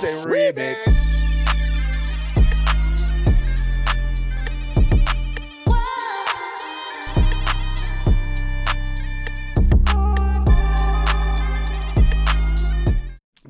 say remix.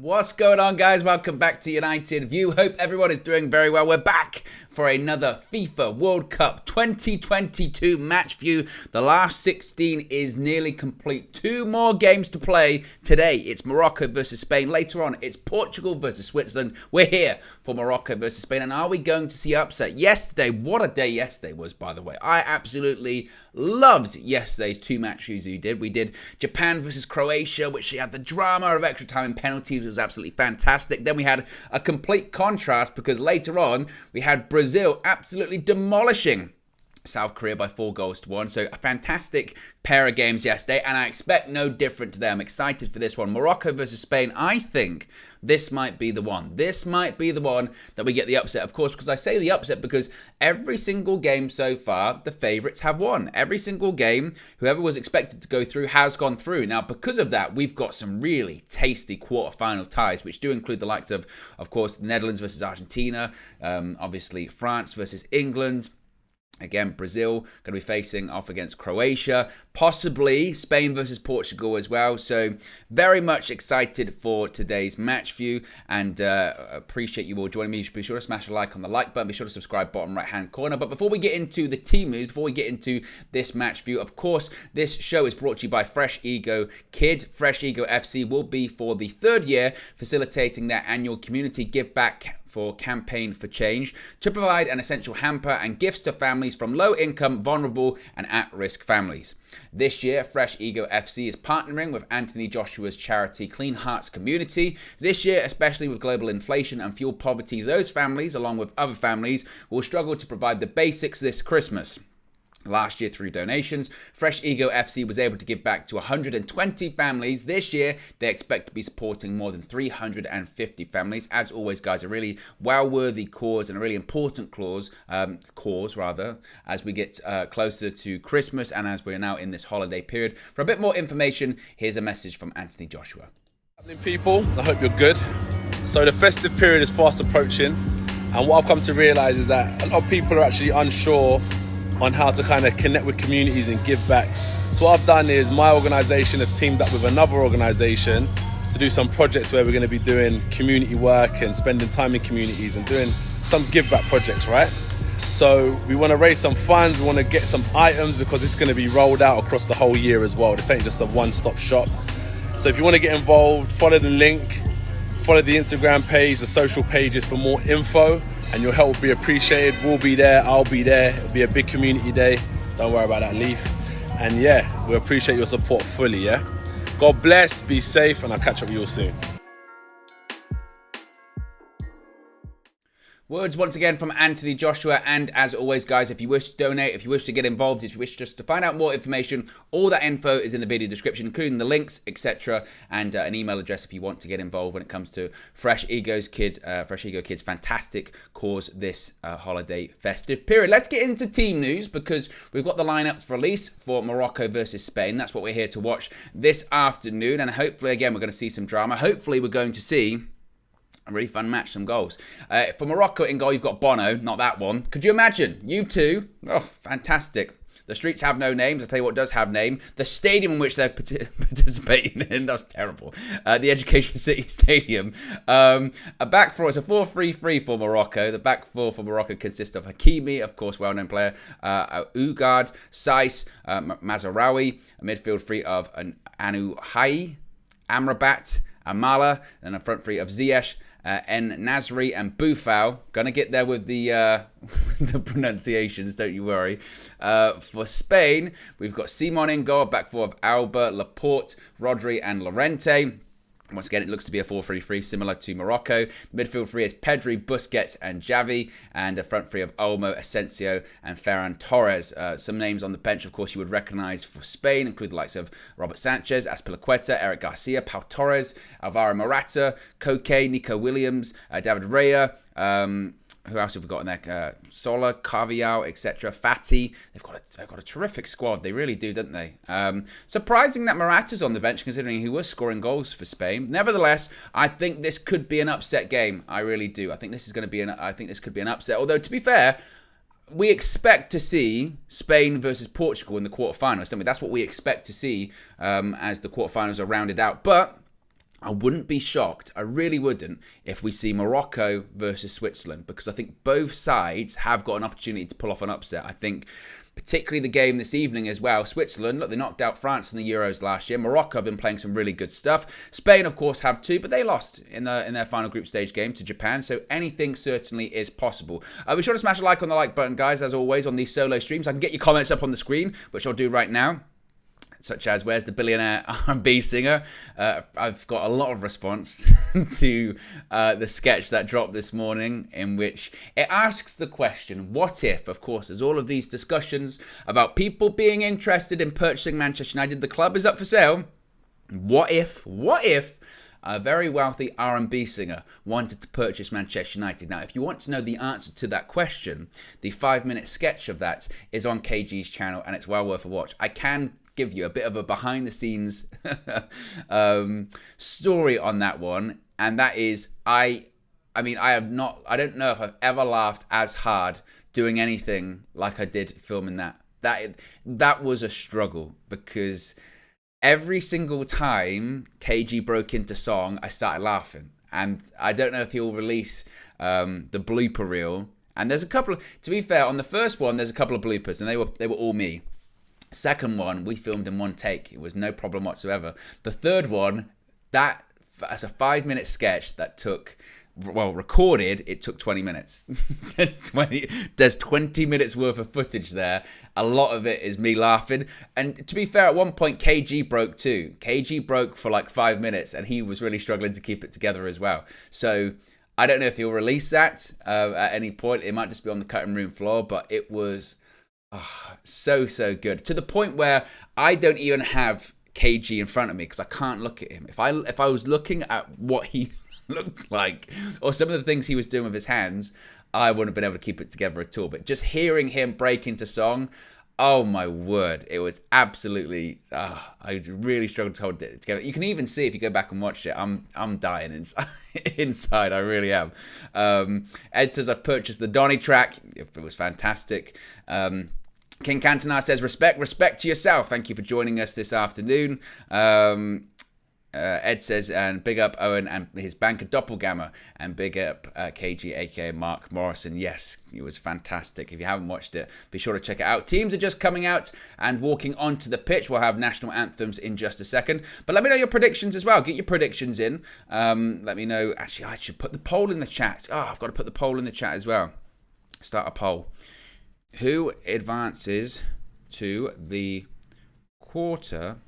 What's going on, guys? Welcome back to United View. Hope everyone is doing very well. We're back for another FIFA World Cup 2022 match view. The last 16 is nearly complete. 2 more games to play today. It's Morocco versus Spain. Later on, it's Portugal versus Switzerland. We're here for Morocco versus Spain. And are we going to see upset? Yesterday, what a day yesterday was, by the way. I absolutely loved yesterday's 2 match views we did. We did Japan versus Croatia, which had the drama of extra time and penalties. It was absolutely fantastic. Then we had a complete contrast because later on we had Brazil absolutely demolishing South Korea by 4-1. So a fantastic pair of games yesterday, and I expect no different today. I'm excited for this one. Morocco versus Spain. I think this might be the one. This might be the one that we get the upset. Of course, because I say the upset because every single game so far, the favourites have won. Every single game, whoever was expected to go through has gone through. Now, because of that, we've got some really tasty quarter-final ties, which do include the likes of course, the Netherlands versus Argentina, obviously France versus England. Again, Brazil going to be facing off against Croatia, possibly Spain versus Portugal as well. So very much excited for today's match view, and appreciate you all joining me. Be sure to smash a like on the like button. Be sure to subscribe bottom right hand corner. But before we get into the team moves, before we get into this match view, of course, this show is brought to you by Fresh Ego Kid. Fresh Ego FC will be for the 3rd year facilitating their annual Community Giveback for Campaign for Change to provide an essential hamper and gifts to families from low-income, vulnerable and at-risk families. This year, Fresh Ego FC is partnering with Anthony Joshua's charity Clean Herts Community. This year, especially with global inflation and fuel poverty, those families, along with other families, will struggle to provide the basics this Christmas. Last year, through donations, Fresh Ego FC was able to give back to 120 families. This year, they expect to be supporting more than 350 families. As always, guys, a really well-worthy cause and a really important cause, as we get closer to Christmas and as we're now in this holiday period. For a bit more information, here's a message from Anthony Joshua. People, I hope you're good. So the festive period is fast approaching, and what I've come to realise is that a lot of people are actually unsure on how to kind of connect with communities and give back. So what I've done is my organisation has teamed up with another organisation to do some projects where we're going to be doing community work and spending time in communities and doing some give back projects, right? So we want to raise some funds, we want to get some items because it's going to be rolled out across the whole year as well. This ain't just a one-stop shop. So if you want to get involved, follow the link, follow the Instagram page, the social pages for more info, and your help will be appreciated. We'll be there, I'll be there. It'll be a big community day. Don't worry about that, Leaf. And yeah, we appreciate your support fully, yeah? God bless, be safe, and I'll catch up with you all soon. Words once again from Anthony Joshua, and as always, guys, if you wish to donate, if you wish to get involved, if you wish just to find out more information, all that info is in the video description, including the links, etc., and an email address if you want to get involved when it comes to Fresh Ego Kids' fantastic cause this holiday festive period. Let's get into team news because we've got the lineups released for Morocco versus Spain. That's what we're here to watch this afternoon, and hopefully, again, we're going to see some drama. Hopefully, we're going to see a really fun match, some goals. For Morocco in goal, you've got Bono, not that one. Could you imagine? You two? Oh, fantastic. The streets have no names. I'll tell you what does have name. The stadium in which they're participating in, that's terrible. The Education City Stadium. A back four, it's a 4-3-3 for Morocco. The back four for Morocco consists of Hakimi, of course, well-known player, Ugard, Saiss, Mazraoui, a midfield three of Anu Hai, Amrabat, Amala, and a front three of Ziyech, En Nasri and Boufal. Gonna get there with the the pronunciations, don't you worry. For Spain, we've got Simon in goal, back four of Alba, Laporte, Rodri and Llorente. Once again, it looks to be a 4-3-3, similar to Morocco. The midfield three is Pedri, Busquets, and Xavi, and a front three of Olmo, Asensio, and Ferran Torres. Some names on the bench, of course, you would recognise for Spain, include the likes of Robert Sanchez, Azpilicueta, Eric Garcia, Pau Torres, Alvaro Morata, Koke, Nico Williams, David Raya, who else have we got in there? Sola, Carvial, etc. Fati. They've got a terrific squad. They really do, don't they? Surprising that Morata's on the bench, considering he was scoring goals for Spain. game. Nevertheless, I think this could be an upset game. I really do. I think this could be an upset. Although, to be fair, we expect to see Spain versus Portugal in the quarterfinals, don't we? That's what we expect to see as the quarterfinals are rounded out. But I wouldn't be shocked, I really wouldn't, if we see Morocco versus Switzerland, because I think both sides have got an opportunity to pull off an upset. I think particularly the game this evening as well. Switzerland, look, they knocked out France in the Euros last year. Morocco have been playing some really good stuff. Spain, of course, have too, but they lost in their final group stage game to Japan, so anything certainly is possible. Be sure to smash a like on the like button, guys, as always, on these solo streams. I can get your comments up on the screen, which I'll do right now. Such as, where's the billionaire R&B singer? I've got a lot of response to the sketch that dropped this morning, in which it asks the question, what if, of course, there's all of these discussions about people being interested in purchasing Manchester United. The club is up for sale. What if a very wealthy R&B singer wanted to purchase Manchester United? Now, if you want to know the answer to that question, the 5-minute sketch of that is on KG's channel, and it's well worth a watch. I can give you a bit of a behind-the-scenes story on that one, and that is, I don't know if I've ever laughed as hard doing anything like I did filming that. That was a struggle, because every single time KG broke into song, I started laughing. And I don't know if he'll release the blooper reel. And there's a couple of, to be fair, on the first one, there's a couple of bloopers, and they were all me. Second one, we filmed in one take. It was no problem whatsoever. The third one, that's a 5-minute sketch that took, recorded, it took 20 minutes. There's 20 minutes worth of footage there. A lot of it is me laughing. And to be fair, at one point, KG broke too. KG broke for like 5 minutes, and he was really struggling to keep it together as well. So I don't know if he'll release that at any point. It might just be on the cutting room floor, but it was so good, to the point where I don't even have KG in front of me because I can't look at him. If I was looking at what he looked like, or some of the things he was doing with his hands, I wouldn't have been able to keep it together at all. But just hearing him break into song, oh my word, it was absolutely, I really struggled to hold it together. You can even see, if you go back and watch it, I'm dying inside, I really am. Ed says, I've purchased the Donny track. It was fantastic. King Cantona says, respect to yourself. Thank you for joining us this afternoon. Ed says, and big up Owen and his banker doppelganger, and big up KG, aka Mark Morrison. Yes, it was fantastic. If you haven't watched it, be sure to check it out. Teams are just coming out and walking onto the pitch. We'll have national anthems in just a second. But let me know your predictions as well. Get your predictions in. Let me know. Actually, I should put the poll in the chat. I've got to put the poll in the chat as well. Start a poll. Who advances to the quarter?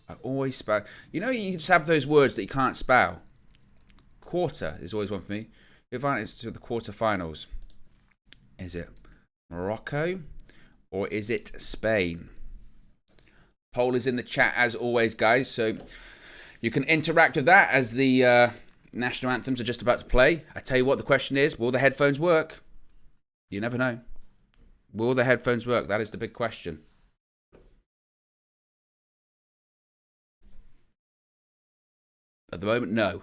I always spell. You know, you just have those words that you can't spell. Quarter is always one for me. Who advances to the quarterfinals? Is it Morocco or is it Spain? Poll is in the chat as always, guys. So you can interact with that as the national anthems are just about to play. I tell you what, the question is, will the headphones work? You never know. Will the headphones work? That is the big question. At the moment, no.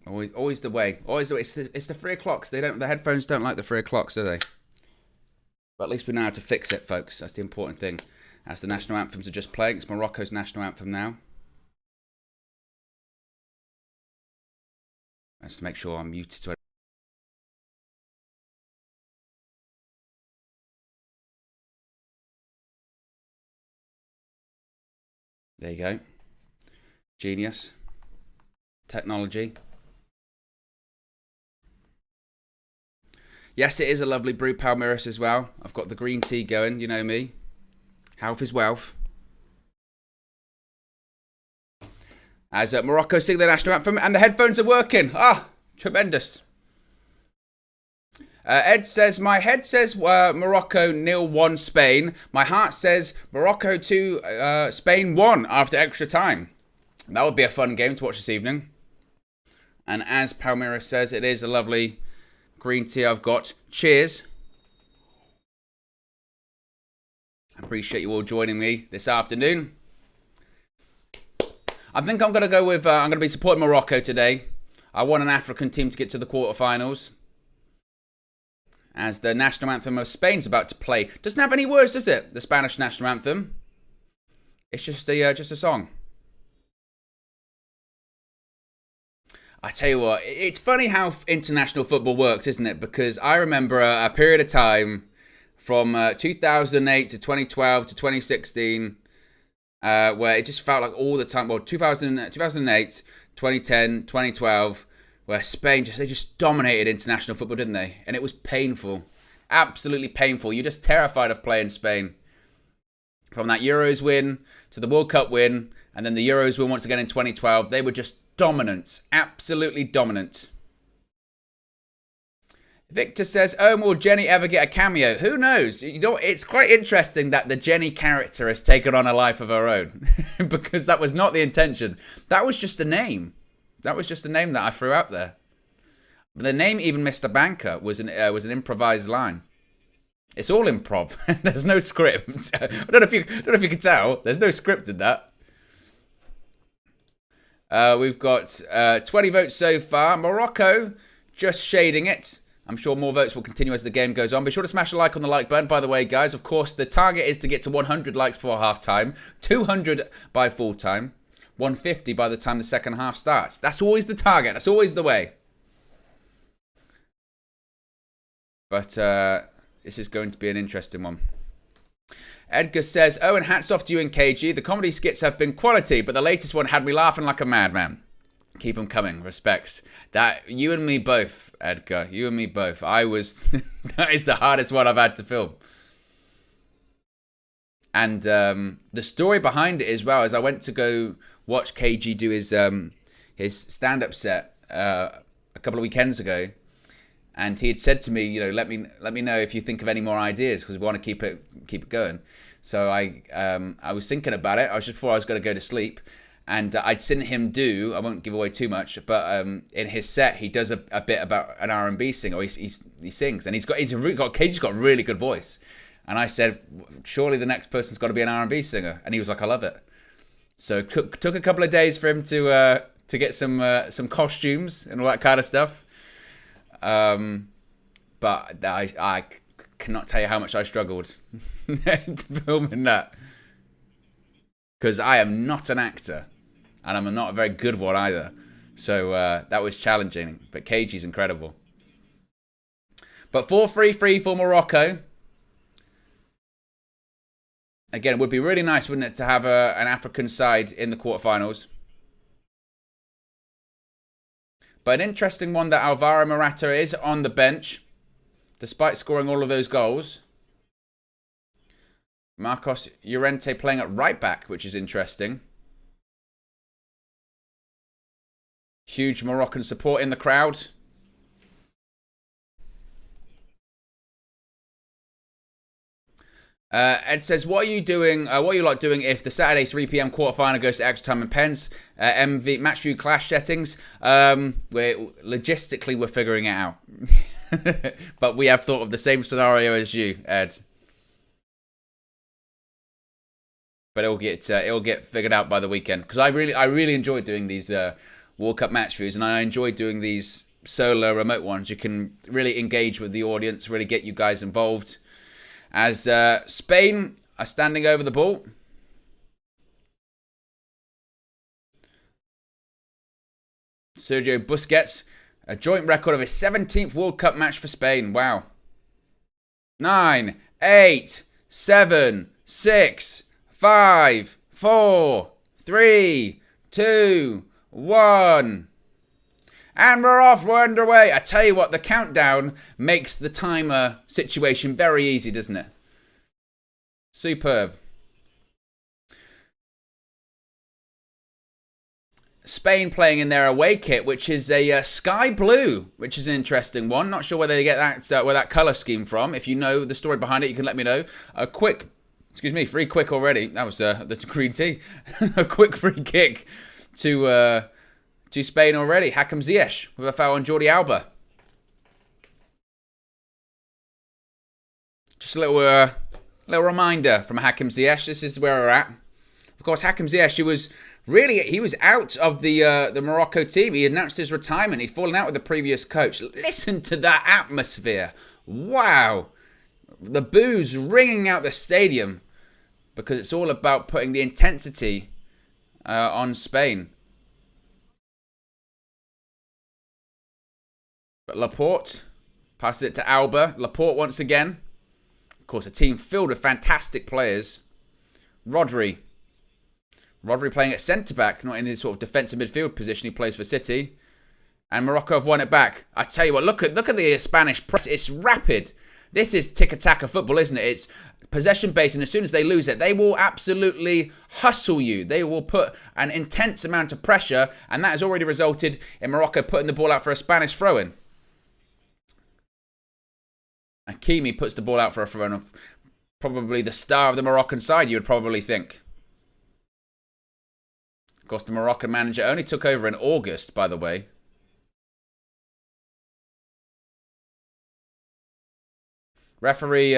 Well, always the way. Always the way. It's the 3 o'clocks. The headphones don't like the 3 o'clocks, do they? But at least we know how to fix it, folks. That's the important thing. As the national anthems are just playing, it's Morocco's national anthem now. Let's make sure I'm muted to. There you go. Genius. Technology. Yes, it is a lovely brew, Palmeiras, as well. I've got the green tea going, you know me. Health is wealth. As Morocco sing their national anthem, and the headphones are working. Tremendous. Ed says, my head says Morocco 0-1 Spain. My heart says Morocco 2, Spain 1 after extra time. That would be a fun game to watch this evening. And as Palmeiras says, it is a lovely green tea I've got. Cheers. I appreciate you all joining me this afternoon. I think I'm going to go with, I'm going to be supporting Morocco today. I want an African team to get to the quarterfinals. As the national anthem of Spain's about to play. Doesn't have any words, does it? The Spanish national anthem. It's just a song. I tell you what, it's funny how international football works, isn't it? Because I remember a period of time from 2008 to 2012 to 2016 where it just felt like all the time, well, 2008, 2010, 2012, where Spain they just dominated international football, didn't they? And it was painful, absolutely painful. You're just terrified of playing Spain. From that Euros win to the World Cup win, and then the Euros win once again in 2012, they were just dominant, absolutely dominant. Victor says, "Oh, will Jenny ever get a cameo?" Who knows? You know, it's quite interesting that the Jenny character has taken on a life of her own, because that was not the intention. That was just a name. That was just a name that I threw out there. But the name, even Mr. Banker, was an improvised line. It's all improv. There's no script. I don't know if you can tell. There's no script in that. We've got 20 votes so far. Morocco just shading it. I'm sure more votes will continue as the game goes on. Be sure to smash a like on the like button. By the way, guys, of course, the target is to get to 100 likes before halftime, 200 by full time, 150 by the time the second half starts. That's always the target. That's always the way. But this is going to be an interesting one. Edgar says, "Owen, hats off to you and KG. The comedy skits have been quality, but the latest one had me laughing like a madman. Keep them coming. Respects." That, you and me both, Edgar. You and me both. That is the hardest one I've had to film. And the story behind it as well, is I went to go watch KG do his stand-up set a couple of weekends ago. And he had said to me, you know, let me know if you think of any more ideas, because we want to keep it going. So I was thinking about it. Before I was going to go to sleep, and I'd seen him do. I won't give away too much, but in his set he does a bit about an R&B singer. He sings, and KG's got a really good voice. And I said, surely the next person's got to be an R&B singer, and he was like, I love it. So took a couple of days for him to get some costumes and all that kind of stuff. But I cannot tell you how much I struggled filming that, because I am not an actor, and I'm not a very good one either. So that was challenging. But KG's incredible. But 4-3 for Morocco. Again, it would be really nice, wouldn't it, to have an African side in the quarterfinals. But an interesting one that Alvaro Morata is on the bench, despite scoring all of those goals. Marcos Llorente playing at right back, which is interesting. Huge Moroccan support in the crowd. Ed says, what are you doing? What are you like doing if the Saturday 3 p.m. quarterfinal goes to extra time and pens? MV match view clash settings. Logistically we're figuring it out, but we have thought of the same scenario as you, Ed. But it'll get figured out by the weekend, because I really enjoy doing these World Cup match views, and I enjoy doing these solo remote ones. You can really engage with the audience, really get you guys involved. As Spain are standing over the ball. Sergio Busquets, a joint record of his 17th World Cup match for Spain. Wow. 9, 8, 7, 6, 5, 4, 3, 2, 1. And we're off, we're underway. I tell you what, the countdown makes the timer situation very easy, doesn't it? Superb. Spain playing in their away kit, which is a sky blue, which is an interesting one. Not sure where they get that where that colour scheme from. If you know the story behind it, you can let me know. Free quick already. That was the green tea. A quick free kick to Spain already. Hakim Ziyech with a foul on Jordi Alba. Just a little reminder from Hakim Ziyech. This is where we're at. Of course, Hakim Ziyech, he was out of the Morocco team. He announced his retirement. He'd fallen out with the previous coach. Listen to that atmosphere. Wow. The boos ringing out the stadium because it's all about putting the intensity on Spain. But Laporte passes it to Alba. Laporte once again. Of course, a team filled with fantastic players. Rodri playing at centre-back, not in his sort of defensive midfield position. He plays for City. And Morocco have won it back. I tell you what, look at the Spanish press. It's rapid. This is tiki-taka football, isn't it? It's possession-based, and as soon as they lose it, they will absolutely hustle you. They will put an intense amount of pressure, and that has already resulted in Morocco putting the ball out for a Spanish throw-in. Hakimi puts the ball out for a throw-in of probably the star of the Moroccan side, you would probably think. Of course, the Moroccan manager only took over in August, by the way. Referee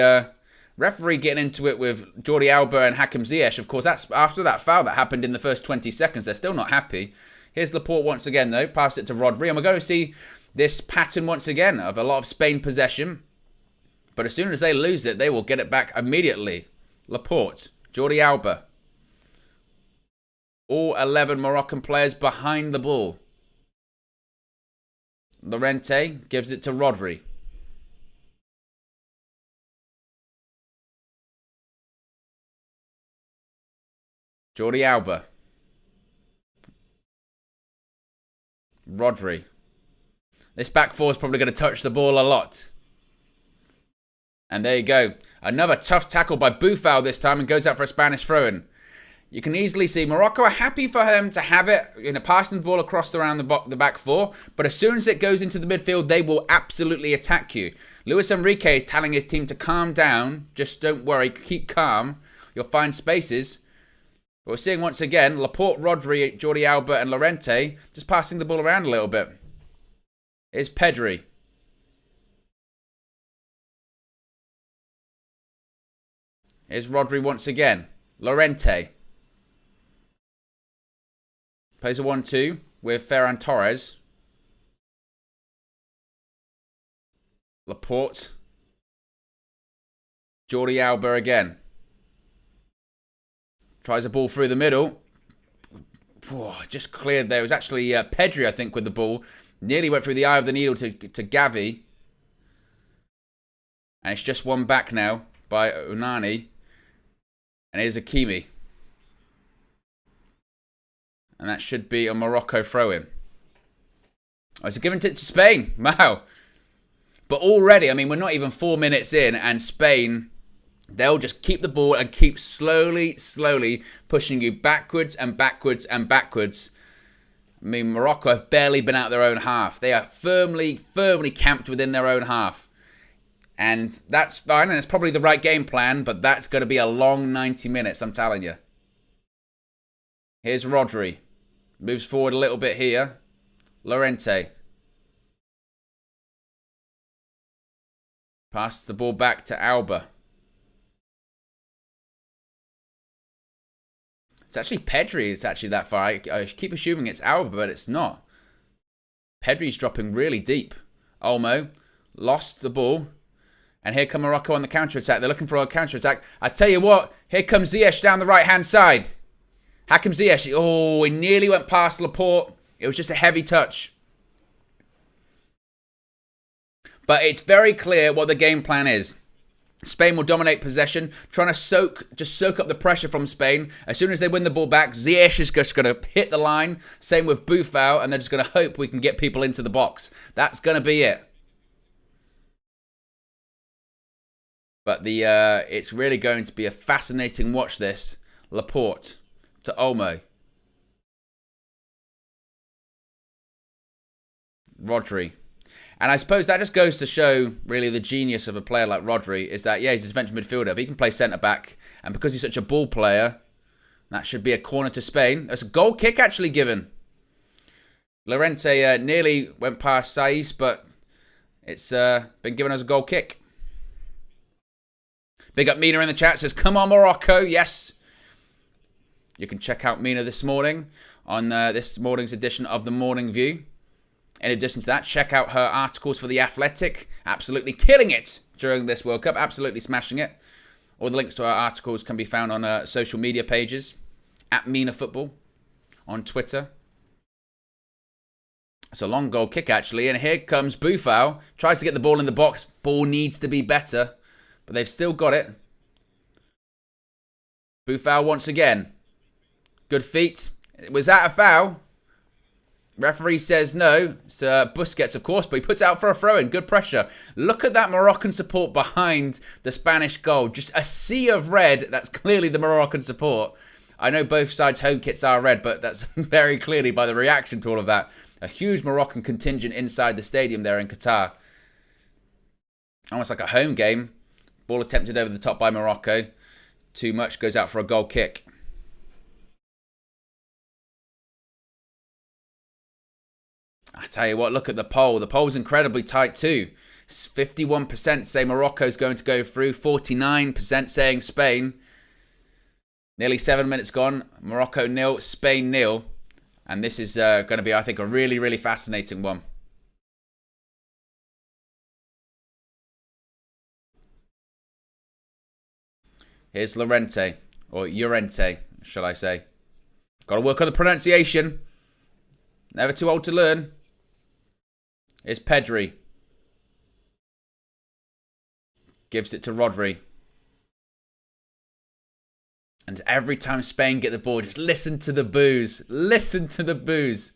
getting into it with Jordi Alba and Hakim Ziyech. Of course, that's after that foul that happened in the first 20 seconds. They're still not happy. Here's Laporte once again, though. Pass it to Rodri. And we're going to see this pattern once again of a lot of Spain possession. But as soon as they lose it, they will get it back immediately. Laporte, Jordi Alba. All 11 Moroccan players behind the ball. Llorente gives it to Rodri. Jordi Alba. Rodri. This back four is probably going to touch the ball a lot. And there you go. Another tough tackle by Boufal this time and goes out for a Spanish throw-in. You can easily see Morocco are happy for him to have it, passing the ball across around the back four. But as soon as it goes into the midfield, they will absolutely attack you. Luis Enrique is telling his team to calm down. Just don't worry. Keep calm. You'll find spaces. We're seeing once again Laporte, Rodri, Jordi Alba and Llorente just passing the ball around a little bit. Here's Pedri. Here's Rodri once again. Llorente. Plays a 1-2 with Ferran Torres. Laporte. Jordi Alba again. Tries a ball through the middle. Just cleared there. It was actually Pedri, I think, with the ball. Nearly went through the eye of the needle to Gavi. And it's just one back now by Unani. And here's Hakimi. And that should be a Morocco throw-in. Oh, it's a given it to Spain. Wow. But already, I mean, we're not even 4 minutes in, and Spain, they'll just keep the ball and keep slowly pushing you backwards and backwards and backwards. I mean, Morocco have barely been out their own half. They are firmly camped within their own half. And that's fine, and it's probably the right game plan, but that's going to be a long 90 minutes, I'm telling you. Here's Rodri. Moves forward a little bit here. Llorente. Passes the ball back to Alba. It's actually Pedri. It's actually that far. I keep assuming it's Alba, but it's not. Pedri's dropping really deep. Olmo lost the ball. And here come Morocco on the counter-attack. They're looking for a counter-attack. I tell you what, here comes Ziyech down the right-hand side. Hakim Ziyech. Oh, he nearly went past Laporte. It was just a heavy touch. But it's very clear what the game plan is. Spain will dominate possession, trying to soak up the pressure from Spain. As soon as they win the ball back, Ziyech is just going to hit the line. Same with Boufal, and they're just going to hope we can get people into the box. That's going to be it. But it's really going to be a fascinating watch this. Laporte to Olmo. Rodri. And I suppose that just goes to show really the genius of a player like Rodri is that, yeah, he's a defensive midfielder, but he can play centre-back. And because he's such a ball player, that should be a corner to Spain. There's a goal kick actually given. Llorente nearly went past Saiz, but it's been given as a goal kick. Big up Mina in the chat, says, come on, Morocco. Yes. You can check out Mina this morning on this morning's edition of The Morning View. In addition to that, check out her articles for The Athletic. Absolutely killing it during this World Cup. Absolutely smashing it. All the links to her articles can be found on social media pages. At Mina Football on Twitter. It's a long goal kick, actually. And here comes Boufal. Tries to get the ball in the box. Ball needs to be better. But they've still got it. Boufal once again. Good feet. Was that a foul? Referee says no. It's Busquets, of course, but he puts it out for a throw-in. Good pressure. Look at that Moroccan support behind the Spanish goal. Just a sea of red. That's clearly the Moroccan support. I know both sides' home kits are red, but that's very clearly by the reaction to all of that. A huge Moroccan contingent inside the stadium there in Qatar. Almost like a home game. Ball attempted over the top by Morocco. Too much, goes out for a goal kick. I tell you what, look at the poll. The poll's incredibly tight too. 51% say Morocco's going to go through. 49% saying Spain. Nearly 7 minutes gone. Morocco 0, Spain 0. And this is going to be, I think, a really, really fascinating one. Here's Llorente, or Llorente, shall I say. Got to work on the pronunciation. Never too old to learn. Here's Pedri. Gives it to Rodri. And every time Spain get the ball, just listen to the boos. Listen to the boos.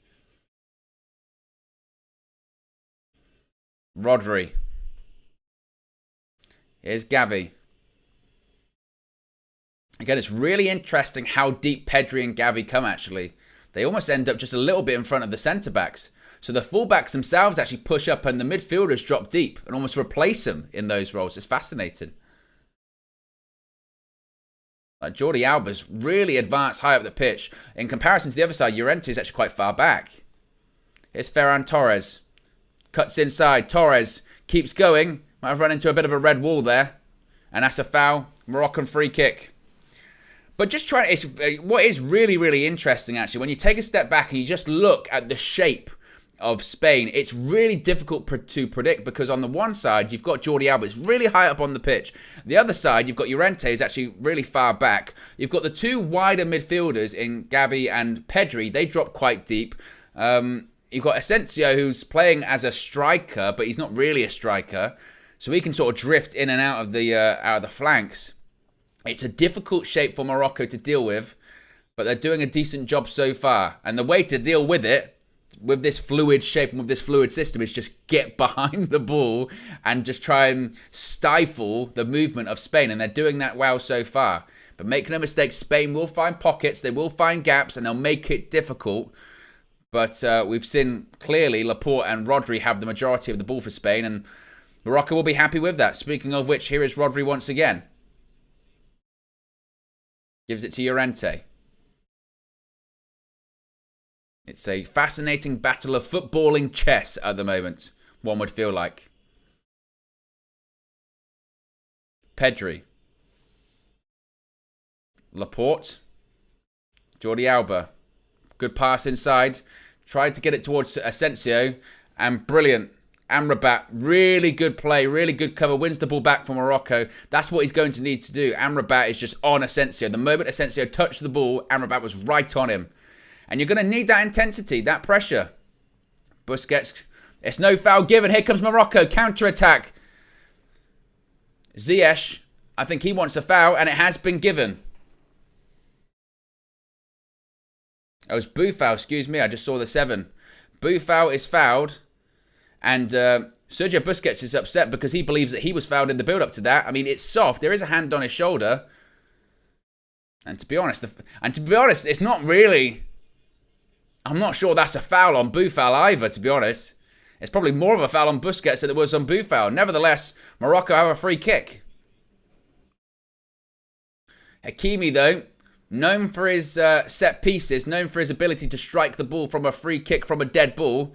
Rodri. Here's Gavi. Again, it's really interesting how deep Pedri and Gavi come, actually. They almost end up just a little bit in front of the centre-backs. So the full-backs themselves actually push up and the midfielders drop deep and almost replace them in those roles. It's fascinating. Like Jordi Alba's really advanced high up the pitch. In comparison to the other side, Llorente is actually quite far back. Here's Ferran Torres. Cuts inside. Torres keeps going. Might have run into a bit of a red wall there. And that's a foul. Moroccan free kick. But just trying, what is really, really interesting, actually, when you take a step back and you just look at the shape of Spain, it's really difficult to predict because on the one side, you've got Jordi Alba, it's really high up on the pitch. The other side, you've got Llorente, is actually really far back. You've got the two wider midfielders in Gavi and Pedri. They drop quite deep. You've got Asensio, who's playing as a striker, but he's not really a striker. So he can sort of drift in and out of the flanks. It's a difficult shape for Morocco to deal with, but they're doing a decent job so far. And the way to deal with it, with this fluid shape and with this fluid system, is just get behind the ball and just try and stifle the movement of Spain. And they're doing that well so far. But make no mistake, Spain will find pockets, they will find gaps, and they'll make it difficult. But we've seen clearly Laporte and Rodri have the majority of the ball for Spain, and Morocco will be happy with that. Speaking of which, here is Rodri once again. Gives it to Llorente. It's a fascinating battle of footballing chess at the moment, one would feel like. Pedri. Laporte. Jordi Alba. Good pass inside. Tried to get it towards Asensio. And brilliant. Amrabat, really good play, really good cover, wins the ball back for Morocco. That's what he's going to need to do. Amrabat is just on Asensio. The moment Asensio touched the ball, Amrabat was right on him. And you're going to need that intensity, that pressure. Busquets, it's no foul given. Here comes Morocco, counter-attack. Ziyech, I think he wants a foul, and it has been given. Oh, it's Boufal, excuse me, I just saw the 7. Boufal is fouled. And Sergio Busquets is upset because he believes that he was fouled in the build-up to that. I mean, it's soft. There is a hand on his shoulder. And to be honest, it's not really... I'm not sure that's a foul on Boufal either, to be honest. It's probably more of a foul on Busquets than it was on Boufal. Nevertheless, Morocco have a free kick. Hakimi, though, known for his set pieces, known for his ability to strike the ball from a free kick from a dead ball.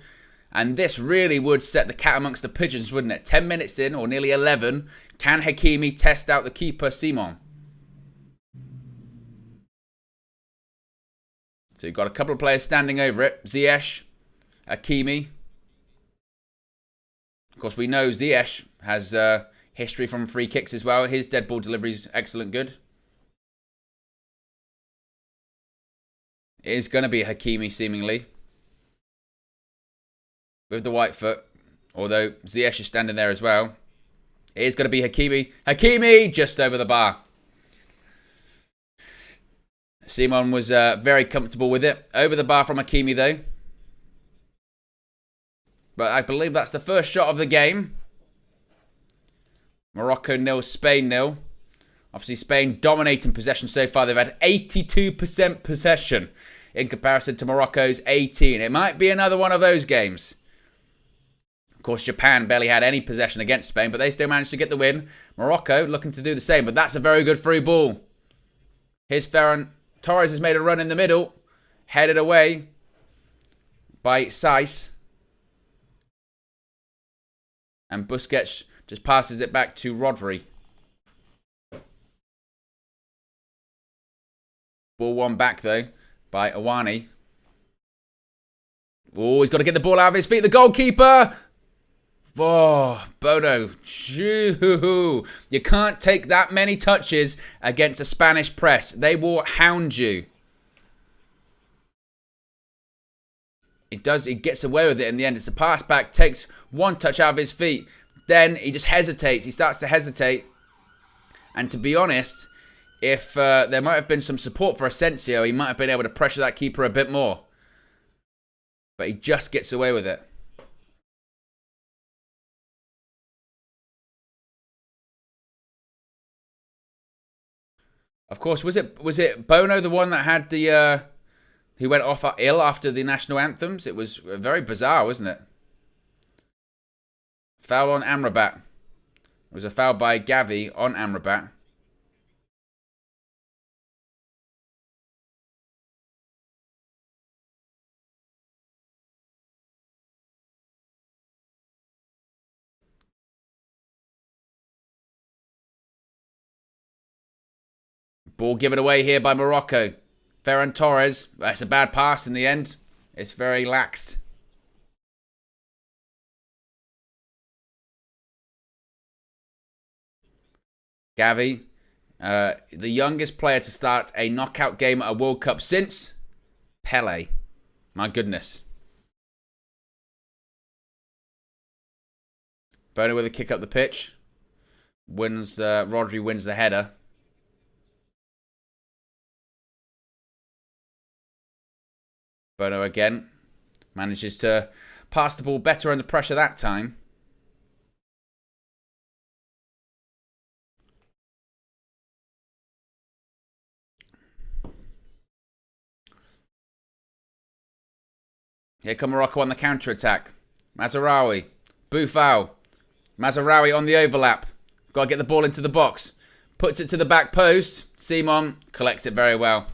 And this really would set the cat amongst the pigeons, wouldn't it? 10 minutes in, or nearly 11. Can Hakimi test out the keeper, Simon? So you've got a couple of players standing over it. Ziyech, Hakimi. Of course, we know Ziyech has history from free kicks as well. His dead ball delivery is excellent good. It is going to be Hakimi, seemingly. With the white foot. Although Ziyech is standing there as well. It is going to be Hakimi. Hakimi! Just over the bar. Simon was very comfortable with it. Over the bar from Hakimi, though. But I believe that's the first shot of the game. Morocco 0, Spain 0. Obviously, Spain dominating possession so far. They've had 82% possession in comparison to Morocco's 18. It might be another one of those games. Of course, Japan barely had any possession against Spain, but they still managed to get the win. Morocco looking to do the same, but that's a very good through ball. Here's Ferran Torres has made a run in the middle. Headed away by Saiss. And Busquets just passes it back to Rodri. Ball won back, though, by Awani. Oh, he's got to get the ball out of his feet. The goalkeeper! Oh, Bono. Shoo. You can't take that many touches against a Spanish press. They will hound you. It does. He gets away with it in the end. It's a pass back. Takes one touch out of his feet. Then he just hesitates. He starts to hesitate. And to be honest, if there might have been some support for Asensio, he might have been able to pressure that keeper a bit more. But he just gets away with it. Of course, was it Bono the one that had the he went off ill after the national anthems? It was very bizarre, wasn't it? Foul on Amrabat. It was a foul by Gavi on Amrabat. Ball given away here by Morocco. Ferran Torres. That's a bad pass in the end. It's very laxed. Gavi. The youngest player to start a knockout game at a World Cup since Pele. My goodness. Bono with a kick up the pitch. Rodri wins the header. Bono again manages to pass the ball better under pressure that time. Here come Morocco on the counter-attack. Mazraoui. Boufal. Mazraoui on the overlap. Got to get the ball into the box. Puts it to the back post. Simon collects it very well.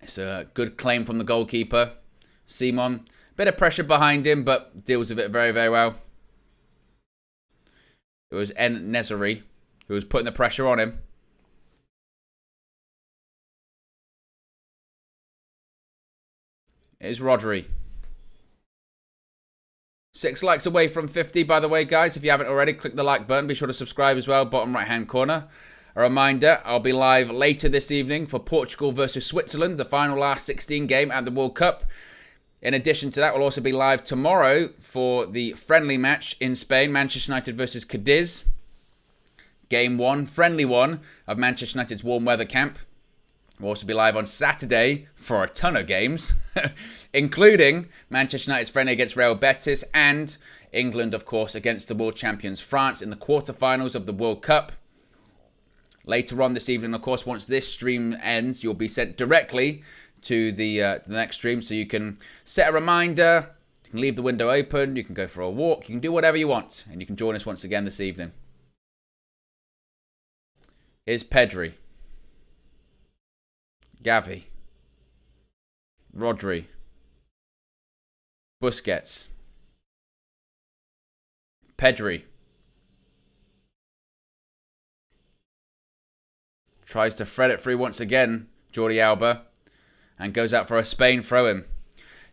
It's a good claim from the goalkeeper. Simon, bit of pressure behind him, but deals with it very, very well. It was En-Nesyri who was putting the pressure on him. It's Rodri. 6 likes away from 50, by the way, guys. If you haven't already, click the like button. Be sure to subscribe as well, bottom right-hand corner. A reminder, I'll be live later this evening for Portugal versus Switzerland, the final last 16 game at the World Cup. In addition to that, we'll also be live tomorrow for the friendly match in Spain, Manchester United versus Cadiz. Game 1, friendly one of Manchester United's warm weather camp. We'll also be live on Saturday for a ton of games, including Manchester United's friendly against Real Betis and England, of course, against the world champions France in the quarterfinals of the World Cup. Later on this evening, of course, once this stream ends, you'll be sent directly to the next stream. So you can set a reminder, you can leave the window open, you can go for a walk, you can do whatever you want. And you can join us once again this evening. Here's Pedri. Gavi. Rodri. Busquets. Pedri. Tries to thread it through once again, Jordi Alba. And goes out for a Spain throw-in.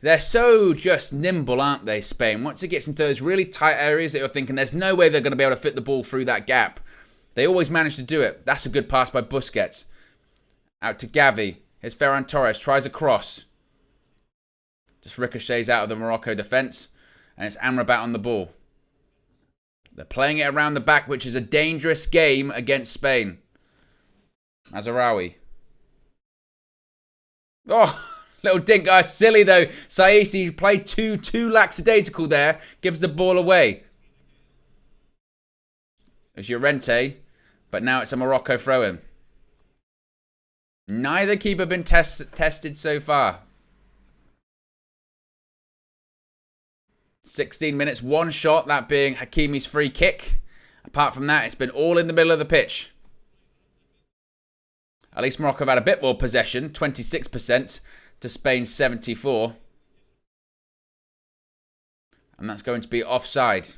They're so just nimble, aren't they, Spain? Once it gets into those really tight areas that you're thinking there's no way they're going to be able to fit the ball through that gap, they always manage to do it. That's a good pass by Busquets. Out to Gavi. Here's Ferran Torres. Tries a cross. Just ricochets out of the Morocco defence. And it's Amrabat on the ball. They're playing it around the back, which is a dangerous game against Spain. Mazraoui. Oh, little dink. Silly though. Saïssi played too lackadaisical there. Gives the ball away. There's Llorente. But now it's a Morocco throw-in. Neither keeper been tested so far. 16 minutes, one shot, that being Hakimi's free kick. Apart from that, it's been all in the middle of the pitch. At least Morocco have had a bit more possession, 26% to Spain's 74%. And that's going to be offside.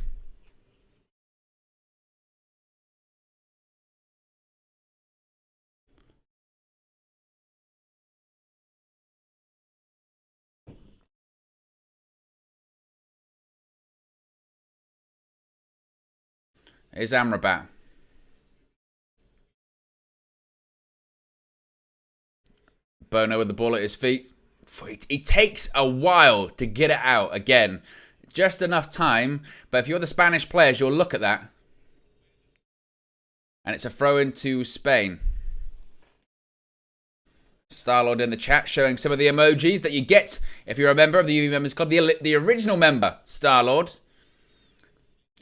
Here's Amrabat. Bono with the ball at his feet. It takes a while to get it out again. Just enough time. But if you're the Spanish players, you'll look at that. And it's a throw into Spain. Starlord in the chat showing some of the emojis that you get if you're a member of the UV Members Club. The original member, Starlord.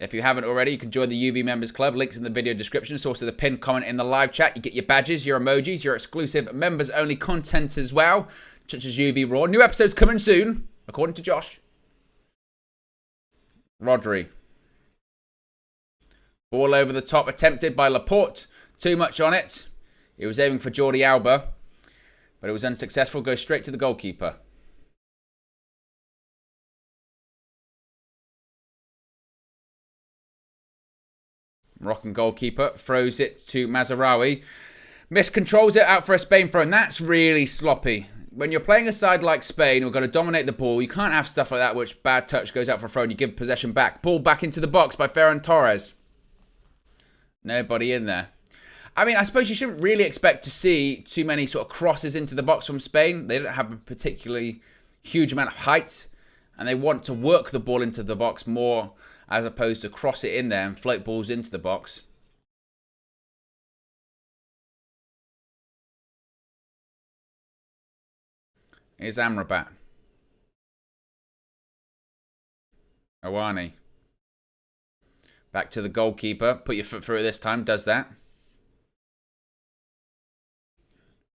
If you haven't already, you can join the UV Members Club. Links in the video description. It's also the pinned comment in the live chat. You get your badges, your emojis, your exclusive members-only content as well, such as UV Raw. New episodes coming soon, according to Josh. Rodri. Ball over the top, attempted by Laporte. Too much on it. He was aiming for Jordi Alba, but it was unsuccessful. Goes straight to the goalkeeper. Moroccan goalkeeper throws it to Mazraoui. Miscontrols it out for a Spain throw, and that's really sloppy. When you're playing a side like Spain who are going to dominate the ball, you can't have stuff like that which bad touch goes out for a throw and you give possession back. Ball back into the box by Ferran Torres. Nobody in there. I mean, I suppose you shouldn't really expect to see too many sort of crosses into the box from Spain. They don't have a particularly huge amount of height, and they want to work the ball into the box more as opposed to cross it in there and float balls into the box. Here's Amrabat. Awani. Back to the goalkeeper. Put your foot through it this time. Does that.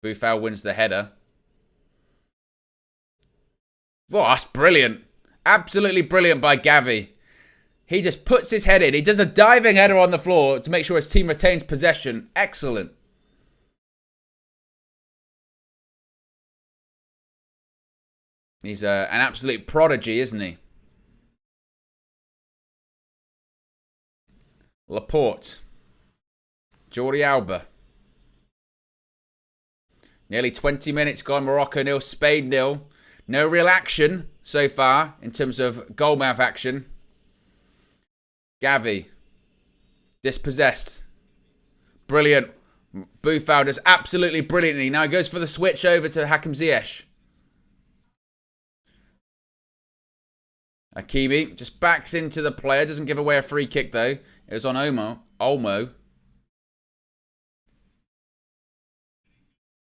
Boufal wins the header. Oh, that's brilliant. Absolutely brilliant by Gavi. He just puts his head in. He does a diving header on the floor to make sure his team retains possession. Excellent. He's an absolute prodigy, isn't he? Laporte. Jordi Alba. Nearly 20 minutes gone. Morocco 0, Spain 0. No real action so far in terms of goalmouth action. Gavi. Dispossessed. Brilliant. Boufal does absolutely brilliantly. Now he goes for the switch over to Hakim Ziyech. Hakimi just backs into the player. Doesn't give away a free kick though. It was on Olmo.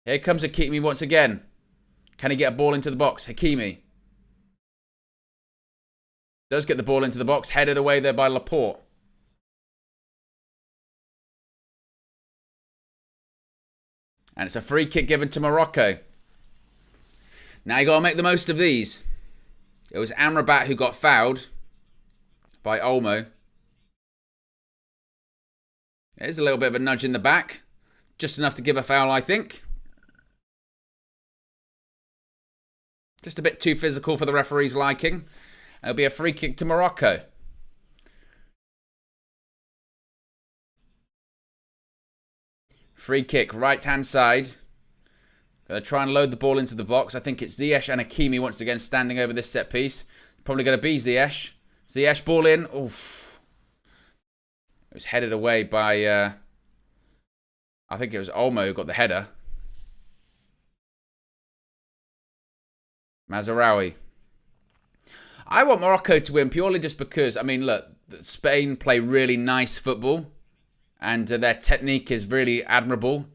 Here comes Hakimi once again. Can he get a ball into the box? Hakimi. Does get the ball into the box. Headed away there by Laporte. And it's a free kick given to Morocco. Now you got to make the most of these. It was Amrabat who got fouled by Olmo. There's a little bit of a nudge in the back. Just enough to give a foul, I think. Just a bit too physical for the referee's liking. It'll be a free kick to Morocco. Free kick, right-hand side. Going to try and load the ball into the box. I think it's Ziyech and Hakimi once again standing over this set piece. Probably going to be Ziyech. Ziyech ball in. Oof. It was headed away by, I think it was Olmo who got the header. Mazraoui. I want Morocco to win purely just because, I mean, look, Spain play really nice football and their technique is really admirable.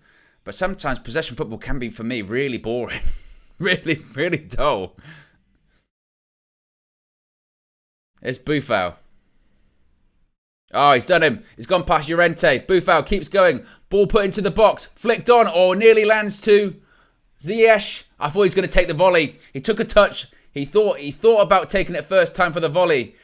But sometimes possession football can be, for me, really boring. really, really dull. It's Boufal. Oh, he's done him. He's gone past Llorente. Boufal keeps going. Ball put into the box. Flicked on. Oh, nearly lands to Ziyech. I thought he was going to take the volley. He took a touch. He thought about taking it first time for the volley.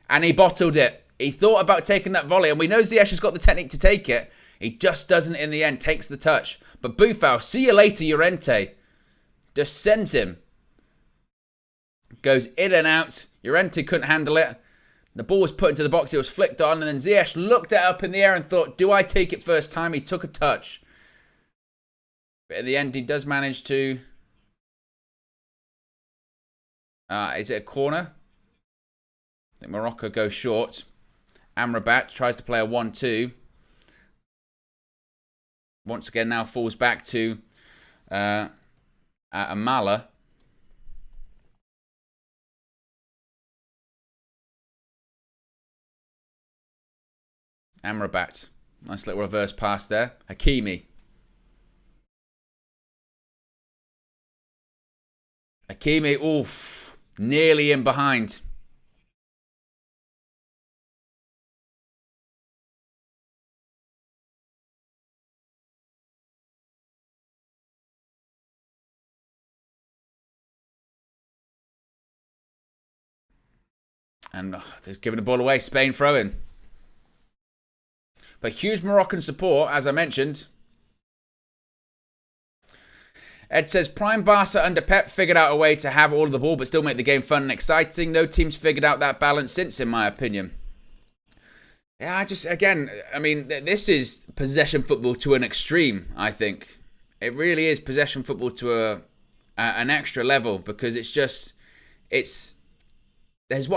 And he bottled it. He thought about taking that volley. And we know Ziyech has got the technique to take it. He just doesn't in the end. Takes the touch. But Boufal, see you later, Llorente. Just sends him. Goes in and out. Llorente couldn't handle it. The ball was put into the box. It was flicked on. And then Ziyech looked it up in the air and thought, do I take it first time? He took a touch. But in the end, he does manage to... is it a corner? I think Morocco goes short. Amrabat tries to play a 1-2. Once again, now falls back to Amala. Amrabat. Nice little reverse pass there. Hakimi. Hakimi, oof. Nearly in behind. And they're giving the ball away. Spain throw-in. But huge Moroccan support, as I mentioned. Ed says, Prime Barca under Pep figured out a way to have all of the ball but still make the game fun and exciting. No team's figured out that balance since, in my opinion. Yeah, I mean, this is possession football to an extreme, I think. It really is possession football to an extra level because I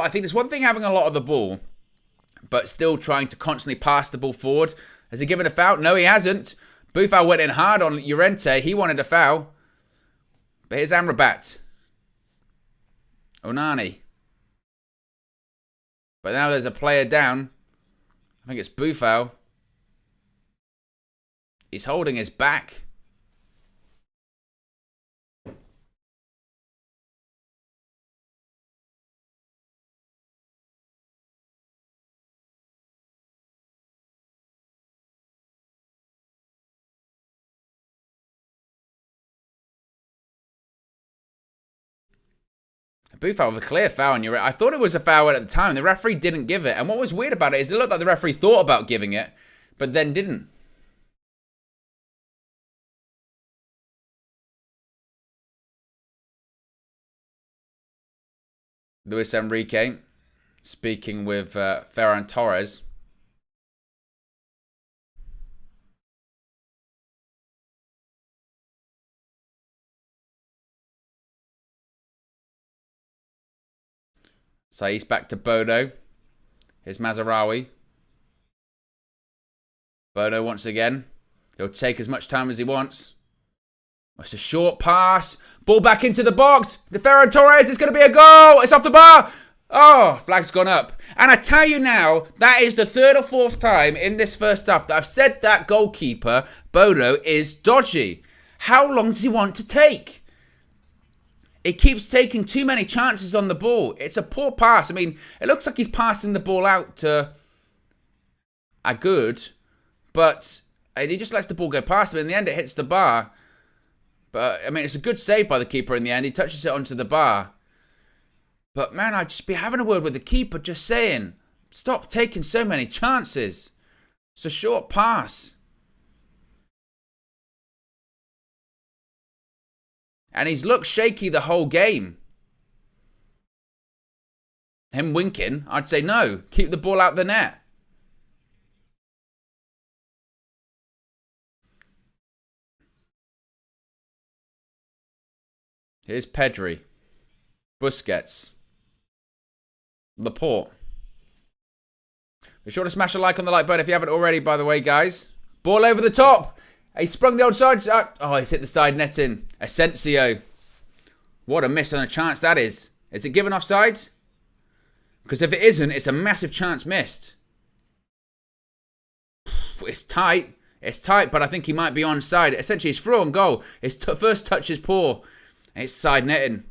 think there's one thing having a lot of the ball, but still trying to constantly pass the ball forward. Has he given a foul? No, he hasn't. Boufal went in hard on Llorente. He wanted a foul. But here's Amrabat. Onani. But now there's a player down. I think it's Boufal. He's holding his back. Boufal with a clear foul on your... I thought it was a foul at the time. The referee didn't give it. And what was weird about it is it looked like the referee thought about giving it, but then didn't. Luis Enrique speaking with Ferran Torres. Saïs back to Bodo. Here's Mazraoui. Bodo once again. He'll take as much time as he wants. It's a short pass. Ball back into the box. The Ferran Torres is going to be a goal. It's off the bar. Oh, flag's gone up. And I tell you now, that is the third or fourth time in this first half that I've said that goalkeeper, Bodo, is dodgy. How long does he want to take? It keeps taking too many chances on the ball. It's a poor pass. I mean, it looks like he's passing the ball out to Agoud, but he just lets the ball go past him. In the end, it hits the bar. But, I mean, it's a good save by the keeper in the end. He touches it onto the bar. But, man, I'd just be having a word with the keeper, just saying, stop taking so many chances. It's a short pass. And he's looked shaky the whole game. him winking, I'd say no. Keep the ball out the net. Here's Pedri. Busquets. Laporte. Be sure to smash a like on the like button if you haven't already, by the way, guys. Ball over the top. He sprung the old side. Oh, he's hit the side netting. Asensio. What a miss on a chance that is. Is it given offside? Because if it isn't, it's a massive chance missed. It's tight. It's tight, but I think he might be onside. Essentially, he's through on goal. His first touch is poor. And it's side netting.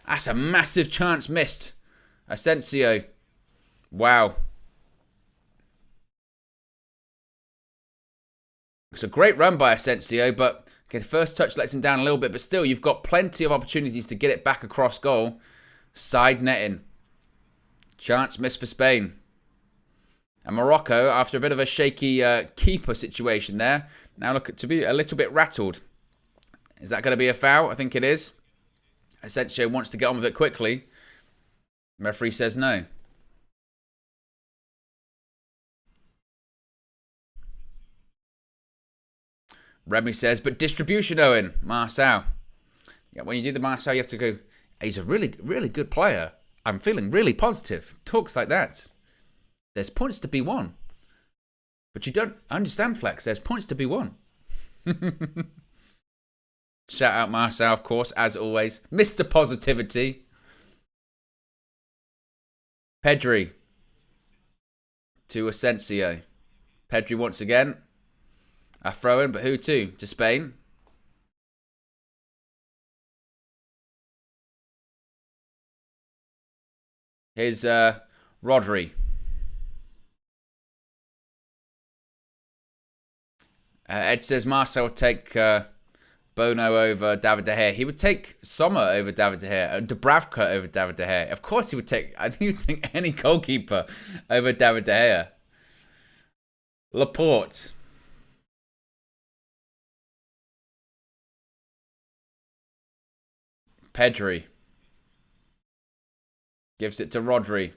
That's a massive chance missed. Asensio. Wow. It's a great run by Asensio, but okay, the first touch lets him down a little bit. But still, you've got plenty of opportunities to get it back across goal. Side netting. Chance missed for Spain. And Morocco, after a bit of a shaky keeper situation there, now look to be a little bit rattled. Is that going to be a foul? I think it is. Asensio wants to get on with it quickly. The referee says no. Remy says, but distribution, Owen. Marcel. Yeah, when you do the Marcel, you have to go, he's a really, really good player. I'm feeling really positive. Talks like that. There's points to be won. But you don't understand, Flex. There's points to be won. Shout out Marcel, of course, as always. Mr. Positivity. Pedri. To Asensio. Pedri once again. A throw-in, but who to? To Spain. Here's Rodri. Ed says Marcel would take Bono over David De Gea. He would take Sommer over David De Gea. Dubravka over David De Gea. Of course he would take... I think he would take any goalkeeper over David De Gea. Laporte. Pedri. Gives it to Rodri.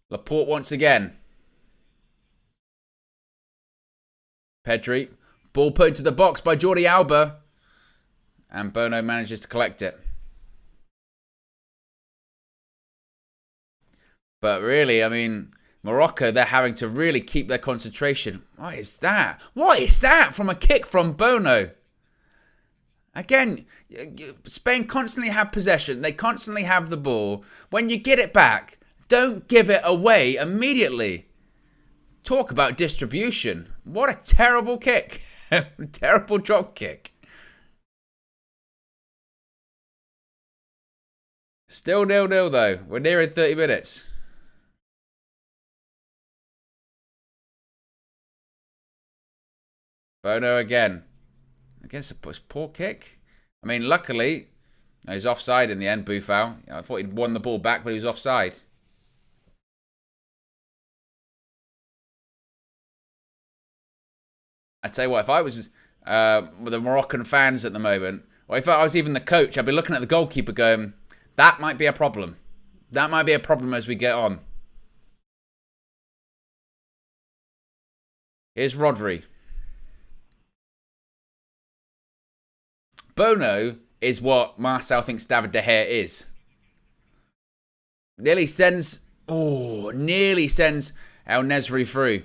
Laporte once again. Pedri. Ball put into the box by Jordi Alba. And Bono manages to collect it. But really, I mean, Morocco, they're having to really keep their concentration. What is that? What is that from a kick from Bono? Again, Spain constantly have possession. They constantly have the ball. When you get it back, don't give it away immediately. Talk about distribution. What a terrible kick. Terrible drop kick. Still 0-0 though. We're nearing 30 minutes. Bono again. I guess a poor kick. I mean, luckily, he's offside in the end, Boufal. I thought he'd won the ball back, but he was offside. I'd say what, if I was with the Moroccan fans at the moment, or if I was even the coach, I'd be looking at the goalkeeper going, that might be a problem. That might be a problem as we get on. Here's Rodri. Bono is what Marcel thinks David De Gea is. Nearly sends El Nesri through.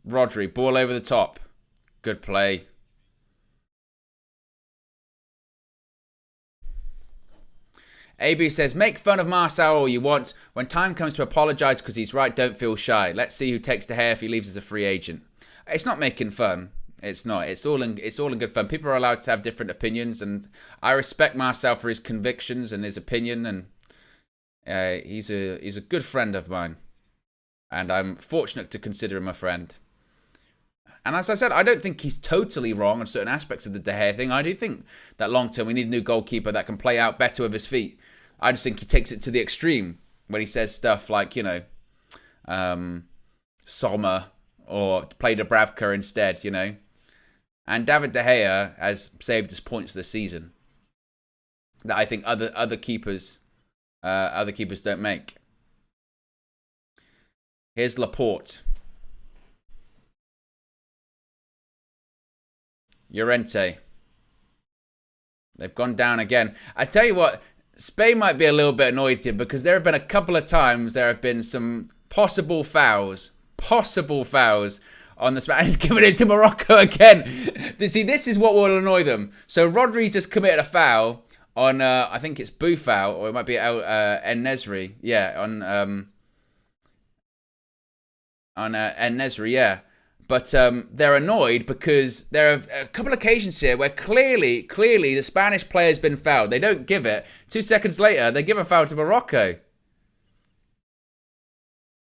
Rodri, ball over the top. Good play. AB says, make fun of Marcel all you want. When time comes to apologise because he's right, don't feel shy. Let's see who takes De Gea if he leaves as a free agent. It's not making fun. It's not. It's all in good fun. People are allowed to have different opinions, and I respect Marcel for his convictions and his opinion, and he's a good friend of mine, and I'm fortunate to consider him a friend. And as I said, I don't think he's totally wrong on certain aspects of the De Gea thing. I do think that long term we need a new goalkeeper that can play out better with his feet. I just think he takes it to the extreme when he says stuff like, Sommer or play Dubravka instead, you know. And David De Gea has saved us points this season that I think other keepers don't make. Here's Laporte. Llorente. They've gone down again. I tell you what, Spain might be a little bit annoyed here because there have been a couple of times there have been some possible fouls on the Spanish. Giving it to Morocco again. See, this is what will annoy them. So Rodri's just committed a foul on, I think it's Boufal, or it might be En-Nesyri. Yeah, on En-Nesyri, yeah. But they're annoyed because there are a couple of occasions here where clearly the Spanish player's been fouled. They don't give it. 2 seconds later, they give a foul to Morocco.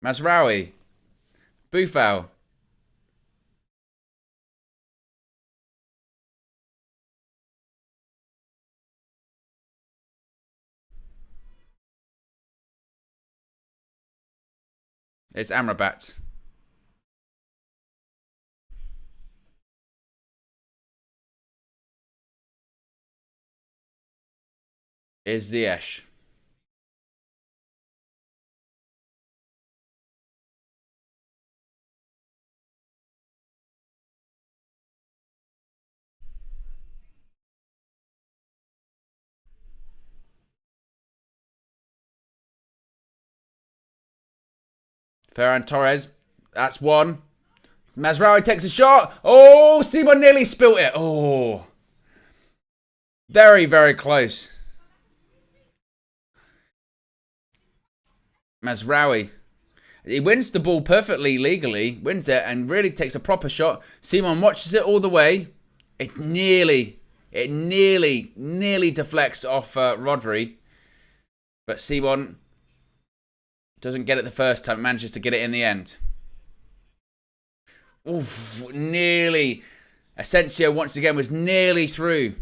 Mazraoui. Boufal. It's Amrabat. Is Ziyech. Ferran Torres. That's one. Mazraoui takes a shot. Oh, Simon nearly spilt it. Oh. Very, very close. Mazraoui. He wins the ball perfectly legally, wins it, and really takes a proper shot. Simon watches it all the way. It nearly deflects off Rodri. But Simon doesn't get it the first time, manages to get it in the end. Oof, nearly. Asensio once again was nearly through.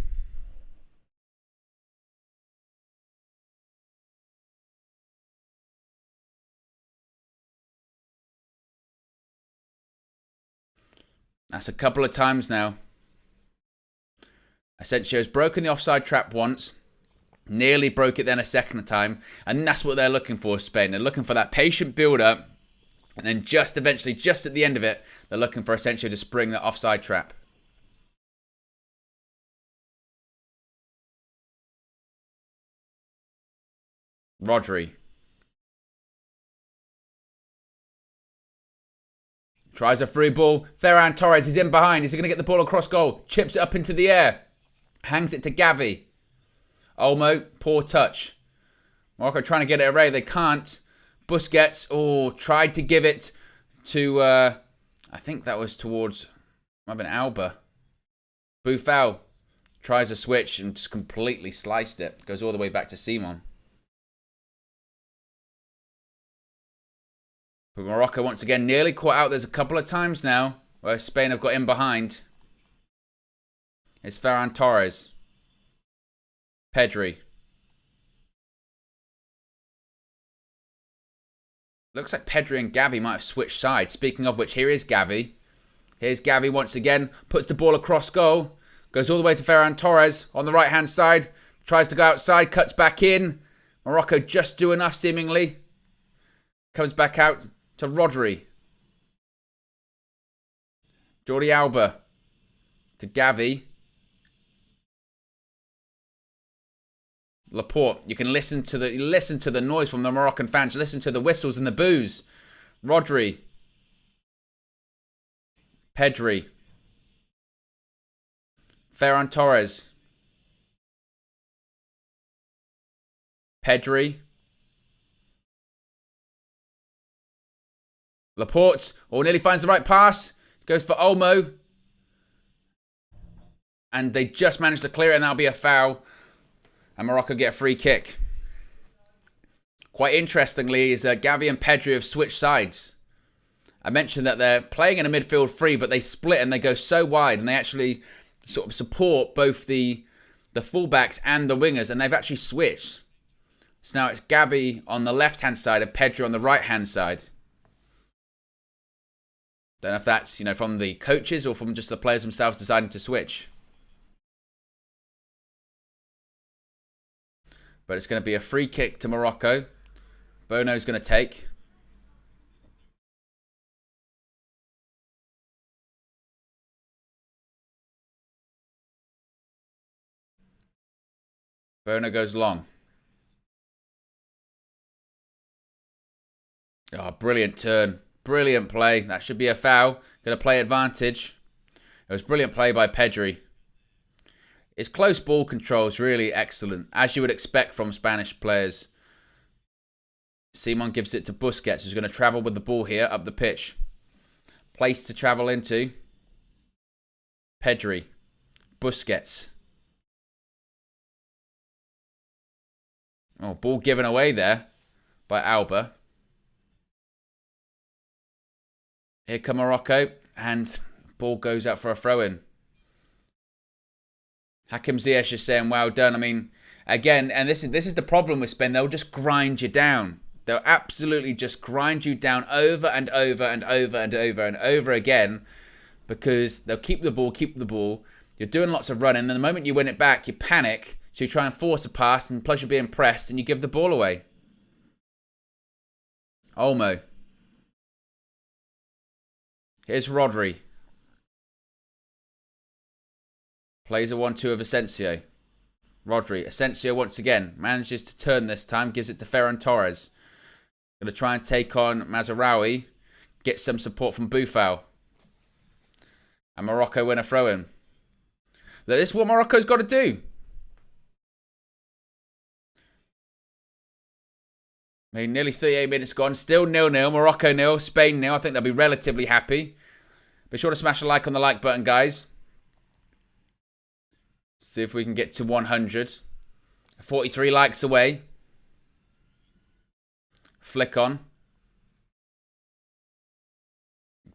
That's a couple of times now. Asensio's broken the offside trap once. Nearly broke it then a second time. And that's what they're looking for, Spain. They're looking for that patient build-up. And then just eventually, just at the end of it, they're looking for Asensio to spring that offside trap. Rodri. Tries a through ball. Ferran Torres is in behind. Is he going to get the ball across goal? Chips it up into the air. Hangs it to Gavi. Olmo, poor touch. Morocco trying to get it away. They can't. Busquets, tried to give it to, I think that was towards, might have been Alba. Boufal tries a switch and just completely sliced it. Goes all the way back to Simon. But Morocco once again nearly caught out. There's a couple of times now where Spain have got in behind. It's Ferran Torres. Pedri. Looks like Pedri and Gavi might have switched sides. Speaking of which, here is Gavi. Here's Gavi once again. Puts the ball across goal. Goes all the way to Ferran Torres on the right-hand side. Tries to go outside. Cuts back in. Morocco just do enough, seemingly. Comes back out to Rodri. Jordi Alba. To Gavi. Laporte. You can listen to the noise from the Moroccan fans. Listen to the whistles and the boos. Rodri. Pedri. Ferran Torres. Pedri. Laporte. Nearly finds the right pass. Goes for Olmo. And they just managed to clear it, and that'll be a foul. And Morocco get a free kick. Quite interestingly is Gavi and Pedri have switched sides. I mentioned that they're playing in a midfield three, but they split and they go so wide, and they actually sort of support both the fullbacks and the wingers, and they've actually switched. So now it's Gavi on the left-hand side and Pedri on the right-hand side. Don't know if that's, you know, from the coaches or from just the players themselves deciding to switch. But it's going to be a free kick to Morocco. Bono's going to take. Bono goes long. Oh, brilliant turn. Brilliant play. That should be a foul. Going to play advantage. It was brilliant play by Pedri. His close ball control is really excellent, as you would expect from Spanish players. Simon gives it to Busquets, who's going to travel with the ball here up the pitch. Place to travel into. Pedri. Busquets. Oh, ball given away there by Alba. Here come Morocco, and ball goes out for a throw-in. Hakim Ziyech is saying, well done. I mean, again, and this is the problem with Spain. They'll just grind you down. They'll absolutely just grind you down over and over and over and over and over again, because they'll keep the ball. You're doing lots of running, and the moment you win it back, you panic. So you try and force a pass, and plus you're being pressed, and you give the ball away. Olmo. Here's Rodri. Plays a 1-2 of Asensio. Rodri. Asensio once again manages to turn this time. Gives it to Ferran Torres. Going to try and take on Mazraoui. Get some support from Boufal. And Morocco win a throw-in. Look, this is what Morocco's got to do. I mean, nearly 38 minutes gone. Still 0-0. Morocco 0. Spain 0. I think they'll be relatively happy. Be sure to smash a like on the like button, guys. See if we can get to 100. 43 likes away. Flick on.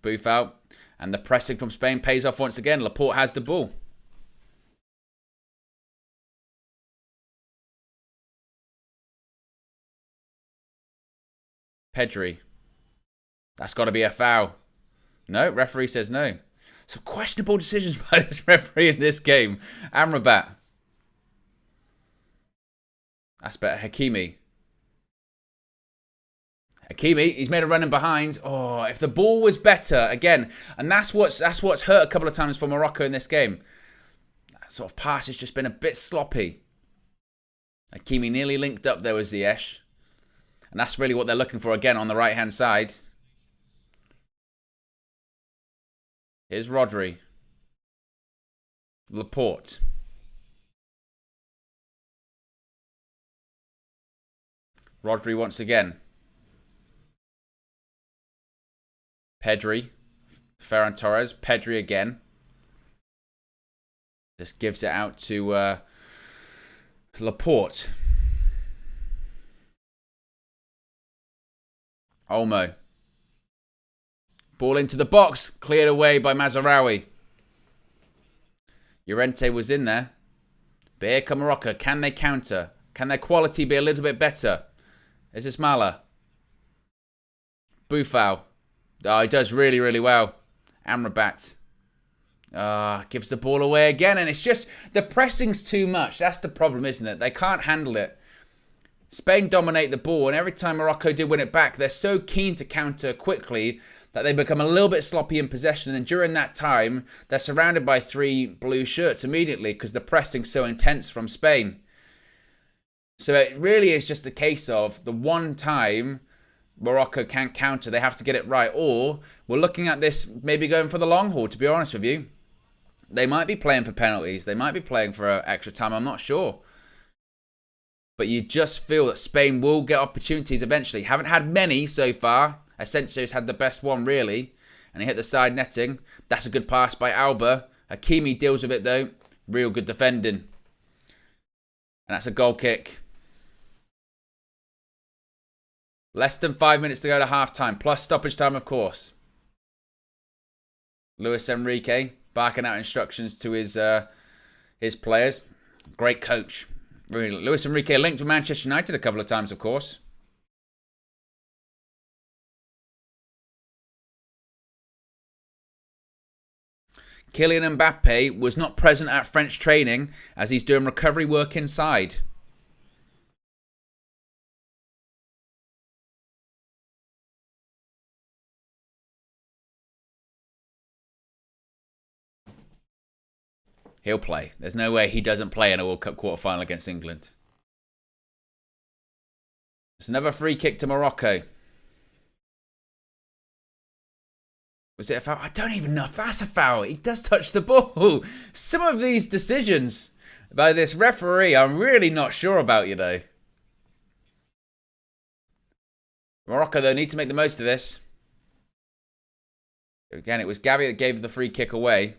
Boof out. And the pressing from Spain pays off once again. Laporte has the ball. Pedri. That's got to be a foul. No, referee says no. Some questionable decisions by this referee in this game. Amrabat. That's better. Hakimi. He's made a run in behind. Oh, if the ball was better again, and that's what's hurt a couple of times for Morocco in this game. That sort of pass has just been a bit sloppy. Hakimi nearly linked up there with Ziyech. And that's really what they're looking for again on the right-hand side. Here's Rodri. Laporte. Rodri once again. Pedri. Ferran Torres. Pedri again. Just gives it out to Laporte. Olmo. Ball into the box. Cleared away by Mazraoui. Llorente was in there. But here come Morocco. Can they counter? Can their quality be a little bit better? Is this Mala? Boufal. Oh, he does really, really well. Amrabat. Gives the ball away again. And it's just, the pressing's too much. That's the problem, isn't it? They can't handle it. Spain dominate the ball, and every time Morocco do win it back, they're so keen to counter quickly that they become a little bit sloppy in possession. And during that time, they're surrounded by 3 blue shirts immediately because the pressing's so intense from Spain. So it really is just a case of the one time Morocco can't counter, they have to get it right. Or we're looking at this maybe going for the long haul, to be honest with you. They might be playing for penalties. They might be playing for extra time. I'm not sure. But you just feel that Spain will get opportunities eventually. Haven't had many so far. Asensio's had the best one, really. And he hit the side netting. That's a good pass by Alba. Hakimi deals with it, though. Real good defending. And that's a goal kick. Less than 5 minutes to go to half-time. Plus stoppage time, of course. Luis Enrique barking out instructions to his players. Great coach. Really, Luis Enrique linked with Manchester United a couple of times, of course. Kylian Mbappe was not present at French training as he's doing recovery work inside. He'll play. There's no way he doesn't play in a World Cup quarter-final against England. It's another free kick to Morocco. Was it a foul? I don't even know if that's a foul. He does touch the ball. Some of these decisions by this referee, I'm really not sure about, you know. Morocco, though, need to make the most of this. Again, it was Gavi that gave the free kick away.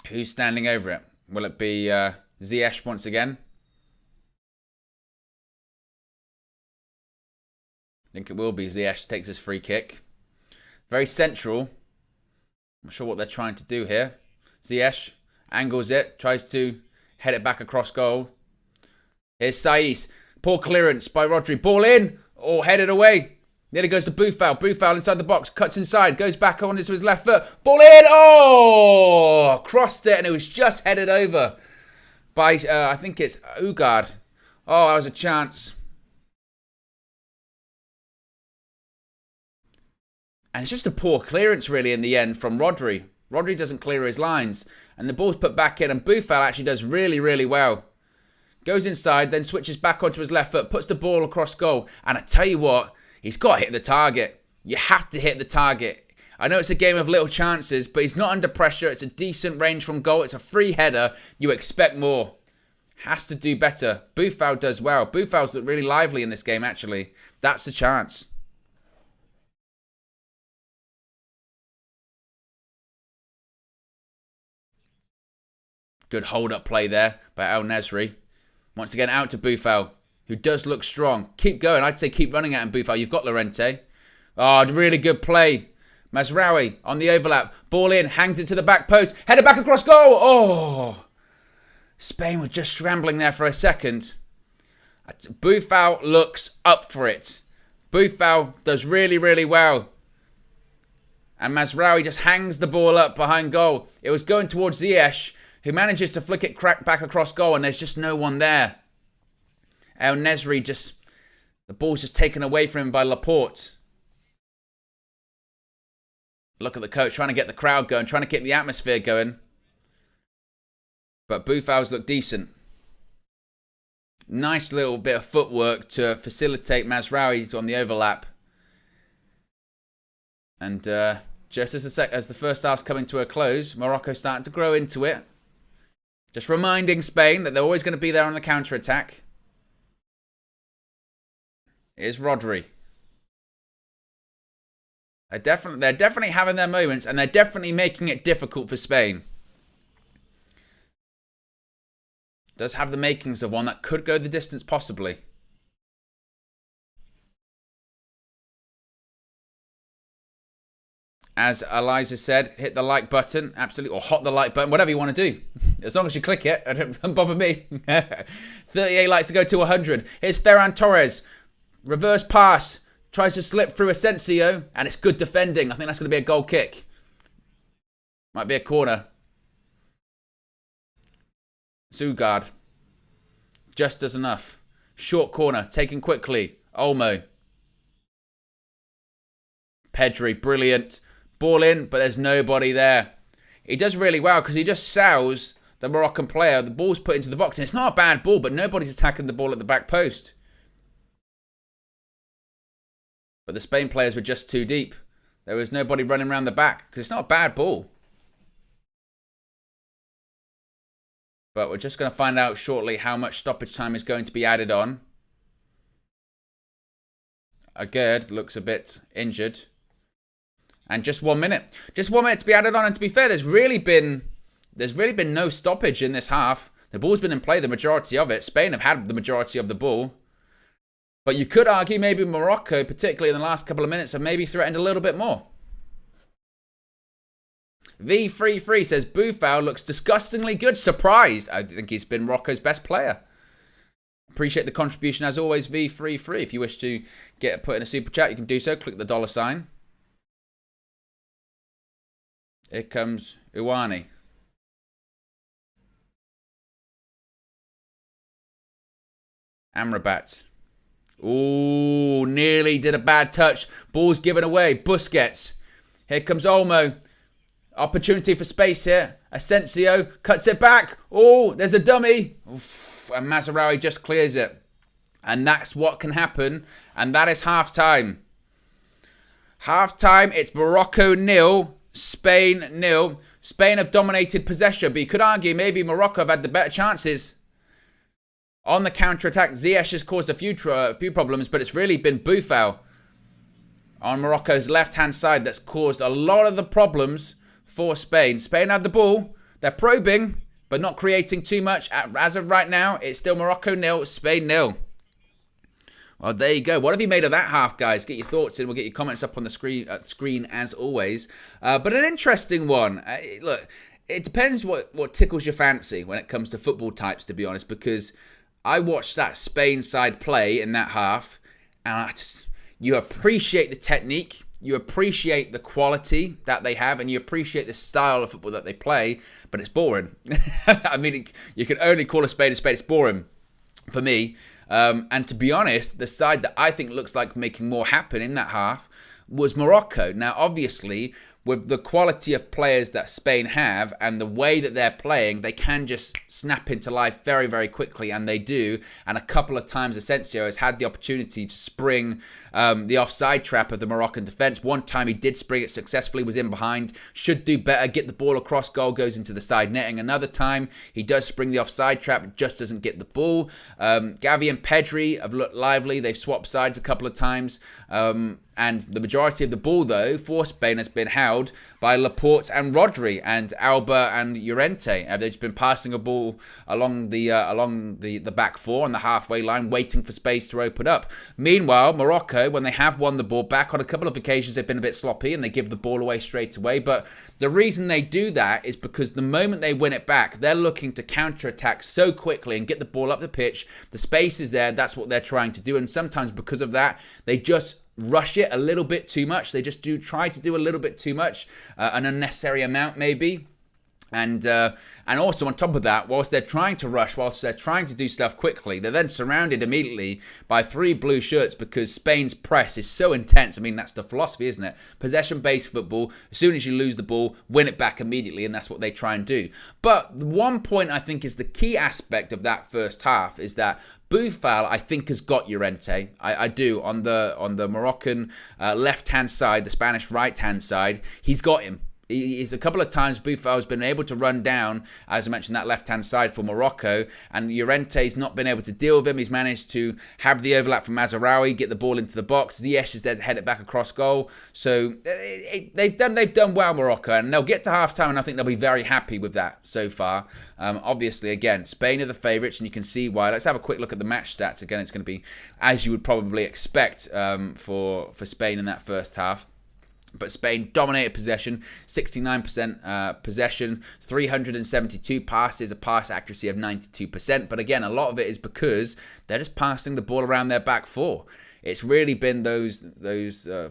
Who's standing over it? Will it be Ziyech once again? I think it will be. Ziyech takes his free kick. Very central. I'm not sure what they're trying to do here. Ziyech angles it, tries to head it back across goal. Here's Saiss. Poor clearance by Rodri. Ball in, or headed away. Nearly goes to Boufal. Boufal inside the box, cuts inside, goes back on to his left foot. Ball in, oh! Crossed it, and it was just headed over by, I think it's Ugard. Oh, that was a chance. And it's just a poor clearance, really, in the end from Rodri. Rodri doesn't clear his lines. And the ball's put back in, and Boufal actually does really, really well. Goes inside, then switches back onto his left foot, puts the ball across goal. And I tell you what, he's got to hit the target. You have to hit the target. I know it's a game of little chances, but he's not under pressure. It's a decent range from goal. It's a free header. You expect more. Has to do better. Boufal does well. Boufal's looked really lively in this game, actually. That's the chance. Good hold-up play there by El Nesri. Once again, out to Boufal, who does look strong. Keep going. I'd say keep running at him, Boufal. You've got Llorente. Oh, really good play. Mazraoui on the overlap. Ball in, hangs it to the back post. Header back across goal. Oh! Spain were just scrambling there for a second. Boufal looks up for it. Boufal does really, really well. And Mazraoui just hangs the ball up behind goal. It was going towards Ziyech, who manages to flick it back across goal, and there's just no one there. El Nesri the ball's just taken away from him by Laporte. Look at the coach trying to get the crowd going, trying to keep the atmosphere going. But Boufal's look decent. Nice little bit of footwork to facilitate Mazraoui on the overlap. And just as the first half's coming to a close, Morocco starting to grow into it. Just reminding Spain that they're always going to be there on the counter-attack. Here's Rodri. They're definitely having their moments, and they're definitely making it difficult for Spain. Does have the makings of one that could go the distance, possibly. As Eliza said, hit the like button, absolutely, or hot the like button, whatever you want to do. As long as you click it, it don't bother me. 38 likes to go to 100. Here's Ferran Torres. Reverse pass. Tries to slip through Asensio, and it's good defending. I think that's going to be a goal kick. Might be a corner. Zugard. Just does enough. Short corner, taken quickly. Olmo. Pedri, brilliant. Ball in, but there's nobody there. He does really well because he just sows the Moroccan player. The ball's put into the box, and it's not a bad ball, but nobody's attacking the ball at the back post. But the Spain players were just too deep. There was nobody running around the back because it's not a bad ball. But we're just going to find out shortly how much stoppage time is going to be added on. Agerd looks a bit injured. And just 1 minute. Just 1 minute to be added on. And to be fair, there's really been no stoppage in this half. The ball's been in play the majority of it. Spain have had the majority of the ball. But you could argue maybe Morocco, particularly in the last couple of minutes, have maybe threatened a little bit more. V33 says, Boufal looks disgustingly good. Surprised. I think he's been Morocco's best player. Appreciate the contribution as always, V. Free. If you wish to put in a super chat, you can do so. Click the $sign. Here comes Uwani. Amrabat. Ooh, nearly did a bad touch. Ball's given away. Busquets. Here comes Olmo. Opportunity for space here. Asensio cuts it back. Oh, there's a dummy. Oof, and Mazraoui just clears it. And that's what can happen. And that is half-time. Half-time, it's Morocco 0, Spain 0. Spain have dominated possession, but you could argue maybe Morocco have had the better chances. On the counter-attack, Ziyech has caused a few problems, but it's really been Boufal on Morocco's left-hand side that's caused a lot of the problems for Spain. Spain had the ball. They're probing, but not creating too much. As of right now, it's still Morocco 0, Spain 0. Well, there you go. What have you made of that half, guys? Get your thoughts in. We'll get your comments up on the screen as always. But an interesting one. Look, it depends what tickles your fancy when it comes to football types, to be honest, because I watched that Spain side play in that half, and you appreciate the technique, you appreciate the quality that they have, and you appreciate the style of football that they play, but it's boring. I mean, you can only call a spade a spade. It's boring for me. And to be honest, the side that I think looks like making more happen in that half was Morocco. Now, obviously, with the quality of players that Spain have and the way that they're playing, they can just snap into life very, very quickly, and they do. And a couple of times Asensio has had the opportunity to spring the offside trap of the Moroccan defence. One time he did spring it successfully, was in behind, should do better, get the ball across goal, goes into the side netting. Another time he does spring the offside trap, just doesn't get the ball. Gavi and Pedri have looked lively. They've swapped sides a couple of times. And the majority of the ball, though, for Spain has been held by Laporte and Rodri, and Alba and Llorente. They've just been passing a ball along the back four on the halfway line, waiting for space to open up. Meanwhile, Morocco, when they have won the ball back, on a couple of occasions they've been a bit sloppy and they give the ball away straight away. But the reason they do that is because the moment they win it back, they're looking to counter-attack so quickly and get the ball up the pitch. The space is there. That's what they're trying to do. And sometimes because of that, they just rush it a little bit too much. They just try to do a little bit too much, an unnecessary amount maybe. And also on top of that, whilst they're trying to rush, whilst they're trying to do stuff quickly, they're then surrounded immediately by 3 blue shirts because Spain's press is so intense. I mean, that's the philosophy, isn't it? Possession-based football. As soon as you lose the ball, win it back immediately, and that's what they try and do. But one point I think is the key aspect of that first half is that Boufal, I think, has got Llorente. I do. On the Moroccan left-hand side, the Spanish right-hand side, he's got him. He's a couple of times Boufal's been able to run down, as I mentioned, that left-hand side for Morocco, and Llorente's not been able to deal with him. He's managed to have the overlap from Mazraoui, get the ball into the box. Ziyech is there to head it back across goal. So they've done well, Morocco, and they'll get to half-time, and I think they'll be very happy with that so far. Obviously, again, Spain are the favourites, and you can see why. Let's have a quick look at the match stats. Again, it's going to be as you would probably expect for Spain in that first half. But Spain dominated possession, 69% possession, 372 passes, a pass accuracy of 92%. But again, a lot of it is because they're just passing the ball around their back four. It's really been those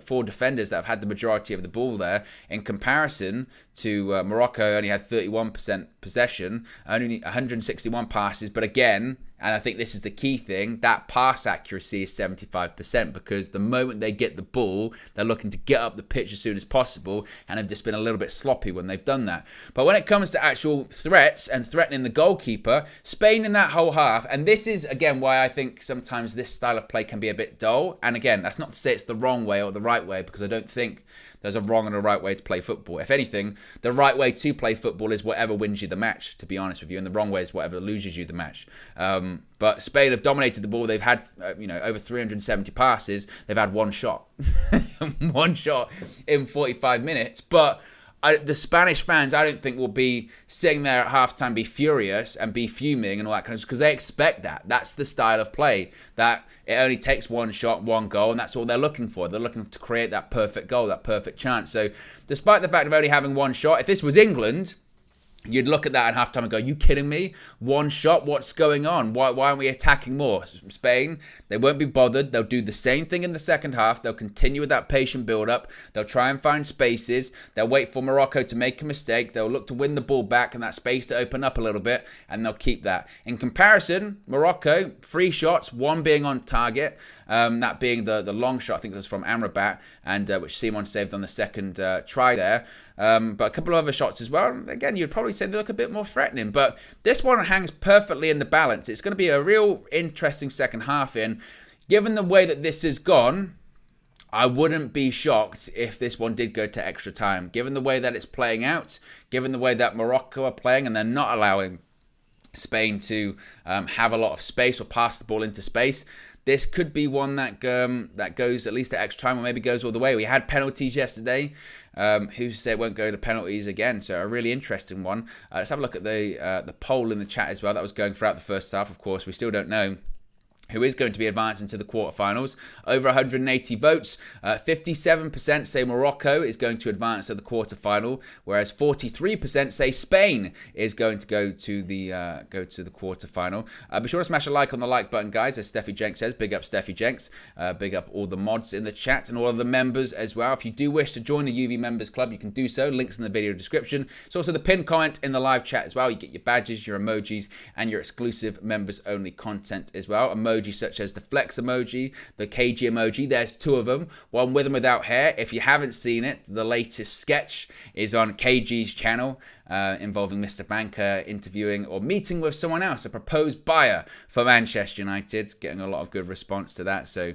4 defenders that have had the majority of the ball there. In comparison to Morocco, only had 31% possession, only 161 passes. But again, and I think this is the key thing, that pass accuracy is 75% because the moment they get the ball, they're looking to get up the pitch as soon as possible and have just been a little bit sloppy when they've done that. But when it comes to actual threats and threatening the goalkeeper, Spain in that whole half, and this is, again, why I think sometimes this style of play can be a bit dull. And again, that's not to say it's the wrong way or the right way, because I don't think there's a wrong and a right way to play football. If anything, the right way to play football is whatever wins you the match, to be honest with you, and the wrong way is whatever loses you the match. But Spain have dominated the ball. They've had, over 370 passes. They've had 1 shot. 1 shot in 45 minutes. But the Spanish fans, I don't think, will be sitting there at halftime, be furious and be fuming and all that kind of stuff, because they expect that. That's the style of play, that it only takes 1 shot, 1 goal, and that's all they're looking for. They're looking to create that perfect goal, that perfect chance. So despite the fact of only having 1 shot, if this was England, you'd look at that at halftime and go, you kidding me? One shot? What's going on? Why aren't we attacking more? Spain, they won't be bothered. They'll do the same thing in the second half. They'll continue with that patient build-up. They'll try and find spaces. They'll wait for Morocco to make a mistake. They'll look to win the ball back and that space to open up a little bit, and they'll keep that. In comparison, Morocco, 3 shots, 1 being on target. That being the long shot, I think it was from Amrabat, and which Simon saved on the second try there. But a couple of other shots as well. Again, you'd probably say they look a bit more threatening, but this one hangs perfectly in the balance. It's going to be a real interesting second half in. Given the way that this has gone, I wouldn't be shocked if this one did go to extra time. Given the way that it's playing out, given the way that Morocco are playing, and they're not allowing Spain to have a lot of space or pass the ball into space, this could be one that goes at least to extra time, or maybe goes all the way. We had penalties yesterday. Who's to say it won't go to penalties again? So a really interesting one. Let's have a look at the poll in the chat as well. That was going throughout the first half. Of course, we still don't know who is going to be advancing to the quarterfinals. Over 180 votes. 57% say Morocco is going to advance to the quarterfinal, whereas 43% say Spain is going to go to the quarterfinal. Be sure to smash a like on the like button, guys, as Steffi Jenks says. Big up Steffi Jenks. Big up all the mods in the chat and all of the members as well. If you do wish to join the UV Members Club, you can do so. Links in the video description. It's also the pinned comment in the live chat as well. You get your badges, your emojis, and your exclusive members-only content as well. Emojis such as the flex emoji, the KG emoji. There's 2 of them, one with and without hair. If you haven't seen it, the latest sketch is on KG's channel, involving Mr. Banker interviewing or meeting with someone else, a proposed buyer for Manchester United. Getting a lot of good response to that, so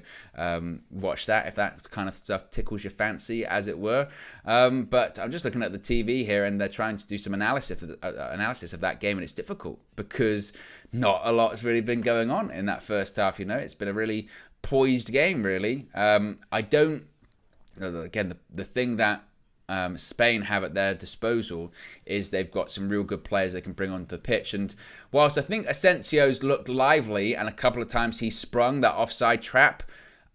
watch that if that kind of stuff tickles your fancy, as it were. But I'm just looking at the TV here, and they're trying to do some analysis of that game, and it's difficult because not a lot has really been going on in that first half. It's been a really poised game, really. Again, the thing that Spain have at their disposal is they've got some real good players they can bring onto the pitch. And whilst I think Asensio's looked lively, and a couple of times he sprung that offside trap,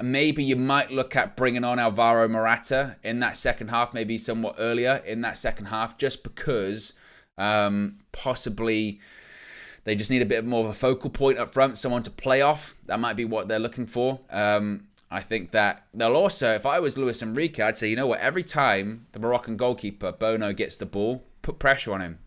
maybe you might look at bringing on Alvaro Morata in that second half, maybe somewhat earlier in that second half, just because possibly they just need a bit more of a focal point up front, someone to play off. That might be what they're looking for. I think that they'll also, if I was Luis Enrique, I'd say, you know what, every time the Moroccan goalkeeper, Bono, gets the ball, put pressure on him,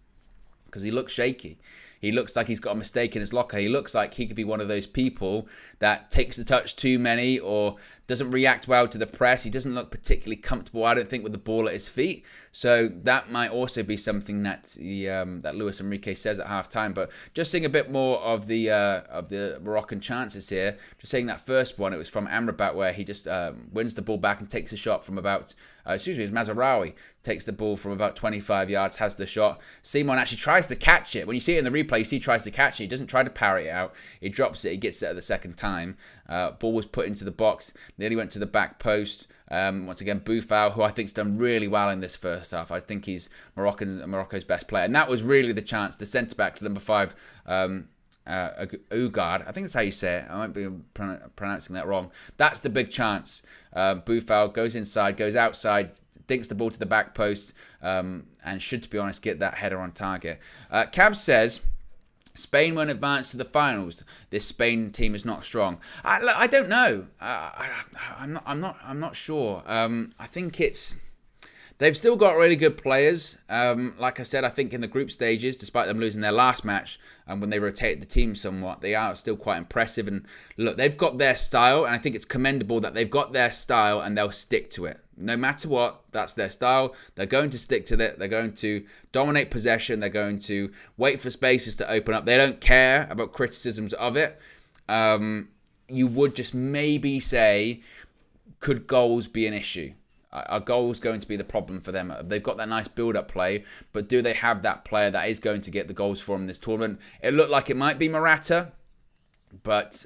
because he looks shaky. He looks like he's got a mistake in his locker. He looks like he could be one of those people that takes the touch too many or doesn't react well to the press. He doesn't look particularly comfortable, I don't think, with the ball at his feet. So that might also be something that that Luis Enrique says at halftime. But just seeing a bit more of the Moroccan chances here. Just saying that first one, it was from Amrabat, where he just wins the ball back and takes a shot from about, it was Mazraoui, takes the ball from about 25 yards, has the shot. Simon actually tries to catch it. When you see it in the replay, you see he tries to catch it. He doesn't try to parry it out. He drops it. He gets it at the second time. Ball was put into the box. Nearly went to the back post. Once again, Boufal, who I think's done really well in this first half. I think he's Morocco's best player. And that was really the chance. The centre-back, number 5, Ugard. I think that's how you say it. I might be pronouncing that wrong. That's the big chance. Boufal goes inside, goes outside, dinks the ball to the back post, and should, to be honest, get that header on target. Cab says Spain won't advance to the finals. This Spain team is not strong. I don't know. I'm not sure. I think they've still got really good players. Like I said, I think in the group stages, despite them losing their last match, and when they rotated the team somewhat, they are still quite impressive. And look, they've got their style, and I think it's commendable that they've got their style and they'll stick to it. No matter what, that's their style. They're going to stick to it. They're going to dominate possession. They're going to wait for spaces to open up. They don't care about criticisms of it. You would just maybe say, could goals be an issue? Are goals going to be the problem for them? They've got that nice build-up play, but do they have that player that is going to get the goals for them in this tournament? It looked like it might be Morata, but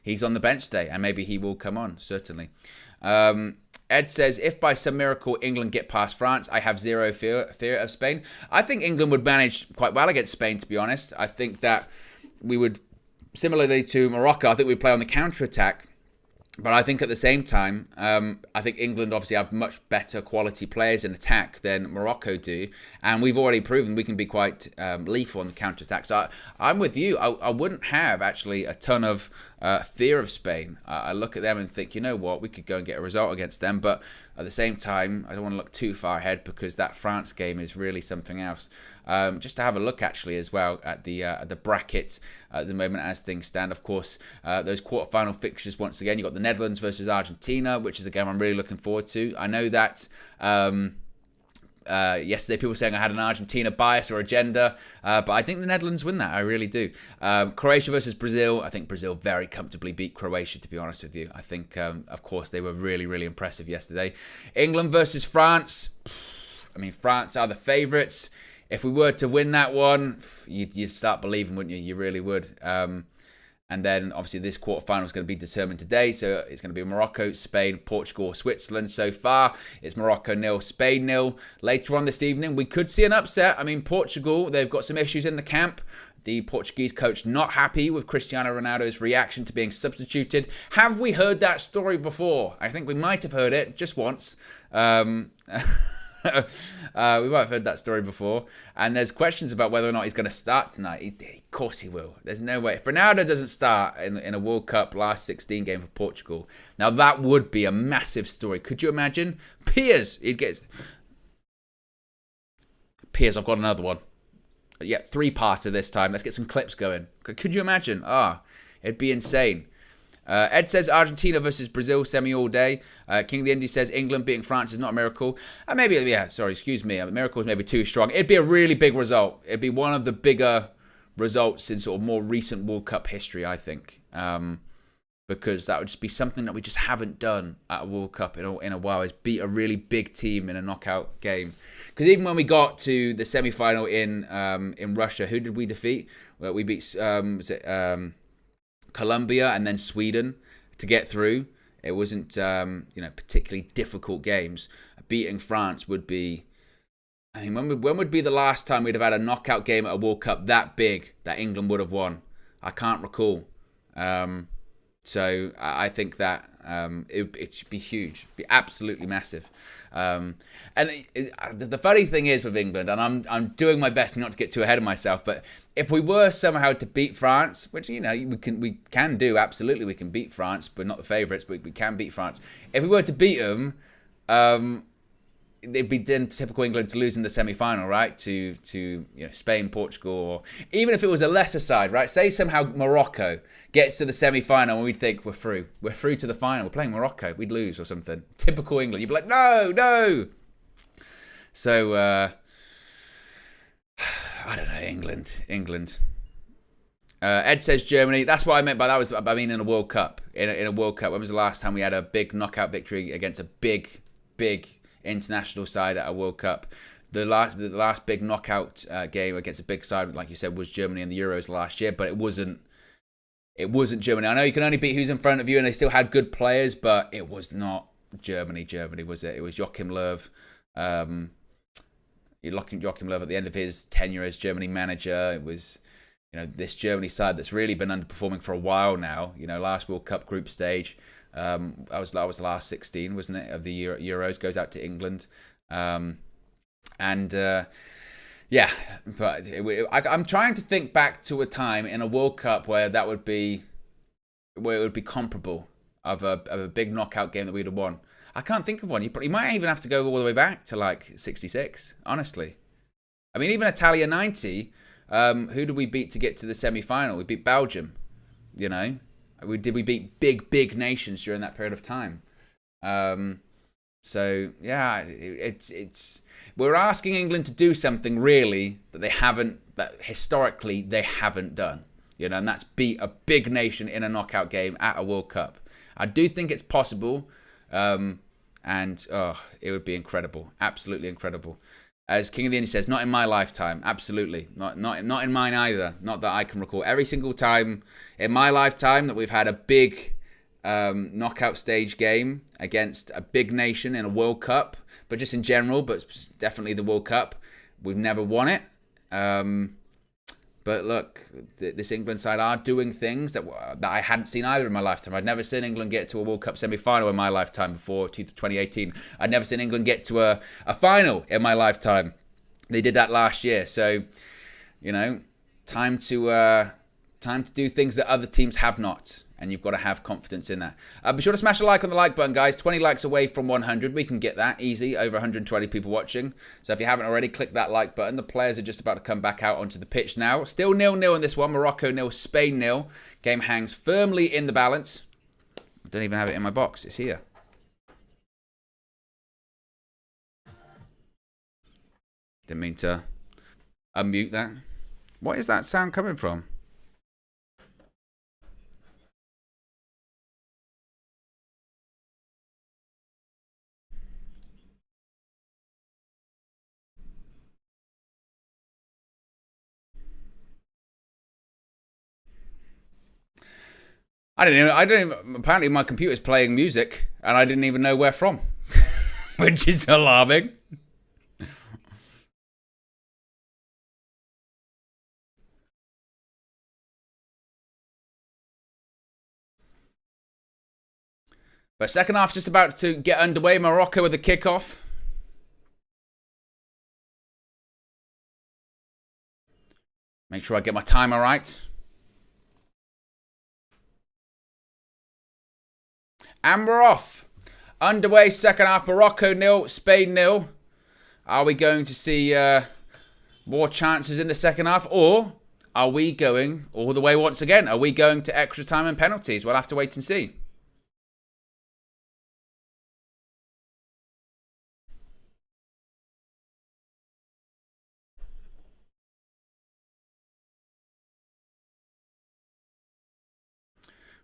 he's on the bench today, and maybe he will come on, certainly. Ed says, if by some miracle England get past France, I have zero fear of Spain. I think England would manage quite well against Spain, to be honest. I think that we would, similarly to Morocco, I think we'd play on the counter-attack. But I think at the same time, I think England obviously have much better quality players in attack than Morocco do. And we've already proven we can be quite lethal on the counter-attack. So I'm with you. I wouldn't have actually a ton of fear of Spain. I look at them and think, you know what, we could go and get a result against them. But at the same time, I don't want to look too far ahead because that France game is really something else. Just to have a look actually as well at the bracket at the moment as things stand. Of course, those quarterfinal fixtures once again. You've got the Netherlands versus Argentina, which is a game I'm really looking forward to. I know that yesterday people were saying I had an Argentina bias or agenda, but I think the Netherlands win that. I really do. Croatia versus Brazil. I think Brazil very comfortably beat Croatia, to be honest with you. I think, of course, they were really, really impressive yesterday. England versus France. I mean, France are the favourites. If we were to win that one, you'd start believing, wouldn't you? You really would. And then, obviously, this quarterfinal is going to be determined today. So it's going to be Morocco, Spain, Portugal, Switzerland. So far, it's Morocco 0, Spain 0. Later on this evening, we could see an upset. I mean, Portugal, they've got some issues in the camp. The Portuguese coach not happy with Cristiano Ronaldo's reaction to being substituted. Have we heard that story before? I think we might have heard it just once. We might have heard that story before. And there's questions about whether or not he's going to start tonight. Of course he will. There's no way. If Ronaldo doesn't start in a World Cup last 16 game for Portugal, now that would be a massive story. Could you imagine? Piers, I've got another one. Yeah, 3-parter this time. Let's get some clips going. Could you imagine? It'd be insane. Ed says Argentina versus Brazil semi all day. King of the Indies says England beating France is not a miracle. A miracle is maybe too strong. It'd be a really big result. It'd be one of the bigger results in sort of more recent World Cup history, I think. Because that would just be something that we just haven't done at a World Cup in a while, is beat a really big team in a knockout game. Because even when we got to the semi-final in Russia, who did we defeat? Well, we beat Colombia and then Sweden to get through. It wasn't particularly difficult games. Beating France would be, I mean, when would be the last time we'd have had a knockout game at a World Cup that big that England would have won? I can't recall. So I think that it should be huge. It'd be absolutely massive. The funny thing is with England, and I'm doing my best not to get too ahead of myself, but if we were somehow to beat France, which we can do, absolutely we can beat France, but not the favourites, but we can beat France. If we were to beat them, it'd be then typical England to lose in the semi-final, right? To Spain, Portugal, or even if it was a lesser side, right? Say somehow Morocco gets to the semi-final and we'd think we're through to the final. We're playing Morocco, we'd lose or something. Typical England. You'd be like, no. So I don't know, England. Ed says Germany. That's what I meant by that. I mean in a World Cup. In a World Cup, when was the last time we had a big knockout victory against a big international side at a World Cup? The last big knockout game against a big side, like you said, was Germany in the Euros last year, but it wasn't Germany. I know you can only beat who's in front of you, and they still had good players, but it was not Germany, was it? It was Joachim Löw. Joachim Löw at the end of his tenure as Germany manager. It was, this Germany side that's really been underperforming for a while now. Last World Cup group stage. That was the last 16, wasn't it, of the Euros, goes out to England. But I'm trying to think back to a time in a World Cup where it would be comparable of a big knockout game that we'd have won. I can't think of one. You might even have to go all the way back to like 66, honestly. I mean, even Italia 90, who did we beat to get to the semi-final? We beat Belgium, Did we beat big nations during that period of time? So yeah, it's we're asking England to do something really that historically they haven't done, and that's beat a big nation in a knockout game at a World Cup. I do think it's possible, and it would be incredible, absolutely incredible. As King of the Indies says, not in my lifetime. Absolutely. Not in mine either. Not that I can recall. Every single time in my lifetime that we've had a big knockout stage game against a big nation in a World Cup, but just in general, but definitely the World Cup, we've never won it. But look, this England side are doing things that I hadn't seen either in my lifetime. I'd never seen England get to a World Cup semi-final in my lifetime before 2018. I'd never seen England get to a final in my lifetime. They did that last year. So, you know, time to do things that other teams have not. And you've got to have confidence in that. Be sure to smash a like on the like button, guys. 20 likes away from 100. We can get that easy. Over 120 people watching. So if you haven't already, click that like button. The players are just about to come back out onto the pitch now. Still 0-0 in this one. Morocco 0, Spain 0. Game hangs firmly in the balance. I don't even have it in my box. It's here. Didn't mean to unmute that. What is that sound coming from? Apparently my computer's playing music and I didn't even know where from, which is alarming. But second half's just about to get underway. Morocco with the kickoff. Make sure I get my timer right. And we're off. Underway, second half. Morocco 0, Spain 0. Are we going to see more chances in the second half? Or are we going all the way once again? Are we going to extra time and penalties? We'll have to wait and see.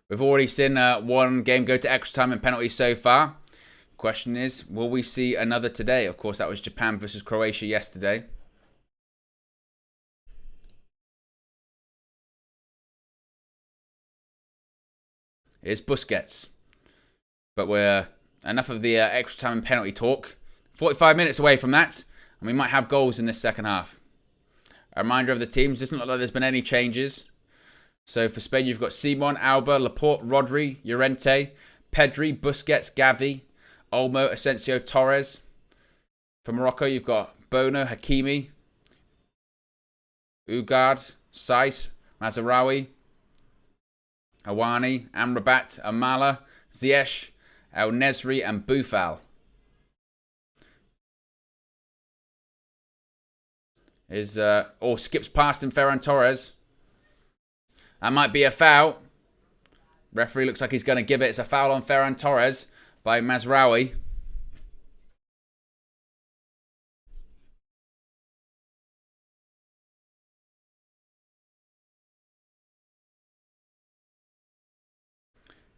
We've already seen one game go to extra time and penalties so far. Question is, will we see another today? Of course, that was Japan versus Croatia yesterday. Here's Busquets. But we're enough of the extra time and penalty talk. 45 minutes away from that, and we might have goals in this second half. A reminder of the teams. Doesn't look like there's been any changes. So for Spain, you've got Simon, Alba, Laporte, Rodri, Llorente, Pedri, Busquets, Gavi, Olmo, Asensio, Torres. For Morocco, you've got Bono, Hakimi, Ugard, Saiss, Mazraoui, Awani, Amrabat, Amala, Ziyech, El Nesri, and Boufal. Skips past him, Ferran Torres. That might be a foul. Referee looks like he's going to give it. It's a foul on Ferran Torres by Mazraoui.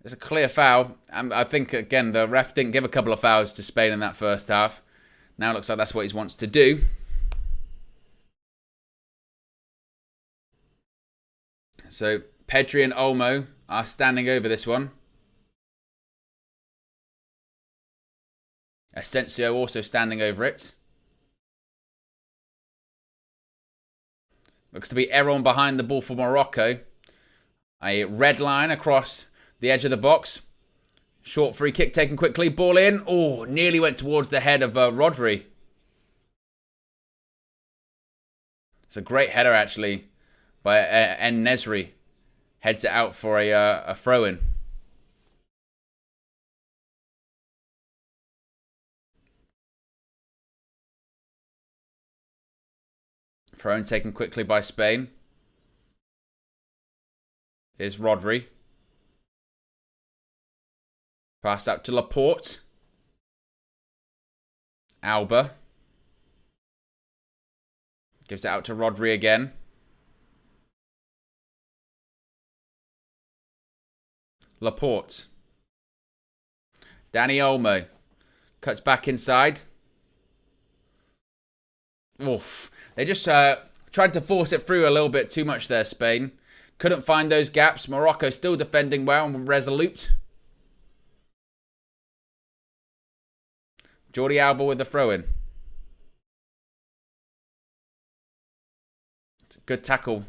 It's a clear foul. I think, again, the ref didn't give a couple of fouls to Spain in that first half. Now it looks like that's what he wants to do. So Pedri and Olmo are standing over this one. Asensio also standing over it. Looks to be Aaron behind the ball for Morocco. A red line across the edge of the box. Short free kick taken quickly. Ball in. Oh, nearly went towards the head of Rodri. It's a great header, actually, by En Nesri. Heads it out for a throw-in. Throw-in taken quickly by Spain. Here's Rodri. Pass out to Laporte. Alba. Gives it out to Rodri again. Laporte. Dani Olmo. Cuts back inside. Oof. They just tried to force it through a little bit too much there, Spain. Couldn't find those gaps. Morocco still defending well and resolute. Jordi Alba with the throw-in. Good tackle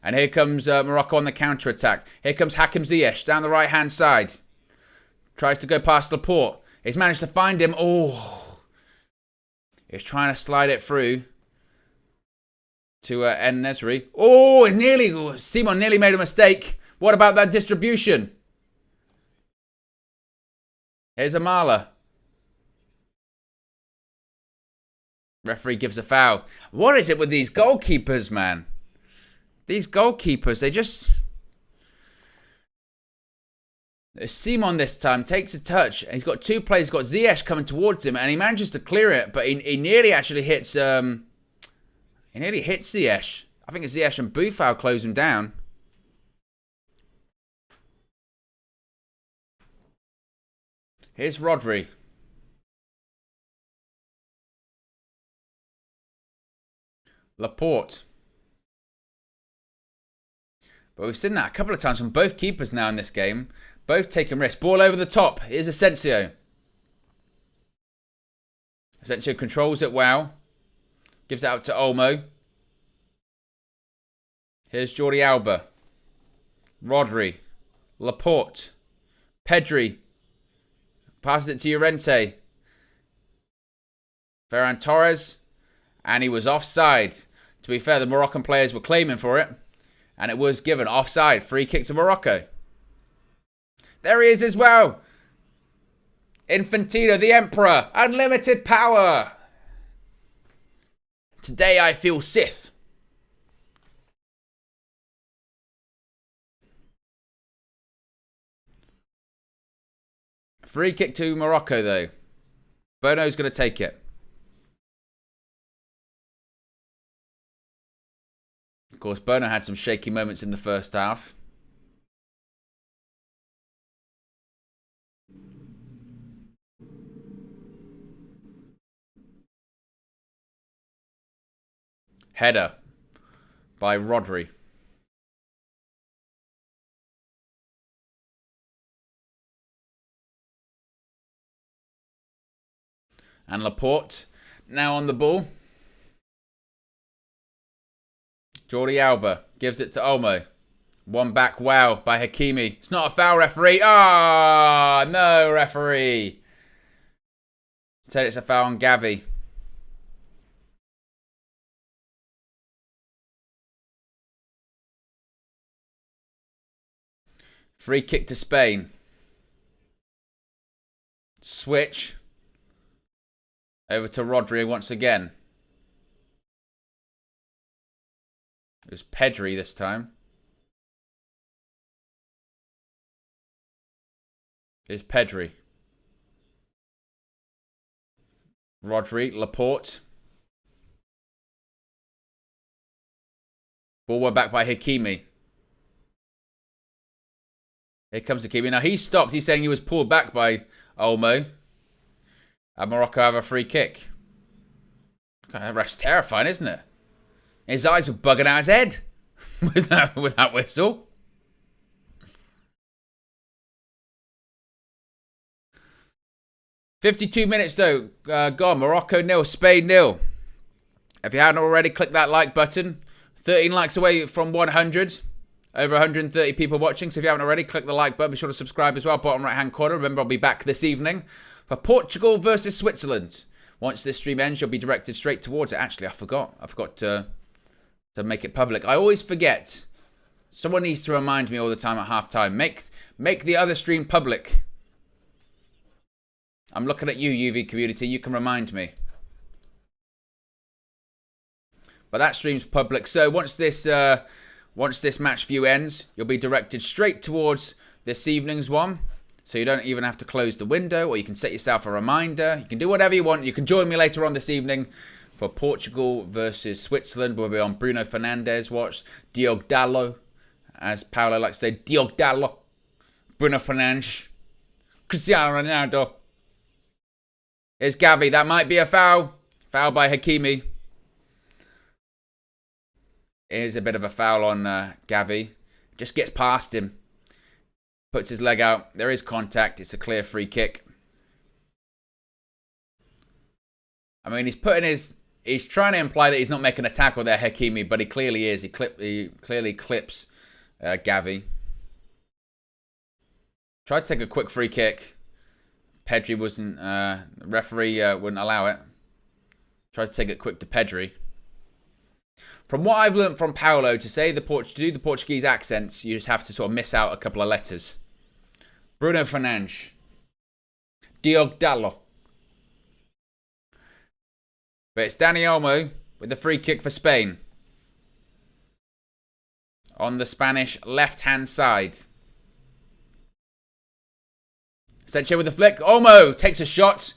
And here comes Morocco on the counter-attack. Here comes Hakim Ziyech down the right-hand side. Tries to go past Laporte. He's managed to find him. Oh. He's trying to slide it through to En-Nesyri. Oh, Simon nearly made a mistake. What about that distribution? Here's Amala. Referee gives a foul. What is it with these goalkeepers, man? These goalkeepers, they just... Simon this time takes a touch. He's got two players. He's got Ziyech coming towards him, and he manages to clear it, but he nearly actually hits... he nearly hits Ziyech. I think it's Ziyech and Boufal close him down. Here's Rodri. Laporte. But we've seen that a couple of times from both keepers now in this game. Both taking risks. Ball over the top. Here's Asensio. Asensio controls it well. Gives it out to Olmo. Here's Jordi Alba. Rodri. Laporte. Pedri. Passes it to Llorente. Ferran Torres. And he was offside. To be fair, the Moroccan players were claiming for it. And it was given offside. Free kick to Morocco. There he is as well. Infantino, the Emperor. Unlimited power. Today I feel Sith. Free kick to Morocco, though. Bono's going to take it. Of course, Bono had some shaky moments in the first half. Header by Rodri. And Laporte now on the ball. Jordi Alba gives it to Olmo. One back, wow, by Hakimi. It's not a foul, referee. Ah, oh, no, referee. Said it's a foul on Gavi. Free kick to Spain. Switch. Over to Rodri once again. It was Pedri this time. It's Pedri. Rodri, Laporte. Ball went back by Hakimi. Here comes Hakimi. Now he stopped. He's saying he was pulled back by Olmo. And Morocco have a free kick. God, that ref's terrifying, isn't it? His eyes were bugging out his head with that whistle. "52 minutes though, gone. Morocco 0, Spain 0. If you hadn't already, click that like button. 13 likes away from 100. Over 130 people watching. So if you haven't already, click the like button. Be sure to subscribe as well. Bottom right hand corner. Remember, I'll be back this evening for Portugal versus Switzerland. Once this stream ends, you'll be directed straight towards it. Actually, I forgot to make it public. I always forget. Someone needs to remind me all the time at halftime. Make the other stream public. I'm looking at you, UV community. You can remind me. But that stream's public. So once this match view ends, you'll be directed straight towards this evening's one. So you don't even have to close the window, or you can set yourself a reminder. You can do whatever you want. You can join me later on this evening for Portugal versus Switzerland. We'll be on Bruno Fernandes watch. Diogo Dalot, as Paolo likes to say. Diogo Dalot. Bruno Fernandes. Cristiano Ronaldo. Here's Gavi. That might be a foul. Foul by Hakimi. Here's a bit of a foul on Gavi. Just gets past him. Puts his leg out. There is contact. It's a clear free kick. I mean, he's putting his He's trying to imply that he's not making a tackle there, Hakimi, but he clearly is. He clearly clips Gavi. Tried to take a quick free kick. Pedri wasn't, the referee wouldn't allow it. Tried to take it quick to Pedri. From what I've learned from Paulo, to say to do the Portuguese accents, you just have to sort of miss out a couple of letters. Bruno Fernandes. Diogo Dalot. But it's Dani Olmo with the free kick for Spain. On the Spanish left-hand side. Sencho with the flick. Olmo takes a shot.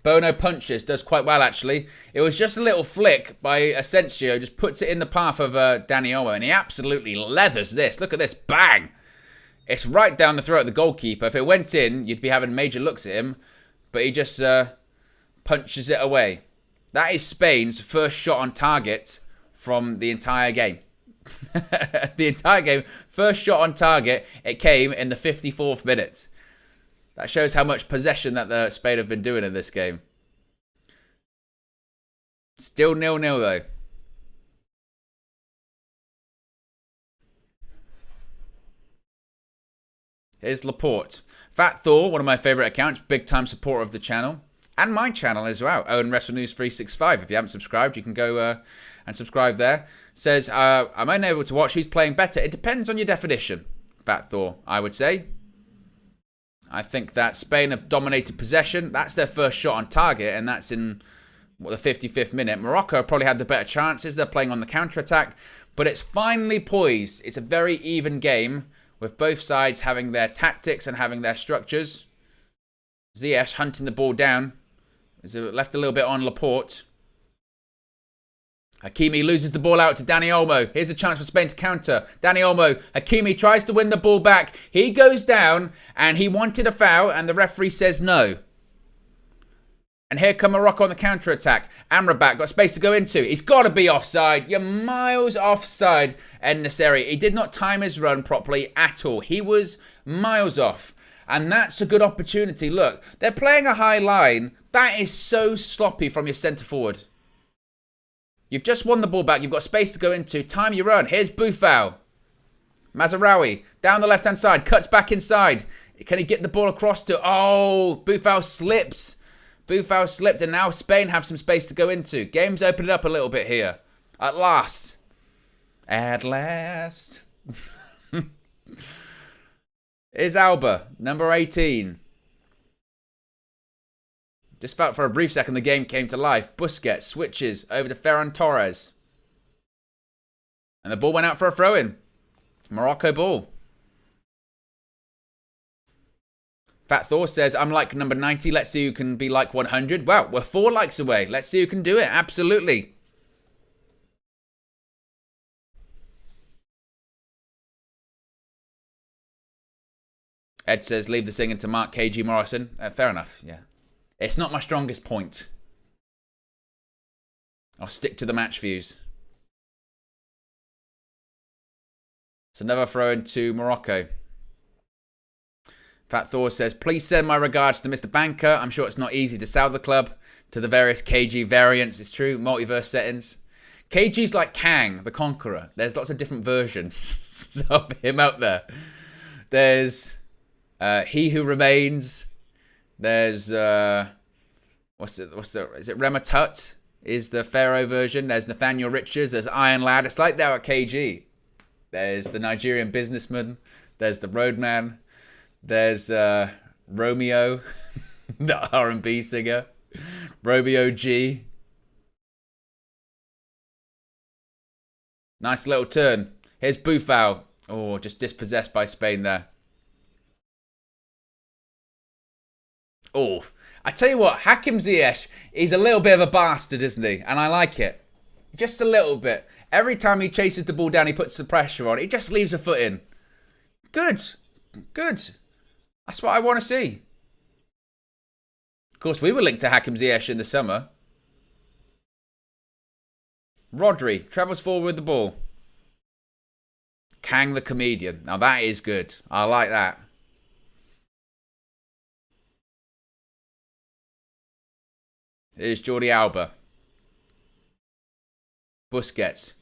Bono punches. Does quite well, actually. It was just a little flick by Asensio. Just puts it in the path of Dani Olmo. And he absolutely leathers this. Look at this. Bang! It's right down the throat of the goalkeeper. If it went in, you'd be having major looks at him. But he just punches it away. That is Spain's first shot on target from the entire game. The entire game. First shot on target. It came in the 54th minute. That shows how much possession that Spain have been doing in this game. Still 0-0 though. Here's Laporte. Fat Thor, one of my favourite accounts, big time supporter of the channel. And my channel as well, Owen Wrestle News 365. If you haven't subscribed, you can go and subscribe there. Says, I'm unable to watch. Who's playing better? It depends on your definition, Fat Thor, I would say. I think that Spain have dominated possession. That's their first shot on target, and that's in the 55th minute. Morocco have probably had the better chances. They're playing on the counter-attack, but it's finely poised. It's a very even game, with both sides having their tactics and having their structures. Ziyech hunting the ball down. It's left a little bit on Laporte. Hakimi loses the ball out to Dani Olmo. Here's a chance for Spain to counter. Dani Olmo. Hakimi tries to win the ball back. He goes down and he wanted a foul and the referee says no. And here come Morocco on the counter-attack. Amrabat got space to go into. He's got to be offside. You're miles offside, En-Nesyri. He did not time his run properly at all. He was miles off. And that's a good opportunity. Look, they're playing a high line. That is so sloppy from your centre-forward. You've just won the ball back. You've got space to go into. Time your run. Here's Boufal. Mazraoui down the left-hand side. Cuts back inside. Can he get the ball across to... Oh, Boufal slipped. Boufal slipped and now Spain have some space to go into. Game's opening up a little bit here. At last. At last. Here's Alba, number 18. Just felt for a brief second the game came to life. Busquets switches over to Ferran Torres. And the ball went out for a throw-in. Morocco ball. Fat Thor says, I'm like number 90. Let's see who can be like 100. Well, we're 4 likes away. Let's see who can do it. Absolutely. Ed says, leave the singing to Mark KG Morrison. Fair enough, yeah. It's not my strongest point. I'll stick to the match views. It's another throw into Morocco. Fat Thor says, please send my regards to Mr. Banker. I'm sure it's not easy to sell the club to the various KG variants. It's true, multiverse settings. KG's like Kang, the Conqueror. There's lots of different versions of him out there. There's He Who Remains. There's, is it Rema Tut is the Pharaoh version. There's Nathaniel Richards. There's Iron Lad. It's like that at KG. There's the Nigerian businessman. There's the roadman. There's Romeo, the R&B singer. Romeo G. Nice little turn. Here's Boufal. Oh, just dispossessed by Spain there. Oh, I tell you what, Hakim Ziyech is a little bit of a bastard, isn't he? And I like it. Just a little bit. Every time he chases the ball down, he puts the pressure on. He just leaves a foot in. Good. Good. That's what I want to see. Of course, we were linked to Hakim Ziyech in the summer. Rodri travels forward with the ball. Kang the comedian. Now that is good. I like that. Here's Jordi Alba. Busquets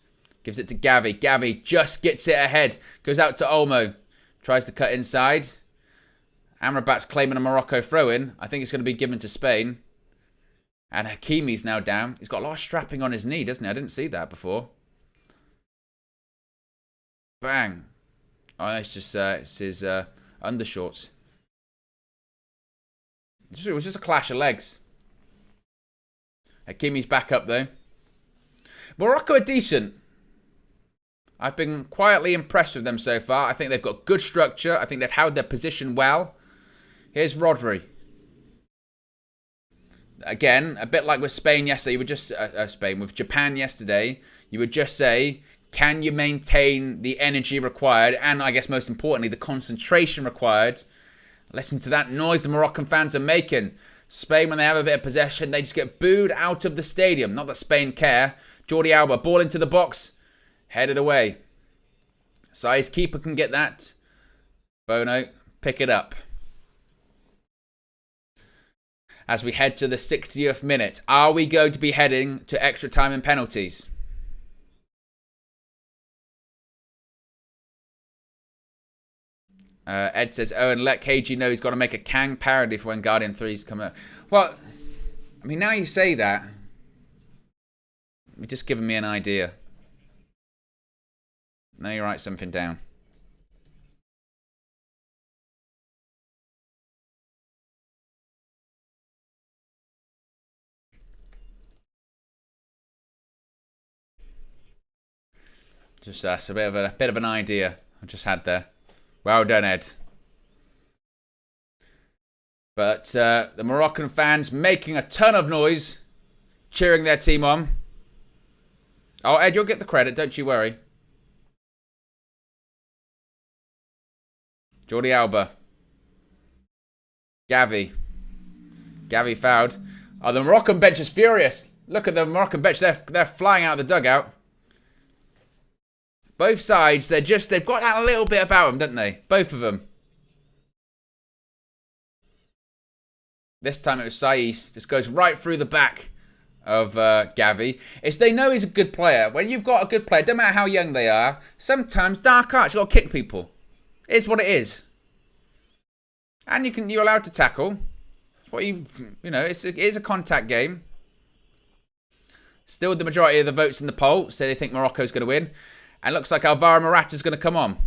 gives it to Gavi. Gavi just gets it ahead. Goes out to Olmo. Tries to cut inside. Amrabat's claiming a Morocco throw-in. I think it's going to be given to Spain. And Hakimi's now down. He's got a lot of strapping on his knee, doesn't he? I didn't see that before. Bang. Oh, it's just it's his undershorts. It was just a clash of legs. Hakimi's back up, though. Morocco are decent. I've been quietly impressed with them so far. I think they've got good structure. I think they've held their position well. Here's Rodri. Again, a bit like with Spain yesterday. You would just with Japan yesterday. You would just say, can you maintain the energy required, and I guess most importantly, the concentration required? Listen to that noise the Moroccan fans are making. Spain, when they have a bit of possession, they just get booed out of the stadium. Not that Spain care. Jordi Alba, ball into the box. Headed away. Size keeper can get that. Bono, pick it up. As we head to the 60th minute, are we going to be heading to extra time and penalties? Ed says, Owen, let KG know he's got to make a Kang parody for when Guardian 3's come out. Well, I mean, now you say that, you're just giving me an idea. Now you write something down. Just that's a bit of an idea I just had there. Well done, Ed. But the Moroccan fans making a ton of noise, cheering their team on. Oh, Ed, you'll get the credit, don't you worry. Jordi Alba. Gavi. Gavi fouled. Oh, the Moroccan bench is furious. Look at the Moroccan bench. They're flying out of the dugout. Both sides, they've got that little bit about them, don't they? Both of them. This time it was Saiss. Just goes right through the back of Gavi. They know he's a good player. When you've got a good player, no matter how young they are, sometimes dark arts, you've got to kick people. It's what it is. And you're allowed to tackle. It's what it is a contact game. Still the majority of the votes in the poll say they think Morocco's going to win. And looks like Alvaro Morata's going to come on.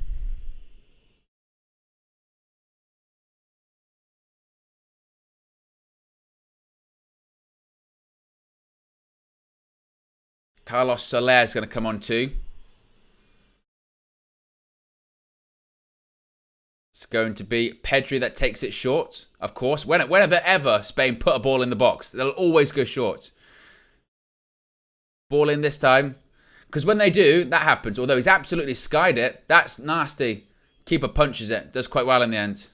Carlos Soler's going to come on too. It's going to be Pedri that takes it short, of course. Whenever ever Spain put a ball in the box, they'll always go short. Ball in this time. Because when they do, that happens. Although he's absolutely skied it. That's nasty. Keeper punches it. Does quite well in the end.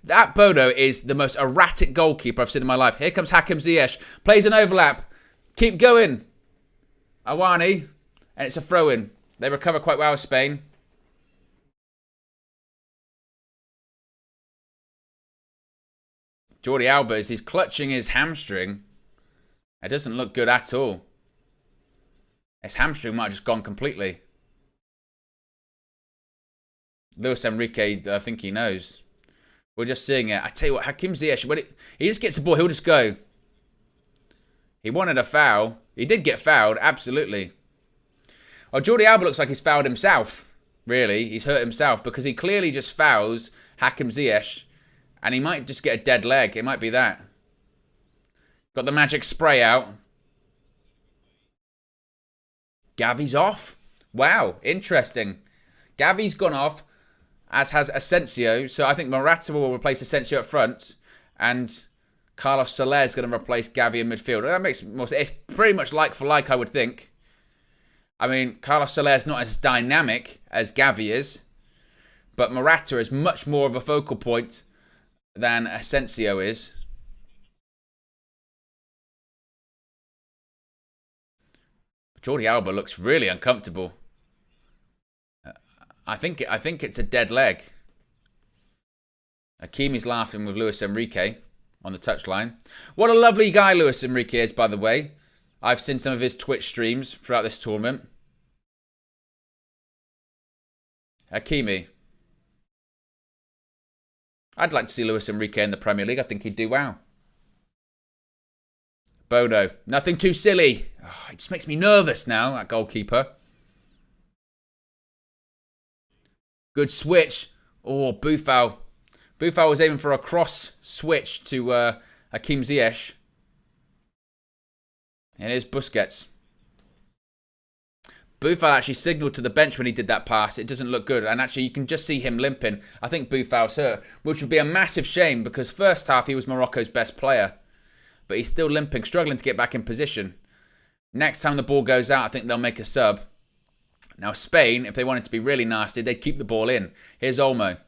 That Bono is the most erratic goalkeeper I've seen in my life. Here comes Hakim Ziyech. Plays an overlap. Keep going. Awani. And it's a throw-in. They recover quite well, Spain. Jordi Alba, he's clutching his hamstring. It doesn't look good at all. His hamstring might have just gone completely. Luis Enrique, I think he knows. We're just seeing it. I tell you what, Hakim Ziyech, when he just gets the ball, he'll just go. He wanted a foul. He did get fouled, absolutely. Well, Jordi Alba looks like he's fouled himself, really. He's hurt himself because he clearly just fouls Hakim Ziyech. And he might just get a dead leg. It might be that. Got the magic spray out. Gavi's off. Wow, interesting. Gavi's gone off, as has Asensio. So I think Morata will replace Asensio up front. And Carlos Soler is going to replace Gavi in midfield. That makes more sense. It's pretty much like for like, I would think. I mean, Carlos Soler is not as dynamic as Gavi is. But Morata is much more of a focal point than Asensio is. Jordi Alba looks really uncomfortable. I think it's a dead leg. Hakimi's laughing with Luis Enrique on the touchline. What a lovely guy Luis Enrique is, by the way. I've seen some of his Twitch streams throughout this tournament. Hakimi. I'd like to see Luis Enrique in the Premier League. I think he'd do well. Bono. Nothing too silly. Oh, it just makes me nervous now, that goalkeeper. Good switch. Oh, Boufal. Boufal was aiming for a cross switch to Hakim Ziyech. And here's Busquets. Boufal actually signalled to the bench when he did that pass. It doesn't look good. And actually, you can just see him limping. I think Boufal's hurt, which would be a massive shame because first half he was Morocco's best player. But he's still limping, struggling to get back in position. Next time the ball goes out, I think they'll make a sub. Now, Spain, if they wanted to be really nasty, they'd keep the ball in. Here's Olmo.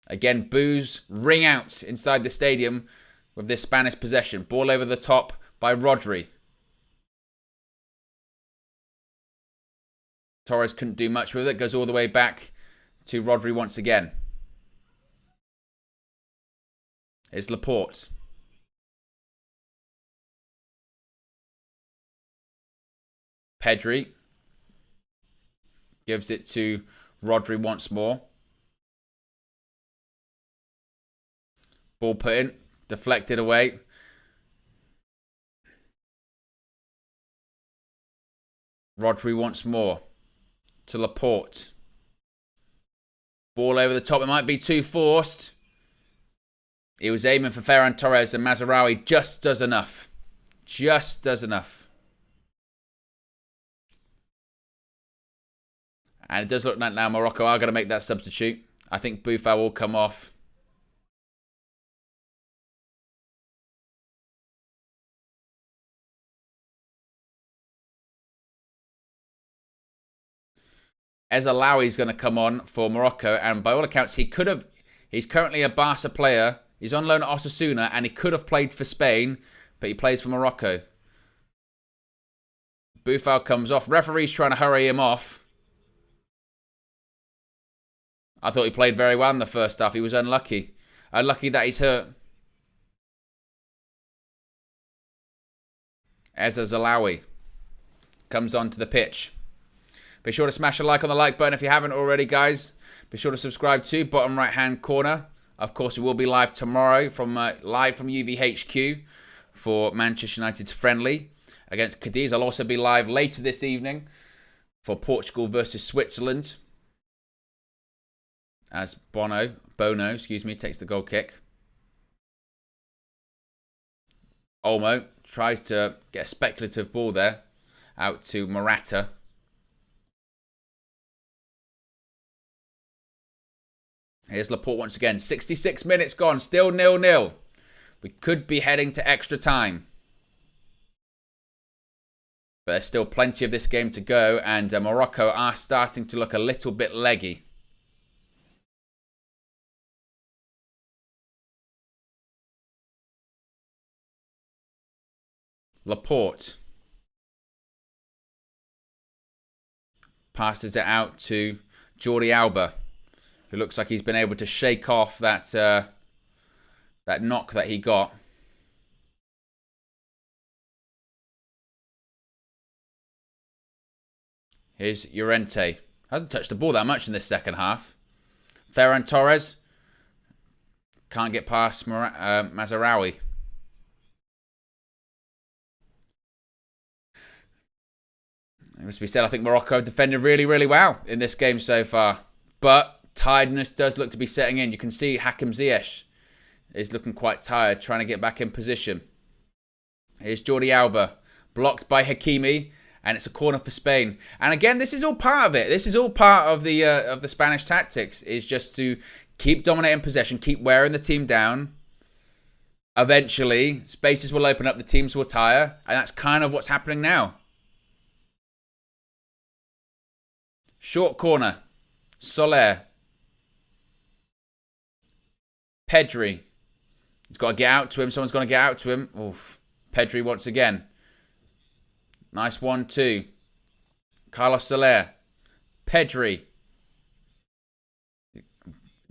Again, boos ring out inside the stadium with this Spanish possession. Ball over the top by Rodri. Torres couldn't do much with it. Goes all the way back to Rodri once again. Here's Laporte. Pedri gives it to Rodri once more. Ball put in, deflected away. Rodri once more to Laporte. Ball over the top. It might be too forced. He was aiming for Ferran Torres and Mazraoui just does enough. Just does enough. And it does look like now Morocco are going to make that substitute. I think Boufal will come off. Ezalawi is going to come on for Morocco. And by all accounts, he's currently a Barca player. He's on loan at Osasuna and he could have played for Spain, but he plays for Morocco. Boufal comes off. Referee's trying to hurry him off. I thought he played very well in the first half. He was unlucky. Unlucky that he's hurt. Ezalawi comes onto the pitch. Be sure to smash a like on the like button if you haven't already, guys. Be sure to subscribe too, bottom right-hand corner. Of course, we will be live tomorrow from UVHQ for Manchester United's friendly against Cadiz. I'll also be live later this evening for Portugal versus Switzerland. As Bono, takes the goal kick. Olmo tries to get a speculative ball there out to Morata. Here's Laporte once again. 66 minutes gone. Still 0-0. We could be heading to extra time. But there's still plenty of this game to go. And Morocco are starting to look a little bit leggy. Laporte passes it out to Jordi Alba, who looks like he's been able to shake off that knock that he got. Here's Llorente. Hasn't touched the ball that much in this second half. Ferran Torres can't get past Mazraoui. It must be said, I think Morocco have defended really, really well in this game so far. But tiredness does look to be setting in. You can see Hakim Ziyech is looking quite tired, trying to get back in position. Here's Jordi Alba, blocked by Hakimi, and it's a corner for Spain. And again, this is all part of it. This is all part of the Spanish tactics, is just to keep dominating possession, keep wearing the team down. Eventually, spaces will open up, the teams will tire, and that's kind of what's happening now. Short corner. Soler. Pedri. He's got to get out to him. Someone's got to get out to him. Oof. Pedri once again. Nice 1-2. Carlos Soler. Pedri.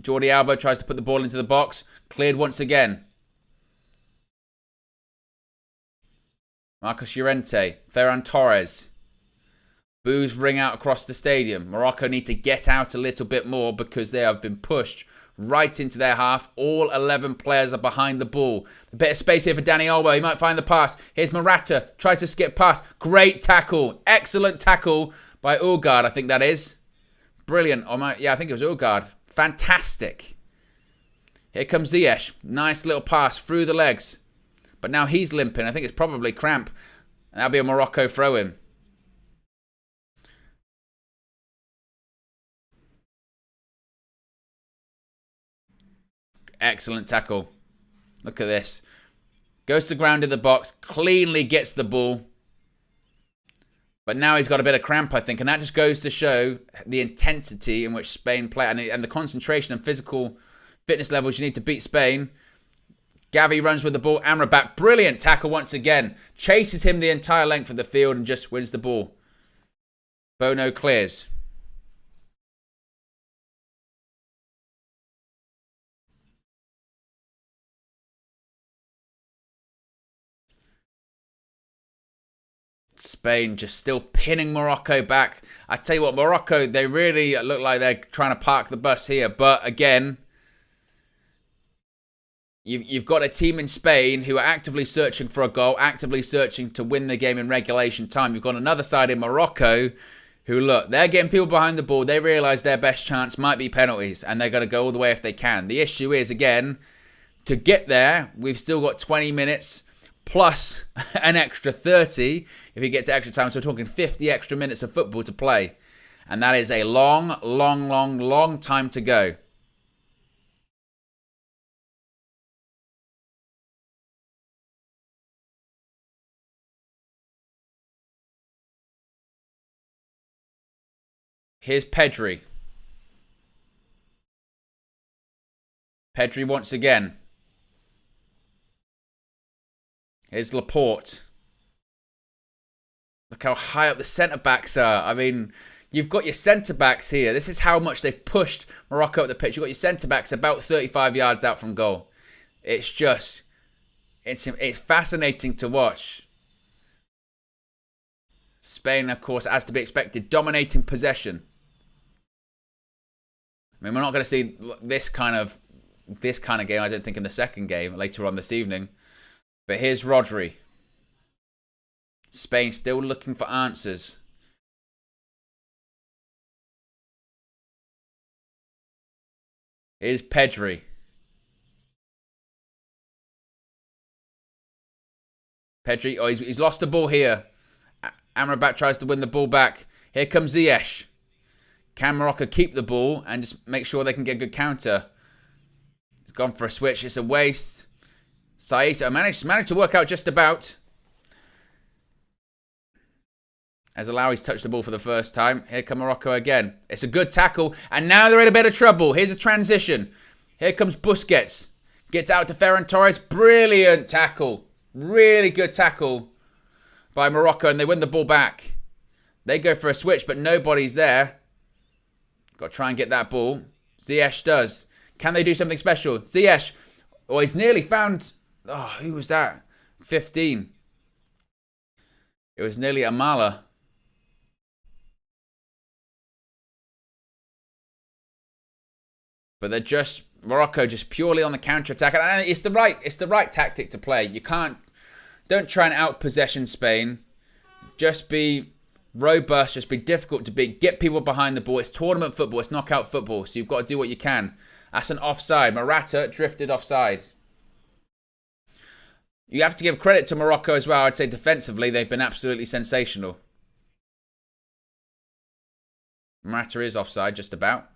Jordi Alba tries to put the ball into the box. Cleared once again. Marcos Llorente, Ferran Torres. Boos ring out across the stadium. Morocco need to get out a little bit more because they have been pushed right into their half. All 11 players are behind the ball. A bit of space here for Dani Olmo. He might find the pass. Here's Morata. Tries to skip past. Great tackle. Excellent tackle by Ulgard, I think that is. Brilliant. Yeah, I think it was Ulgard. Fantastic. Here comes Ziyech. Nice little pass through the legs. But now he's limping. I think it's probably cramp. And that'll be a Morocco throw-in. Excellent tackle. Look at this. Goes to the ground in the box. Cleanly gets the ball. But now he's got a bit of cramp, I think. And that just goes to show the intensity in which Spain play. And the concentration and physical fitness levels you need to beat Spain. Gavi runs with the ball. Amrabat. Brilliant tackle once again. Chases him the entire length of the field and just wins the ball. Bono clears. Spain just still pinning Morocco back. I tell you what, Morocco, they really look like they're trying to park the bus here. But again, you've got a team in Spain who are actively searching for a goal, actively searching to win the game in regulation time. You've got another side in Morocco who, look, they're getting people behind the ball. They realise their best chance might be penalties, and they're going to go all the way if they can. The issue is, again, to get there, we've still got 20 minutes plus an extra 30 if you get to extra time. So we're talking 50 extra minutes of football to play. And that is a long, long, long, long time to go. Here's Pedri. Pedri once again. Here's Laporte. Look how high up the centre-backs are. I mean, you've got your centre-backs here. This is how much they've pushed Morocco up the pitch. You've got your centre-backs about 35 yards out from goal. It's just, it's fascinating to watch. Spain, of course, as to be expected, dominating possession. I mean, we're not going to see this kind of game, I don't think, in the second game later on this evening. But here's Rodri. Spain still looking for answers. Here's Pedri. Pedri, oh, he's lost the ball here. Amrabat tries to win the ball back. Here comes Ziyech. Can Morocco keep the ball and just make sure they can get a good counter? He's gone for a switch. It's a waste. Saiso managed to work out just about. As Alawi's touched the ball for the first time. Here come Morocco again. It's a good tackle. And now they're in a bit of trouble. Here's a transition. Here comes Busquets. Gets out to Ferran Torres. Brilliant tackle. Really good tackle by Morocco. And they win the ball back. They go for a switch, but nobody's there. Got to try and get that ball. Ziyech does. Can they do something special? Ziyech. Oh, he's nearly found... Oh, who was that? 15. It was nearly Amala. But they're just... Morocco just purely on the counter-attack. And it's the right tactic to play. You can't... Don't try and out-possession Spain. Just be robust. Just be difficult to beat. Get people behind the ball. It's tournament football. It's knockout football. So you've got to do what you can. That's an offside. Morata drifted offside. You have to give credit to Morocco as well. I'd say defensively, they've been absolutely sensational. Morata is offside, just about.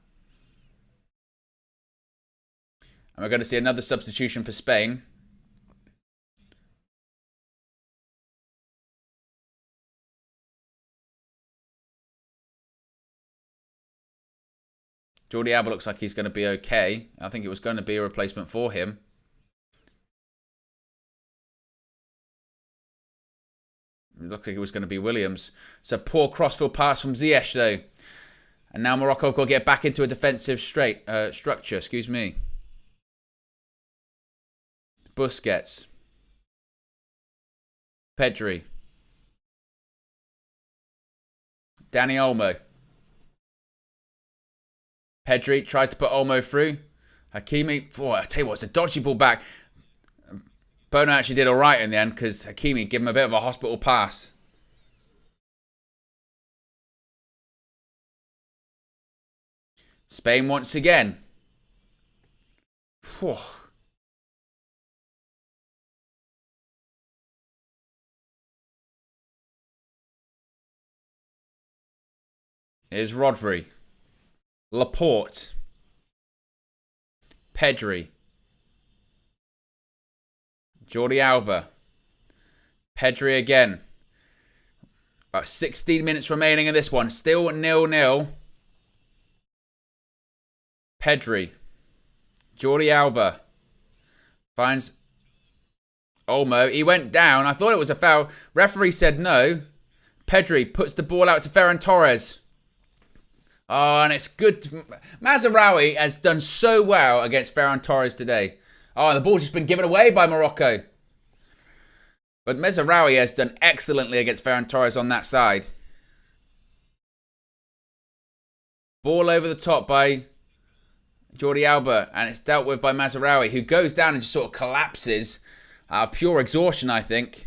And we're going to see another substitution for Spain. Jordi Alba looks like he's going to be okay. I think it was going to be a replacement for him. It looked like it was going to be Williams. So poor crossfield pass from Ziyech though. And now Morocco have got to get back into a defensive structure. Excuse me. Busquets. Pedri. Danny Olmo. Pedri tries to put Olmo through. Hakimi, I tell you what, it's a dodgy ball back. Bono actually did all right in the end because Hakimi gave him a bit of a hospital pass. Spain once again. Whew. Here's Rodri. Laporte. Pedri. Jordi Alba. Pedri again. About 16 minutes remaining in this one. Still 0-0. Pedri. Jordi Alba. Finds Olmo. He went down. I thought it was a foul. Referee said no. Pedri puts the ball out to Ferran Torres. Oh, and it's good. Mazraoui has done so well against Ferran Torres today. Oh, and the ball's just been given away by Morocco. But Mazraoui has done excellently against Ferran Torres on that side. Ball over the top by Jordi Alba, and it's dealt with by Mazraoui, who goes down and just sort of collapses out of pure exhaustion, I think.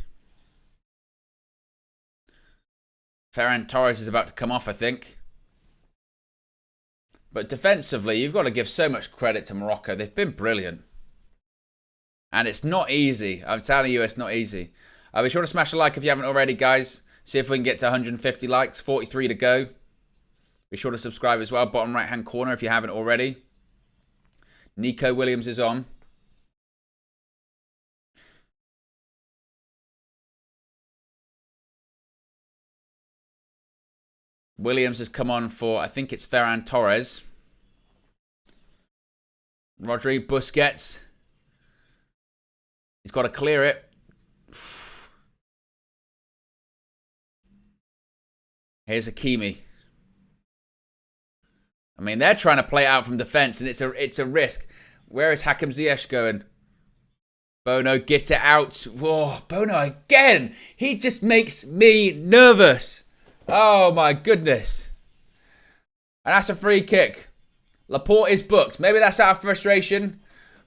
Ferran Torres is about to come off, I think. But defensively, you've got to give so much credit to Morocco. They've been brilliant. And it's not easy. I'm telling you, it's not easy. Be sure to smash a like if you haven't already, guys. See if we can get to 150 likes. 43 to go. Be sure to subscribe as well. Bottom right-hand corner if you haven't already. Nico Williams is on. Williams has come on for, I think it's Ferran Torres. Rodri, Busquets. He's got to clear it. Here's Hakimi. I mean, they're trying to play it out from defence, and it's a risk. Where is Hakim Ziyech going? Bono, get it out. Whoa, Bono again. He just makes me nervous. Oh, my goodness. And that's a free kick. Laporte is booked. Maybe that's out of frustration,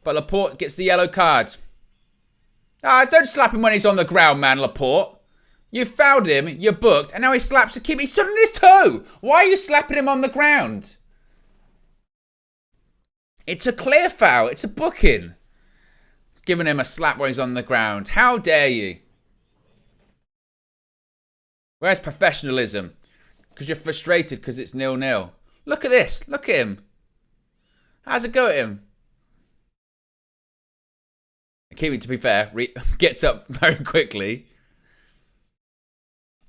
but Laporte gets the yellow card. Don't slap him when he's on the ground, man, Laporte. You fouled him, you're booked, and now he slaps Hakimi. He stood on his toe. Why are you slapping him on the ground? It's a clear foul. It's a booking. Giving him a slap when he's on the ground. How dare you? Where's professionalism? Because you're frustrated because it's 0-0. Look at this. Look at him. How's it go at him? Hakimi, to be fair, gets up very quickly.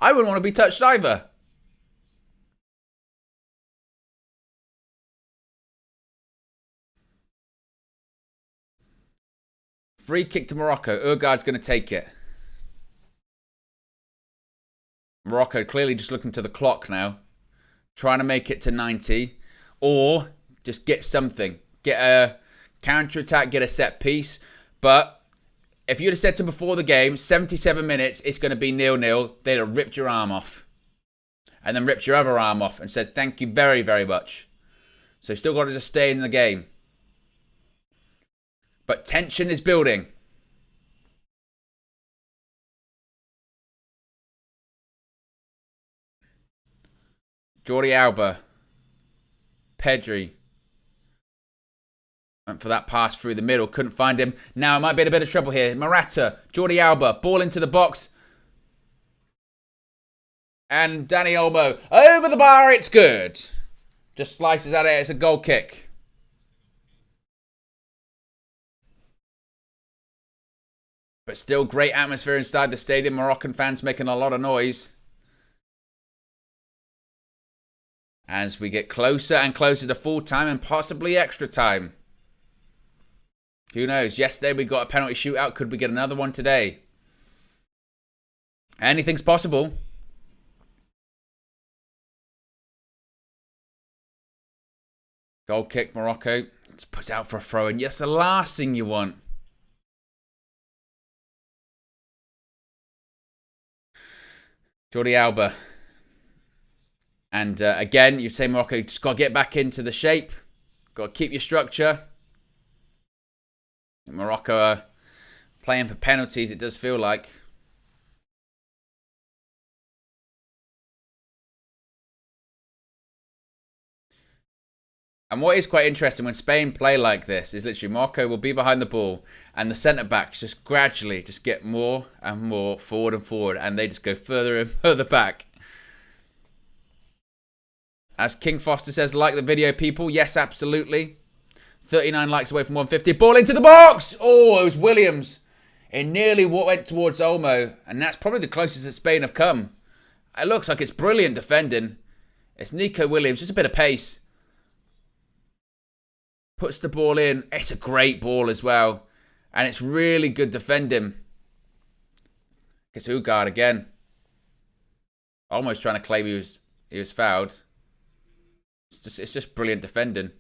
I wouldn't want to be touched either. Free kick to Morocco. Urgaard's going to take it. Morocco clearly just looking to the clock now. Trying to make it to 90. Or just get something. Get a counter-attack, get a set piece. But if you'd have said to them before the game, 77 minutes, it's going to be 0-0, they'd have ripped your arm off. And then ripped your other arm off and said, thank you very, very much. So you've still got to just stay in the game. But tension is building. Jordi Alba. Pedri. Went for that pass through the middle. Couldn't find him. Now it might be in a bit of trouble here. Morata. Jordi Alba. Ball into the box. And Danny Olmo. Over the bar. It's good. Just slices at it. It's a goal kick. But still great atmosphere inside the stadium. Moroccan fans making a lot of noise. As we get closer and closer to full time and possibly extra time. Who knows? Yesterday we got a penalty shootout. Could we get another one today? Anything's possible. Goal kick, Morocco. It's put out for a throw in. Yes, the last thing you want. Jordi Alba. And again, you say Morocco just got to get back into the shape. Got to keep your structure. Morocco are playing for penalties, it does feel like. And what is quite interesting when Spain play like this is literally Morocco will be behind the ball and the centre-backs just gradually just get more and more forward and forward and they just go further and further back. As King Foster says, like the video, people. Yes, absolutely. 39 likes away from 150. Ball into the box! Oh, it was Williams. It nearly went towards Olmo. And that's probably the closest that Spain have come. It looks like it's brilliant defending. It's Nico Williams. Just a bit of pace. Puts the ball in. It's a great ball as well. And it's really good defending. Gets Ugard again. Almost trying to claim he was fouled. It's just brilliant defending.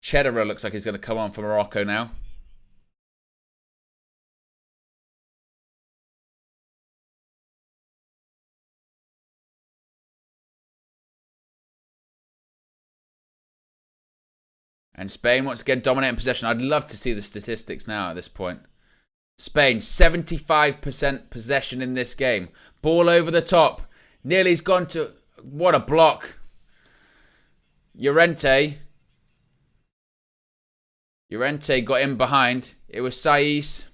Cheddarer looks like he's going to come on for Morocco now. And Spain once again dominating possession. I'd love to see the statistics now at this point. Spain, 75% possession in this game. Ball over the top. Nearly's gone to... What a block. Llorente got in behind. It was Saiz.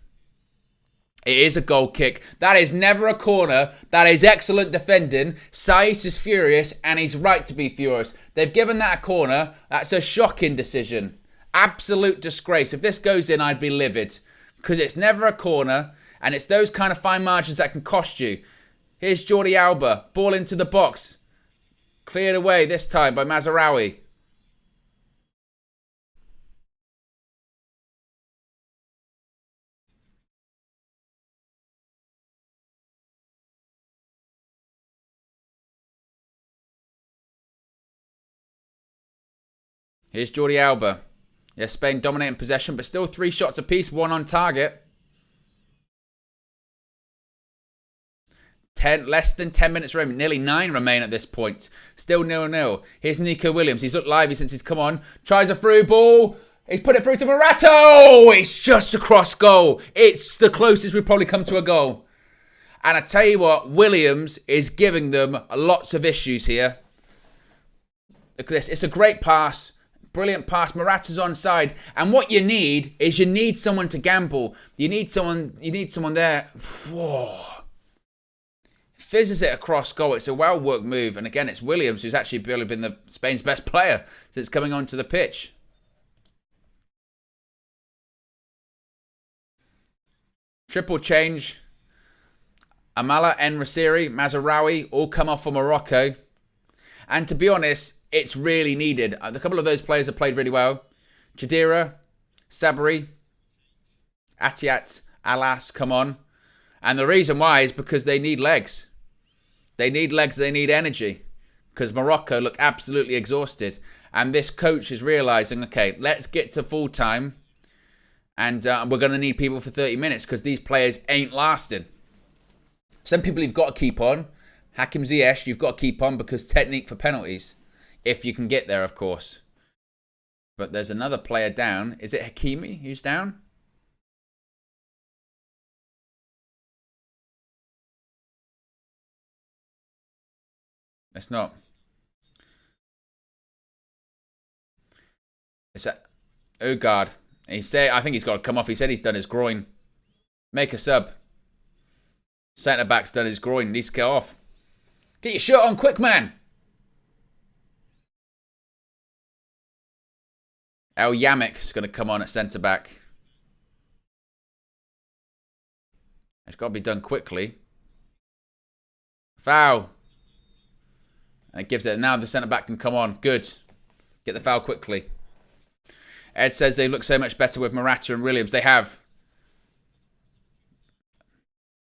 It is a goal kick. That is never a corner. That is excellent defending. Saiz is furious, and he's right to be furious. They've given that a corner. That's a shocking decision. Absolute disgrace. If this goes in, I'd be livid. Because it's never a corner, and it's those kind of fine margins that can cost you. Here's Jordi Alba. Ball into the box. Cleared away this time by Mazraoui. Here's Jordi Alba. Yes, Spain dominating possession, but still 3 shots apiece, 1 on target. Less than 10 minutes remaining. Nearly 9 remain at this point. Still 0-0. Here's Nico Williams. He's looked lively since he's come on. Tries a through ball. He's put it through to Morata. Oh, it's just across goal. It's the closest we've probably come to a goal. And I tell you what, Williams is giving them lots of issues here. Look at this. It's a great pass. Brilliant pass. Morata's onside. And what you need is someone to gamble. You need someone there. Whoa. Fizzes it across goal. It's a well-worked move. And again, it's Williams who's actually really been Spain's best player since coming onto the pitch. Triple change. Amala, En-Rasiri, Mazraoui all come off for Morocco. And to be honest, it's really needed. A couple of those players have played really well. Chedira, Sabri, Atiat, Alas, come on. And the reason why is because they need legs. They need legs, they need energy. Because Morocco look absolutely exhausted. And this coach is realising, okay, let's get to full time. And we're going to need people for 30 minutes because these players ain't lasting. Some people you've got to keep on. Hakim Ziyech, you've got to keep on because technique for penalties. If you can get there, of course. But there's another player down. Is it Hakimi who's down? It's not. It's Ugard. I think he's got to come off. He said he's done his groin. Make a sub. Centre-back's done his groin. Needs to get off. Get your shirt on quick, man. El Yamek is going to come on at centre-back. It's got to be done quickly. Foul. And it gives it. Now the centre-back can come on. Good. Get the foul quickly. Ed says they look so much better with Morata and Williams. They have.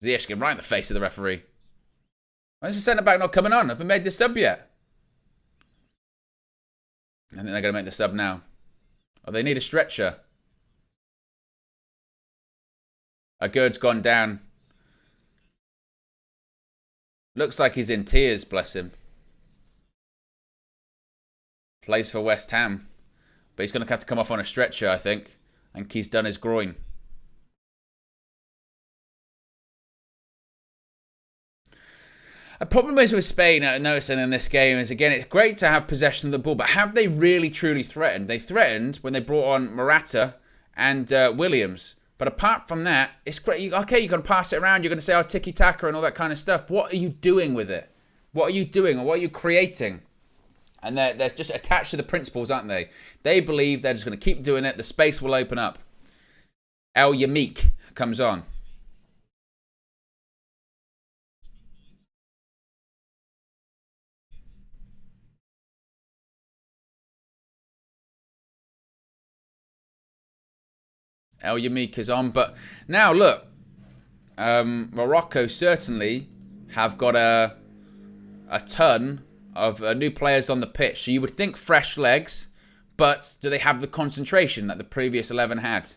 Ziyech getting right in the face of the referee. Why is the centre-back not coming on? Have we made the sub yet? I think they're going to make the sub now. Oh, they need a stretcher. A Gird's gone down. Looks like he's in tears, bless him. Plays for West Ham. But he's going to have to come off on a stretcher, I think. And he's done his groin. A problem is with Spain, I'm noticing in this game, is again, it's great to have possession of the ball, but have they really truly threatened? They threatened when they brought on Morata and Williams. But apart from that, it's great. Okay, you're going to pass it around. You're going to say, oh, tiki-taka and all that kind of stuff. What are you doing with it? What are you doing, or what are you creating? And they're just attached to the principles, aren't they? They believe they're just going to keep doing it. The space will open up. El Yamik comes on. El Yamik is on. But now, look. Morocco certainly have got a ton of new players on the pitch. So you would think fresh legs. But do they have the concentration that the previous 11 had?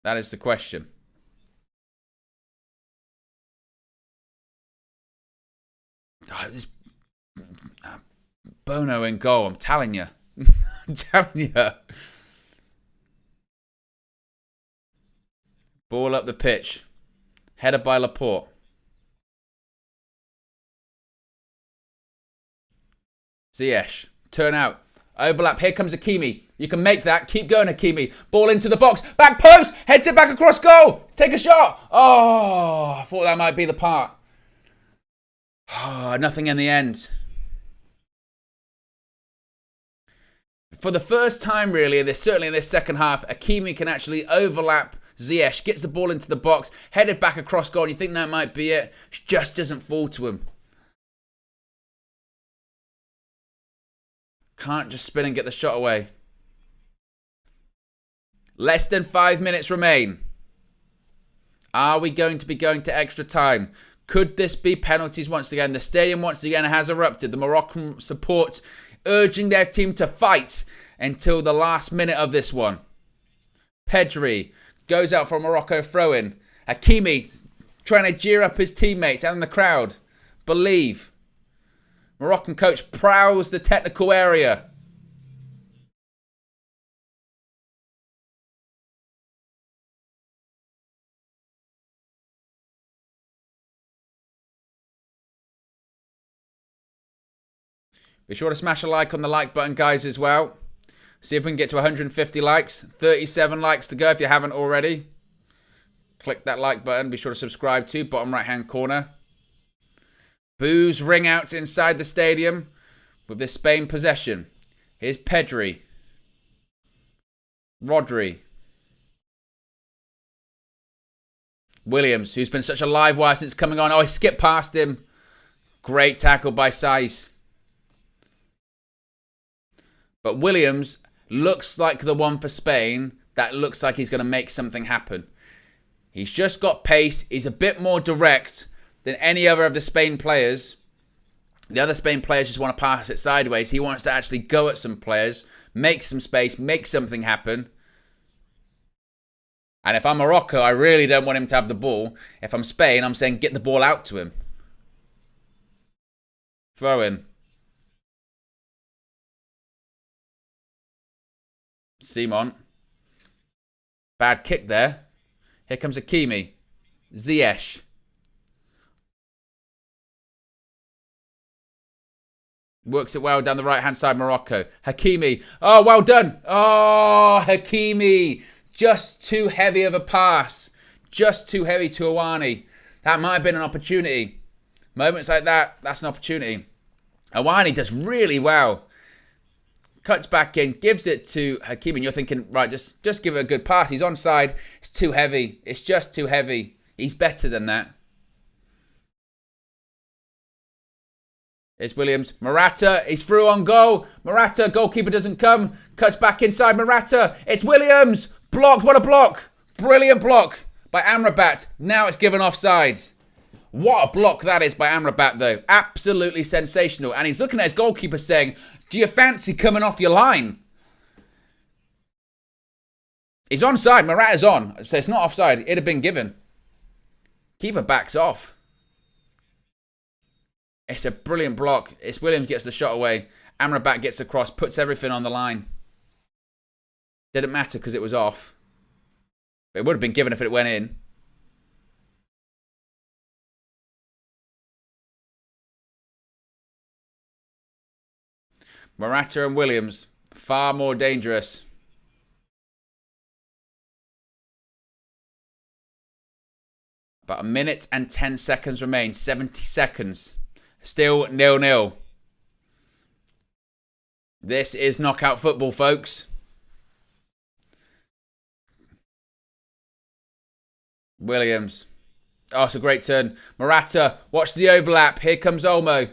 That is the question. Oh, this Bono in goal, I'm telling you. I'm telling you. Ball up the pitch. Header by Laporte. Ziyech. Turn out. Overlap. Here comes Hakimi. You can make that. Keep going, Hakimi. Ball into the box. Back post. Heads it back across goal. Take a shot. Oh, I thought that might be the part. Oh, nothing in the end. For the first time, really, certainly in this second half, Hakimi can actually overlap Ziyech. Gets the ball into the box. Headed back across goal. And you think that might be it. Just doesn't fall to him. Can't just spin and get the shot away. Less than 5 minutes remain. Are we going to be going to extra time? Could this be penalties once again? The stadium once again has erupted. The Moroccan support urging their team to fight until the last minute of this one. Pedri goes out for a Morocco throw-in. Hakimi trying to cheer up his teammates and the crowd. Believe. Moroccan coach prowls the technical area. Be sure to smash a like on the like button, guys, as well. See if we can get to 150 likes. 37 likes to go if you haven't already. Click that like button. Be sure to subscribe too, bottom right-hand corner. Boos ring out inside the stadium with this Spain possession. Here's Pedri. Rodri. Williams, who's been such a live wire since coming on. Oh, he skipped past him. Great tackle by Saiz. But Williams looks like the one for Spain that looks like he's going to make something happen. He's just got pace. He's a bit more direct than any other of the Spain players. The other Spain players just want to pass it sideways. He wants to actually go at some players, make some space, make something happen. And if I'm Morocco, I really don't want him to have the ball. If I'm Spain, I'm saying get the ball out to him. Throw in. Simon. Bad kick there. Here comes Hakimi. Ziyech. Works it well down the right-hand side, Morocco. Hakimi. Oh, well done. Oh, Hakimi. Just too heavy of a pass. Just too heavy to Awani. That might have been an opportunity. Moments like that, that's an opportunity. Awani does really well. Cuts back in, gives it to Hakimi. And you're thinking, right, just give it a good pass. He's onside. It's too heavy. It's just too heavy. He's better than that. It's Williams. Morata, he's through on goal. Morata, goalkeeper doesn't come. Cuts back inside Morata. It's Williams. Blocked. What a block. Brilliant block by Amrabat. Now it's given offside. What a block that is by Amrabat, though. Absolutely sensational. And he's looking at his goalkeeper saying, do you fancy coming off your line? He's onside. Morata's on. So it's not offside. It'd have been given. Keeper backs off. It's a brilliant block. It's Williams gets the shot away. Amrabat gets across, puts everything on the line. Didn't matter because it was off. But it would have been given if it went in. Morata and Williams, far more dangerous. About 1 minute and 10 seconds remain. 70 seconds. Still 0-0. This is knockout football, folks. Williams. Oh, it's a great turn. Morata, watch the overlap. Here comes Olmo.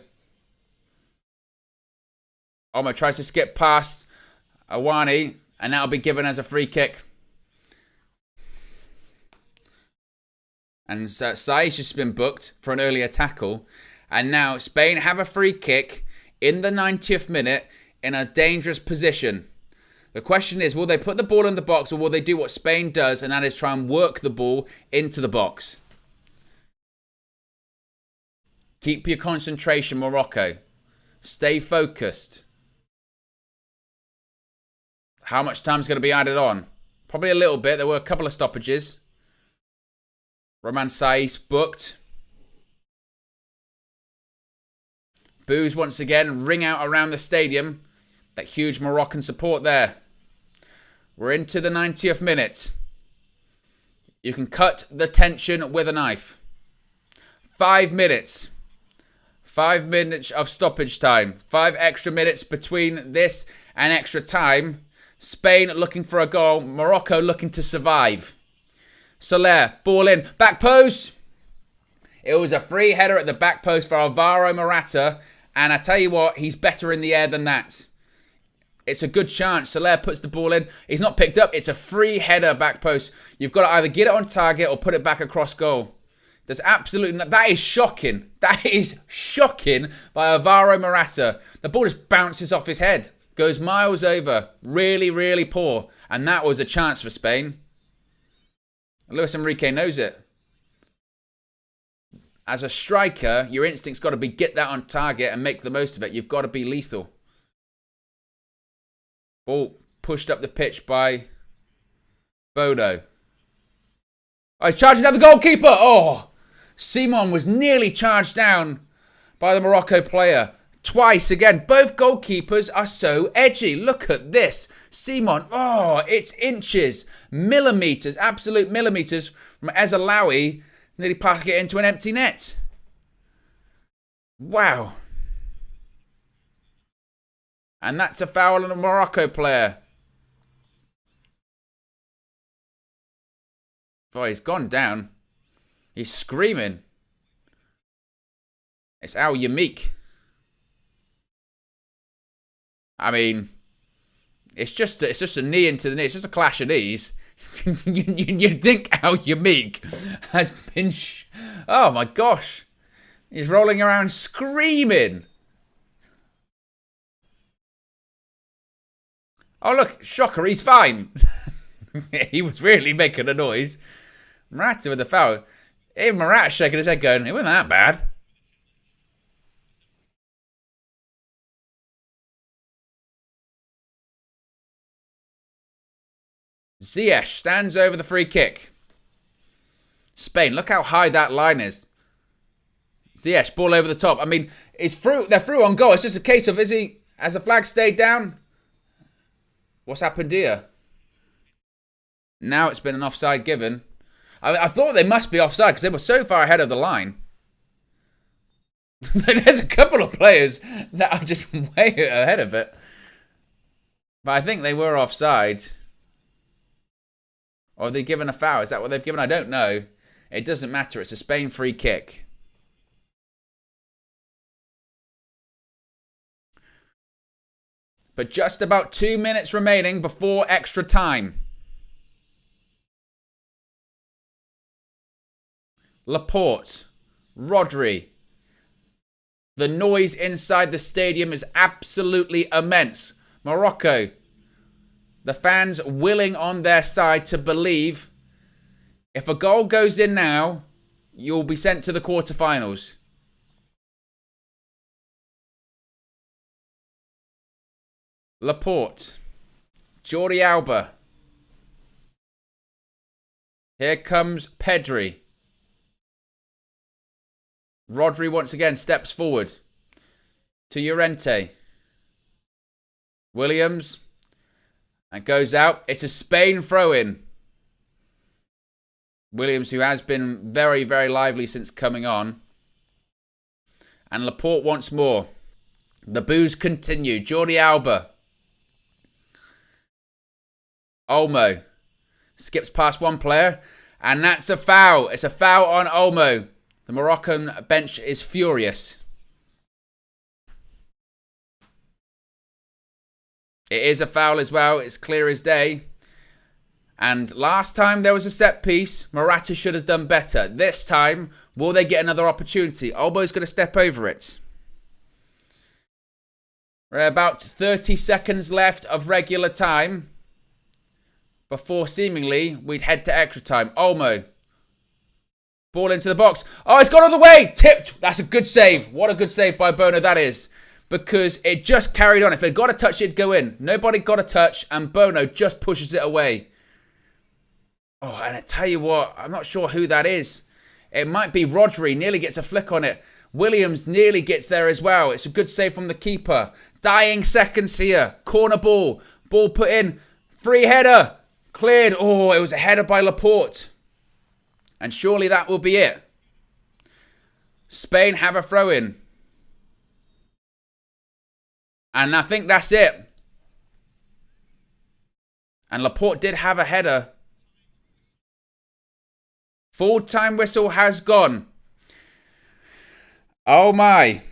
Olmo tries to skip past Awani, and that'll be given as a free kick. And Sai's just been booked for an earlier tackle. And now Spain have a free kick in the 90th minute in a dangerous position. The question is, will they put the ball in the box or will they do what Spain does, and that is try and work the ball into the box? Keep your concentration, Morocco. Stay focused. How much time is going to be added on? Probably a little bit. There were a couple of stoppages. Roman Saiz booked. Boos once again ring out around the stadium. That huge Moroccan support there. We're into the 90th minute. You can cut the tension with a knife. 5 minutes. 5 minutes of stoppage time. 5 extra minutes between this and extra time. Spain looking for a goal. Morocco looking to survive. Soler, ball in. Back post. It was a free header at the back post for Alvaro Morata. And I tell you what, he's better in the air than that. It's a good chance. Soler puts the ball in. He's not picked up. It's a free header back post. You've got to either get it on target or put it back across goal. There's absolutely no, that is shocking. That is shocking by Alvaro Morata. The ball just bounces off his head. Goes miles over. Really, really poor. And that was a chance for Spain. Luis Enrique knows it. As a striker, your instinct's got to be get that on target and make the most of it. You've got to be lethal. Ball pushed up the pitch by Bodo. Oh, he's charging down the goalkeeper. Oh, Simon was nearly charged down by the Morocco player. Twice again. Both goalkeepers are so edgy. Look at this. Simon. Oh, it's inches. Millimetres. Absolute millimetres from Ezalawi. Nearly passing it into an empty net. Wow. And that's a foul on a Morocco player. Oh, he's gone down. He's screaming. It's Al Yamik. I mean, it's just a knee into the knee. It's just a clash of knees. You'd think Al Yamik has been... Oh my gosh. He's rolling around screaming. Oh look, shocker, he's fine. He was really making a noise. Morata with the foul. Even Morata shaking his head going, it wasn't that bad. Ziyech stands over the free kick. Spain, look how high that line is. Ziyech, ball over the top. I mean, it's through. They're through on goal. It's just a case of, has the flag stayed down? What's happened here? Now it's been an offside given. I thought they must be offside because they were so far ahead of the line. There's a couple of players that are just way ahead of it. But I think they were offside. Or have they given a foul? Is that what they've given? I don't know. It doesn't matter. It's a Spain free kick. But just about 2 minutes remaining before extra time. Laporte. Rodri. The noise inside the stadium is absolutely immense. Morocco. The fans willing on their side to believe if a goal goes in now, you'll be sent to the quarterfinals. Laporte. Jordi Alba. Here comes Pedri. Rodri once again steps forward to Llorente. Williams. And goes out. It's a Spain throw-in. Williams, who has been very, very lively since coming on. And Laporte once more. The boos continue. Jordi Alba. Olmo. Skips past one player. And that's a foul. It's a foul on Olmo. The Moroccan bench is furious. It is a foul as well. It's clear as day. And last time there was a set piece, Morata should have done better. This time, will they get another opportunity? Olmo's going to step over it. We're about 30 seconds left of regular time before seemingly we'd head to extra time. Olmo. Ball into the box. Oh, it's gone all the way. Tipped. That's a good save. What a good save by Bono that is. Because it just carried on. If it got a touch, it'd go in. Nobody got a touch, and Bono just pushes it away. Oh, and I tell you what, I'm not sure who that is. It might be Rodri. Nearly gets a flick on it. Williams nearly gets there as well. It's a good save from the keeper. Dying seconds here. Corner ball. Ball put in. Free header. Cleared. Oh, it was a header by Laporte. And surely that will be it. Spain have a throw-in. And I think that's it. And Laporte did have a header. Full-time whistle has gone. Oh my.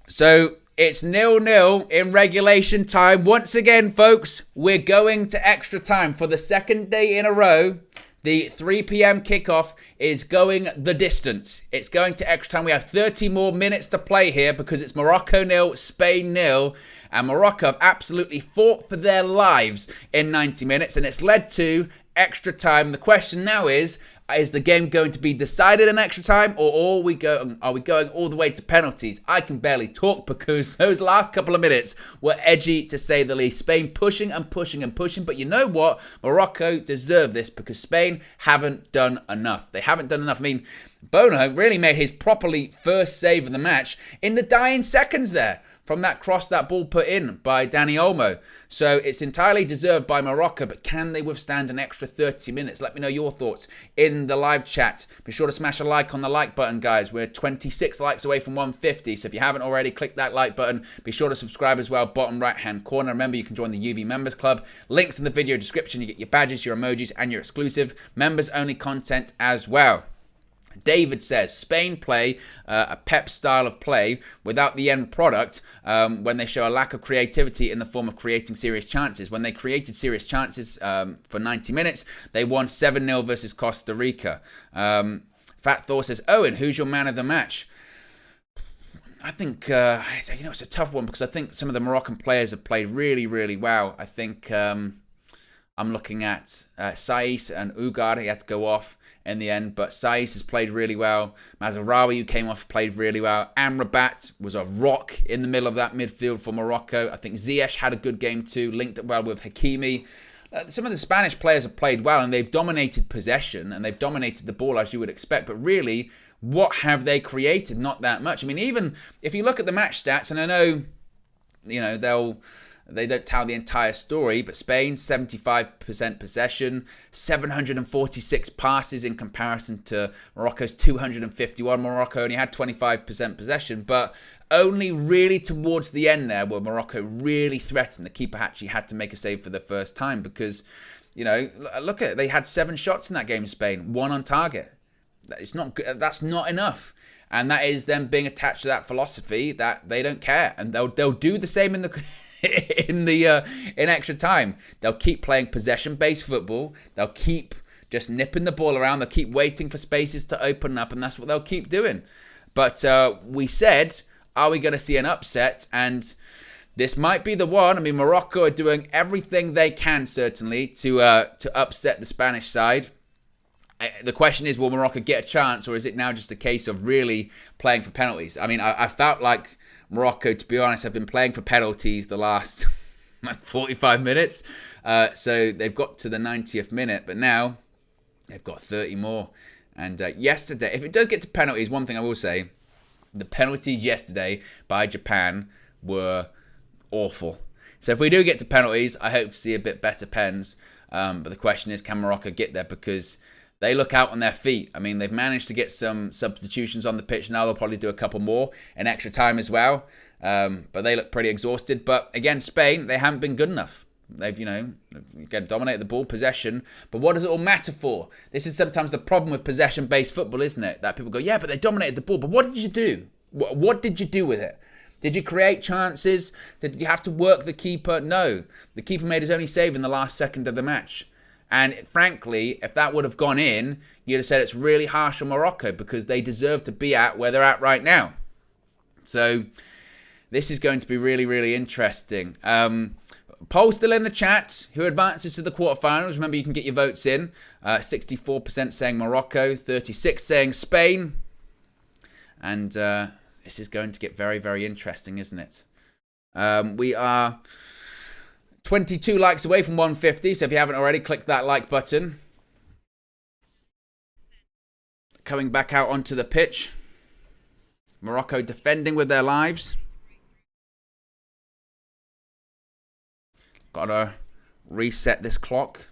So it's 0-0 in regulation time. Once again, folks, we're going to extra time for the second day in a row. The 3 p.m. kickoff is going the distance. It's going to extra time. We have 30 more minutes to play here because it's Morocco 0, Spain 0. And Morocco have absolutely fought for their lives in 90 minutes. And it's led to extra time. The question now is the game going to be decided in extra time, or are we going all the way to penalties? I can barely talk because those last couple of minutes were edgy to say the least. Spain pushing and pushing and pushing, but you know what? Morocco deserve this because Spain haven't done enough. They haven't done enough. I mean, Bono really made his properly first save of the match in the dying seconds there from that cross, that ball put in by Dani Olmo. So it's entirely deserved by Morocco, but can they withstand an extra 30 minutes? Let me know your thoughts in the live chat. Be sure to smash a like on the like button, guys. We're 26 likes away from 150, so if you haven't already, click that like button. Be sure to subscribe as well, bottom right-hand corner. Remember, you can join the UB Members Club. Links in the video description. You get your badges, your emojis, and your exclusive members-only content as well. David says, Spain play a Pep style of play without the end product when they show a lack of creativity in the form of creating serious chances. When they created serious chances for 90 minutes, they won 7-0 versus Costa Rica. Fat Thor says, Owen, who's your man of the match? I think, it's a tough one because I think some of the Moroccan players have played really, really well. I think I'm looking at Saiss and Ugarte. He had to go off in the end, but Saiss has played really well. Mazraoui, who came off, played really well. Amrabat was a rock in the middle of that midfield for Morocco. I think Ziyech had a good game too, linked up well with Hakimi. Some of the Spanish players have played well, and they've dominated possession, and they've dominated the ball as you would expect, but really, what have they created? Not that much. I mean, even if you look at the match stats, and I know, they don't tell the entire story, but Spain, 75% possession, 746 passes in comparison to Morocco's 251. Morocco only had 25% possession, but only really towards the end there where Morocco really threatened. The keeper actually had to make a save for the first time because, look at it. They had 7 shots in that game, Spain, 1 on target. It's not good. That's not enough. And that is them being attached to that philosophy that they don't care. And they'll do the same in extra time. They'll keep playing possession-based football. They'll keep just nipping the ball around. They'll keep waiting for spaces to open up, and that's what they'll keep doing. But we said, are we going to see an upset? And this might be the one. I mean, Morocco are doing everything they can, certainly, to upset the Spanish side. The question is, will Morocco get a chance, or is it now just a case of really playing for penalties? I mean, I felt like Morocco, to be honest, have been playing for penalties the last 45 minutes. So they've got to the 90th minute, but now they've got 30 more. And yesterday, if it does get to penalties, one thing I will say, the penalties yesterday by Japan were awful. So if we do get to penalties, I hope to see a bit better pens. But the question is, can Morocco get there? Because they look out on their feet. I mean, they've managed to get some substitutions on the pitch. Now they'll probably do a couple more in extra time as well. But they look pretty exhausted. But again, Spain, they haven't been good enough. They've, again, dominated the ball, possession. But what does it all matter for? This is sometimes the problem with possession-based football, isn't it? That people go, yeah, but they dominated the ball. But what did you do? What did you do with it? Did you create chances? Did you have to work the keeper? No. The keeper made his only save in the last second of the match. And frankly, if that would have gone in, you'd have said it's really harsh on Morocco because they deserve to be at where they're at right now. So this is going to be really, really interesting. Poll still in the chat. Who advances to the quarterfinals? Remember, you can get your votes in. 64% saying Morocco, 36% saying Spain. And this is going to get very, very interesting, isn't it? We are 22 likes away from 150. So if you haven't already, click that like button. Coming back out onto the pitch. Morocco defending with their lives. Gotta reset this clock.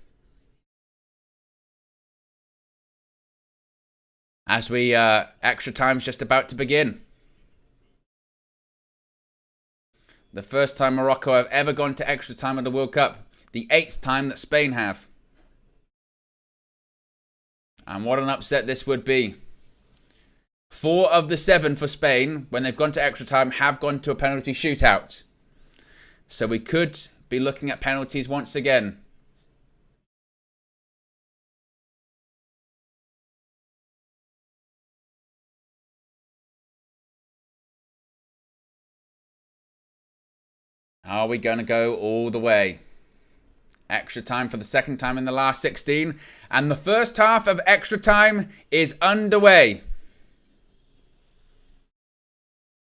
As we, extra time's just about to begin. The first time Morocco have ever gone to extra time at the World Cup. The 8th time that Spain have. And what an upset this would be. 4 of the 7 for Spain, when they've gone to extra time, have gone to a penalty shootout. So we could be looking at penalties once again. Are we going to go all the way? Extra time for the second time in the last 16. And the first half of extra time is underway.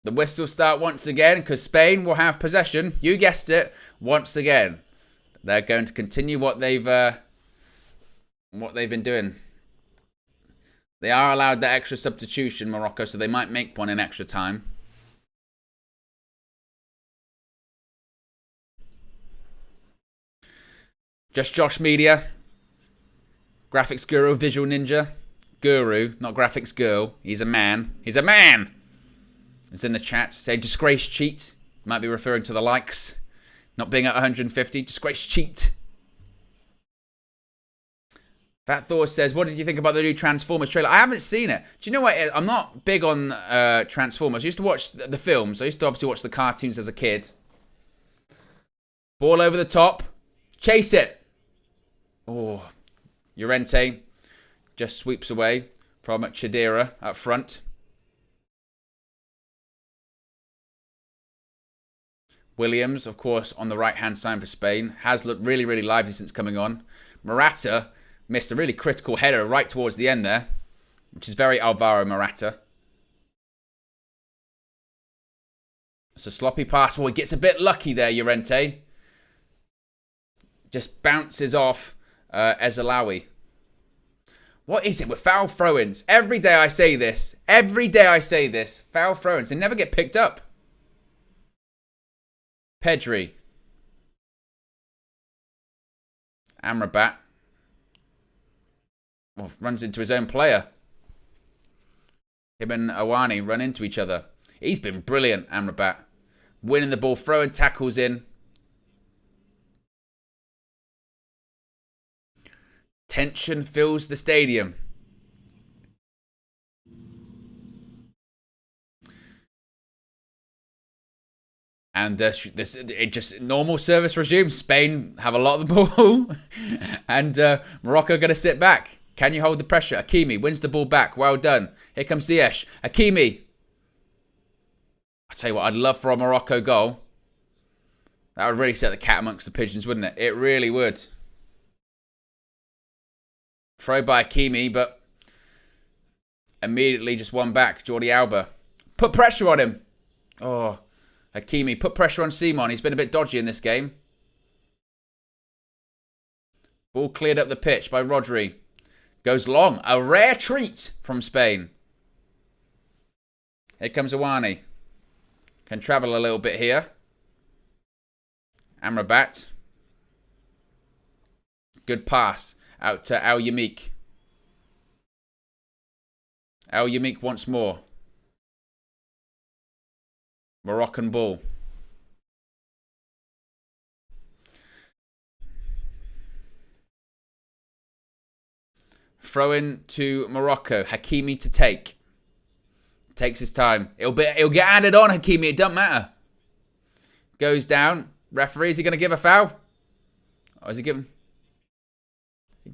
The whistle start once again because Spain will have possession. You guessed it. Once again. They're going to continue what they've been doing. They are allowed that extra substitution, Morocco, so they might make one in extra time. Just Josh Media. Graphics Guru, Visual Ninja. Guru, not graphics girl. He's a man. He's a man! It's in the chat. Say disgrace cheat. Might be referring to the likes. Not being at 150. Disgrace cheat. Fat Thor says, what did you think about the new Transformers trailer? I haven't seen it. Do you know what? I'm not big on Transformers. I used to watch the films. I used to obviously watch the cartoons as a kid. Ball over the top. Chase it. Oh, Llorente just sweeps away from Chidera up front. Williams, of course, on the right-hand side for Spain. Has looked really, really lively since coming on. Morata missed a really critical header right towards the end there, which is very Alvaro Morata. It's a sloppy pass. Well, he gets a bit lucky there, Llorente. Just bounces off Ezelawi. What is it with foul throw-ins? Every day I say this. Every day I say this. Foul throw-ins. They never get picked up. Pedri. Amrabat. Well, runs into his own player. Him and Awani run into each other. He's been brilliant, Amrabat. Winning the ball, throwing tackles in. Tension fills the stadium. And it just normal service resumes. Spain have a lot of the ball. And Morocco going to sit back. Can you hold the pressure? Hakimi wins the ball back. Well done. Here comes Ziyech. Hakimi. I tell you what, I'd love for a Morocco goal. That would really set the cat amongst the pigeons, wouldn't it? It really would. Throw by Hakimi, but immediately just won back. Jordi Alba. Put pressure on him. Oh. Hakimi, put pressure on Simon. He's been a bit dodgy in this game. Ball cleared up the pitch by Rodri. Goes long. A rare treat from Spain. Here comes Awani. Can travel a little bit here. Amrabat. Good pass out to Al Yamik. Al Yamik once more. Moroccan ball. Throw in to Morocco. Hakimi to take. Takes his time. It'll get added on, Hakimi. It doesn't matter. Goes down. Referee, is he going to give a foul? Or is he giving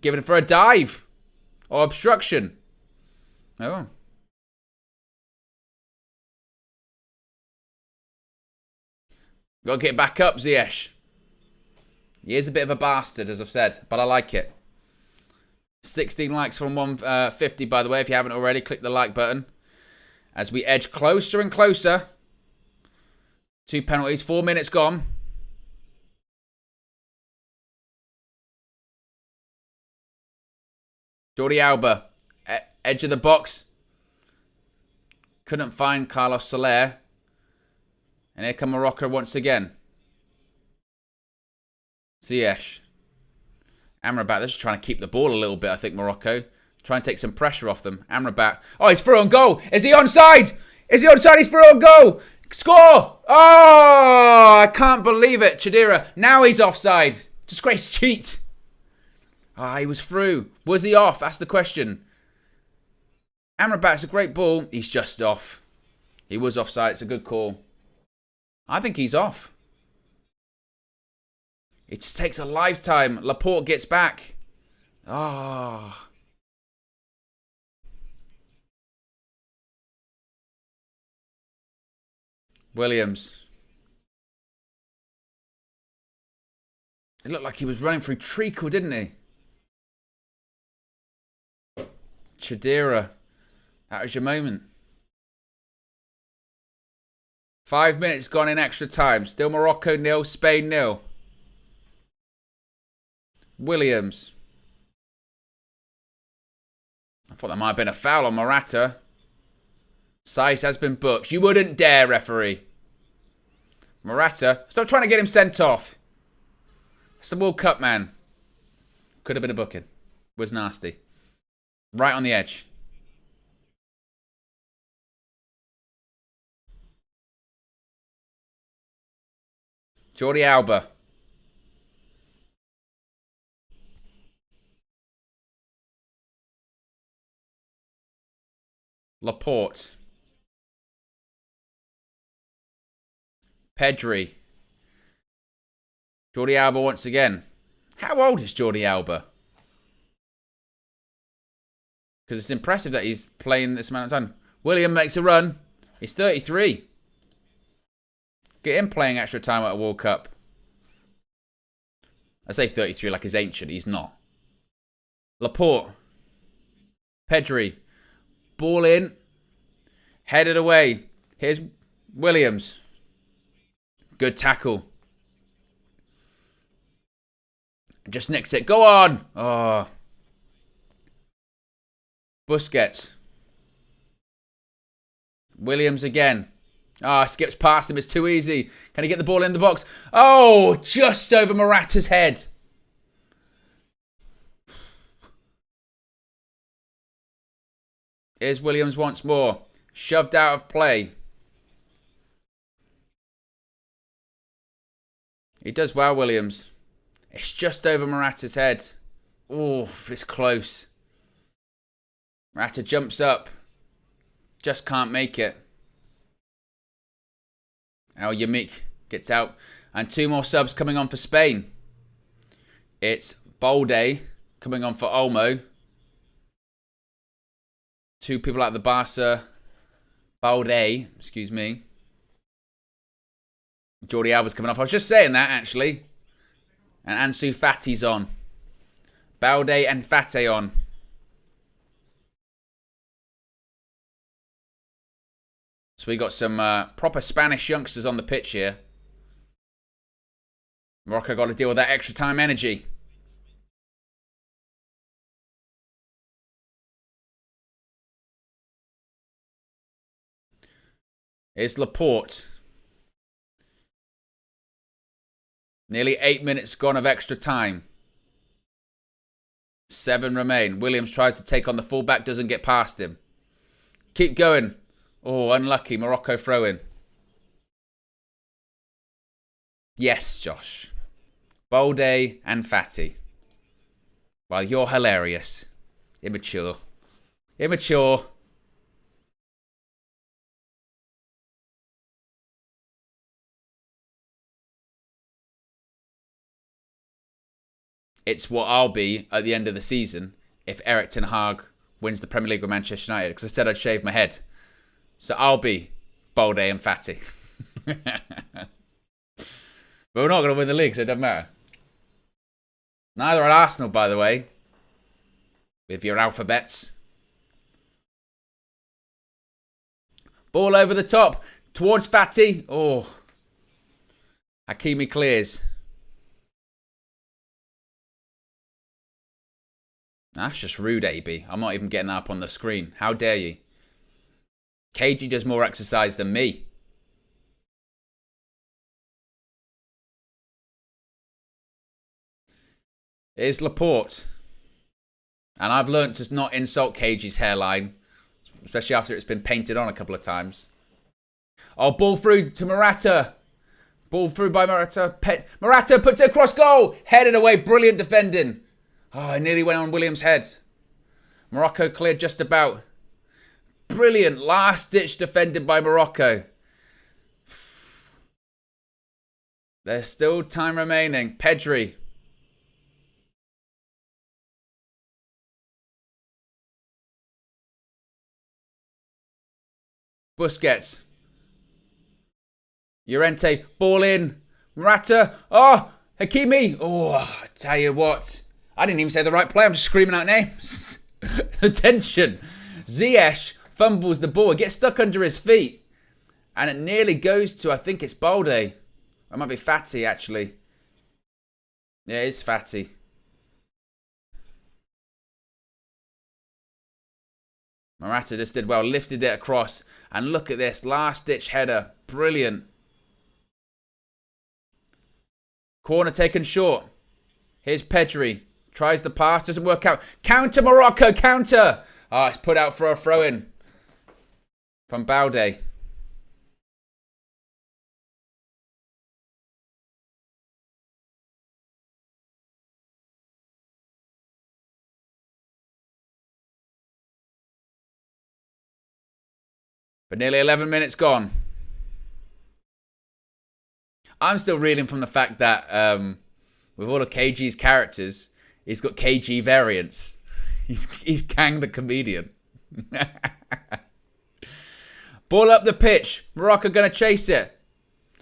it for a dive? Or obstruction? Oh. Got to get back up, Ziyech. He is a bit of a bastard, as I've said, but I like it. 16 likes from 150, by the way. If you haven't already, click the like button. As we edge closer and closer. 2 penalties, 4 minutes gone. Jordi Alba, edge of the box. Couldn't find Carlos Soler. And here come Morocco once again. Ziyech. Amrabat, they're just trying to keep the ball a little bit, I think, Morocco. Try and take some pressure off them. Amrabat. Oh, he's through on goal. Is he onside? Is he onside? He's through on goal. Score! Oh, I can't believe it. Chidera. Now he's offside. Disgrace cheat. Ah, he was through. Was he off? That's the question. Amrabat's a great ball. He's just off. He was offside. It's a good call. I think he's off. It just takes a lifetime. Laporte gets back. Ah. Oh. Williams. It looked like he was running through treacle, didn't he? Chidera. That was your moment. 5 minutes gone in extra time. Still Morocco 0, Spain 0. Williams. I thought that might have been a foul on Morata. Saiz has been booked. You wouldn't dare, referee. Morata. Stop trying to get him sent off. It's the World Cup, man. Could have been a booking. Was nasty. Right on the edge. Jordi Alba. Laporte. Pedri. Jordi Alba once again. How old is Jordi Alba? Because it's impressive that he's playing this amount of time. William makes a run. He's 33. Get him playing extra time at a World Cup. I say 33 like he's ancient. He's not. Laporte. Pedri. Ball in. Headed away. Here's Williams. Good tackle. Just nicks it. Go on. Oh. Busquets. Williams again. Ah, oh, skips past him. It's too easy. Can he get the ball in the box? Oh, just over Morata's head. Here's Williams once more. Shoved out of play. He does well, Williams. It's just over Morata's head. Oof, it's close. Morata jumps up. Just can't make it. Al Yamik gets out. And 2 more subs coming on for Spain. It's Balde coming on for Olmo. 2 people out of the Barca. Balde, excuse me. Jordi Alba's coming off. I was just saying that, actually. And Ansu Fati's on. Balde and Fati on. So we got some proper Spanish youngsters on the pitch here. Morocco got to deal with that extra time energy. Here's Laporte. Nearly 8 minutes gone of extra time. 7 remain. Williams tries to take on the fullback, doesn't get past him. Keep going. Oh, unlucky. Morocco throw in. Yes, Josh. Bolde and Fatty. Well, you're hilarious. Immature. Immature. It's what I'll be at the end of the season if Erik ten Hag wins the Premier League with Manchester United, because I said I'd shave my head. So I'll be Bolde and Fatty. But we're not going to win the league, so it doesn't matter. Neither are Arsenal, by the way. With your alphabets. Ball over the top. Towards Fatty. Oh. Hakimi clears. That's just rude, AB. I'm not even getting that up on the screen. How dare you? KG does more exercise than me. Here's Laporte. And I've learnt to not insult KG's hairline. Especially after it's been painted on a couple of times. Oh, ball through to Morata. Ball through by Morata. Morata puts it across goal. Headed away. Brilliant defending. Oh, I nearly went on Williams' head. Morocco cleared just about. Brilliant. Last-ditch defended by Morocco. There's still time remaining. Pedri. Busquets. Llorente. Ball in. Morata. Oh, Hakimi. Oh, I tell you what. I didn't even say the right play. I'm just screaming out names. Attention. Ziyech fumbles the ball. It gets stuck under his feet. And it nearly goes to, I think it's Bolde. It might be Fatty, actually. Yeah, it's Fatty. Morata just did well. Lifted it across. And look at this. Last-ditch header. Brilliant. Corner taken short. Here's Pedri. Tries the pass, doesn't work out. Counter Morocco, counter! Oh, it's put out for a throw-in from Balde. But nearly 11 minutes gone. I'm still reeling from the fact that with all of KG's characters, he's got KG variants. He's Kang the comedian. Ball up the pitch. Morocco going to chase it.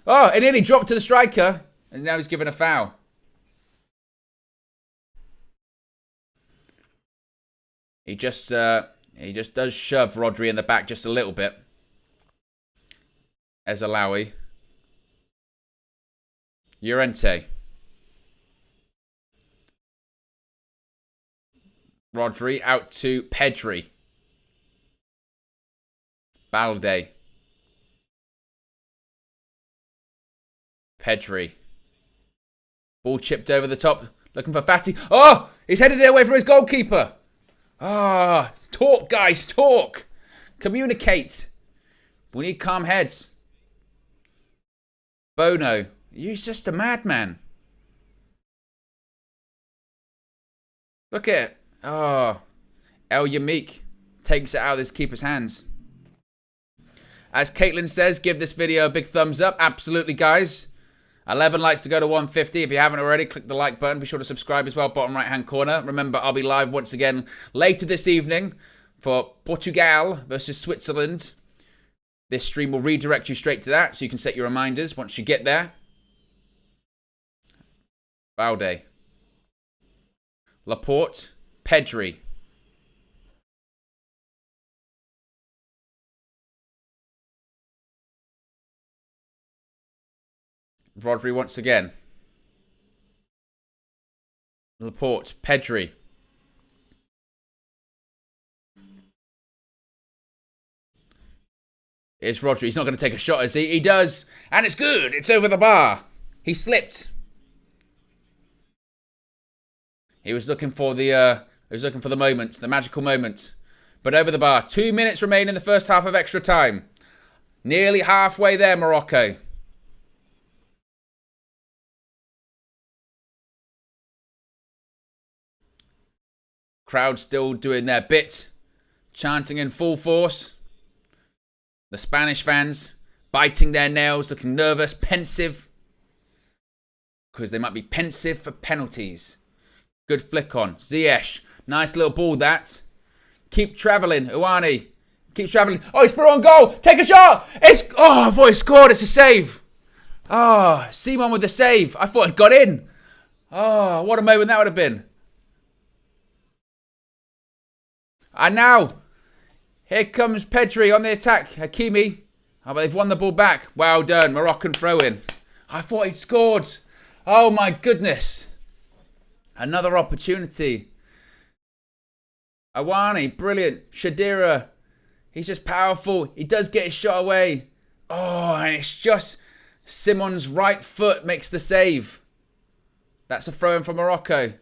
Oh, it nearly dropped to the striker. And now he's given a foul. He just does shove Rodri in the back just a little bit. Ezalawi. Llorente. Rodri out to Pedri. Balde. Pedri. Ball chipped over the top. Looking for Fatty. Oh! He's headed it away from his goalkeeper. Ah! Talk, guys. Talk. Communicate. We need calm heads. Bono. He's just a madman. Look at it. Oh, El Yamik takes it out of his keeper's hands. As Caitlin says, give this video a big thumbs up. Absolutely, guys. 11 likes to go to 150. If you haven't already, click the like button. Be sure to subscribe as well, bottom right-hand corner. Remember, I'll be live once again later this evening for Portugal versus Switzerland. This stream will redirect you straight to that, so you can set your reminders once you get there. Balde. Laporte. Pedri. Rodri once again. Laporte. Pedri. It's Rodri. He's not going to take a shot, is he? He does. And it's good. It's over the bar. He slipped. He was looking for the moment, the magical moment. But over the bar. 2 minutes remain in the first half of extra time. Nearly halfway there, Morocco. Crowd still doing their bit. Chanting in full force. The Spanish fans biting their nails, looking nervous, pensive. Because they might be pensive for penalties. Good flick on. Ziyech. Nice little ball that. Keep travelling. Uwani. Keep travelling. Oh, he's through on goal. Take a shot. I thought he scored. It's a save. Oh, Simon with the save. I thought it got in. Oh, what a moment that would have been. And now, here comes Pedri on the attack. Hakimi. Oh, but they've won the ball back. Well done. Moroccan throw-in. I thought he'd scored. Oh, my goodness. Another opportunity. Awani, brilliant. Shadira, he's just powerful. He does get his shot away. Oh, and it's just Simon's right foot makes the save. That's a throw-in for Morocco.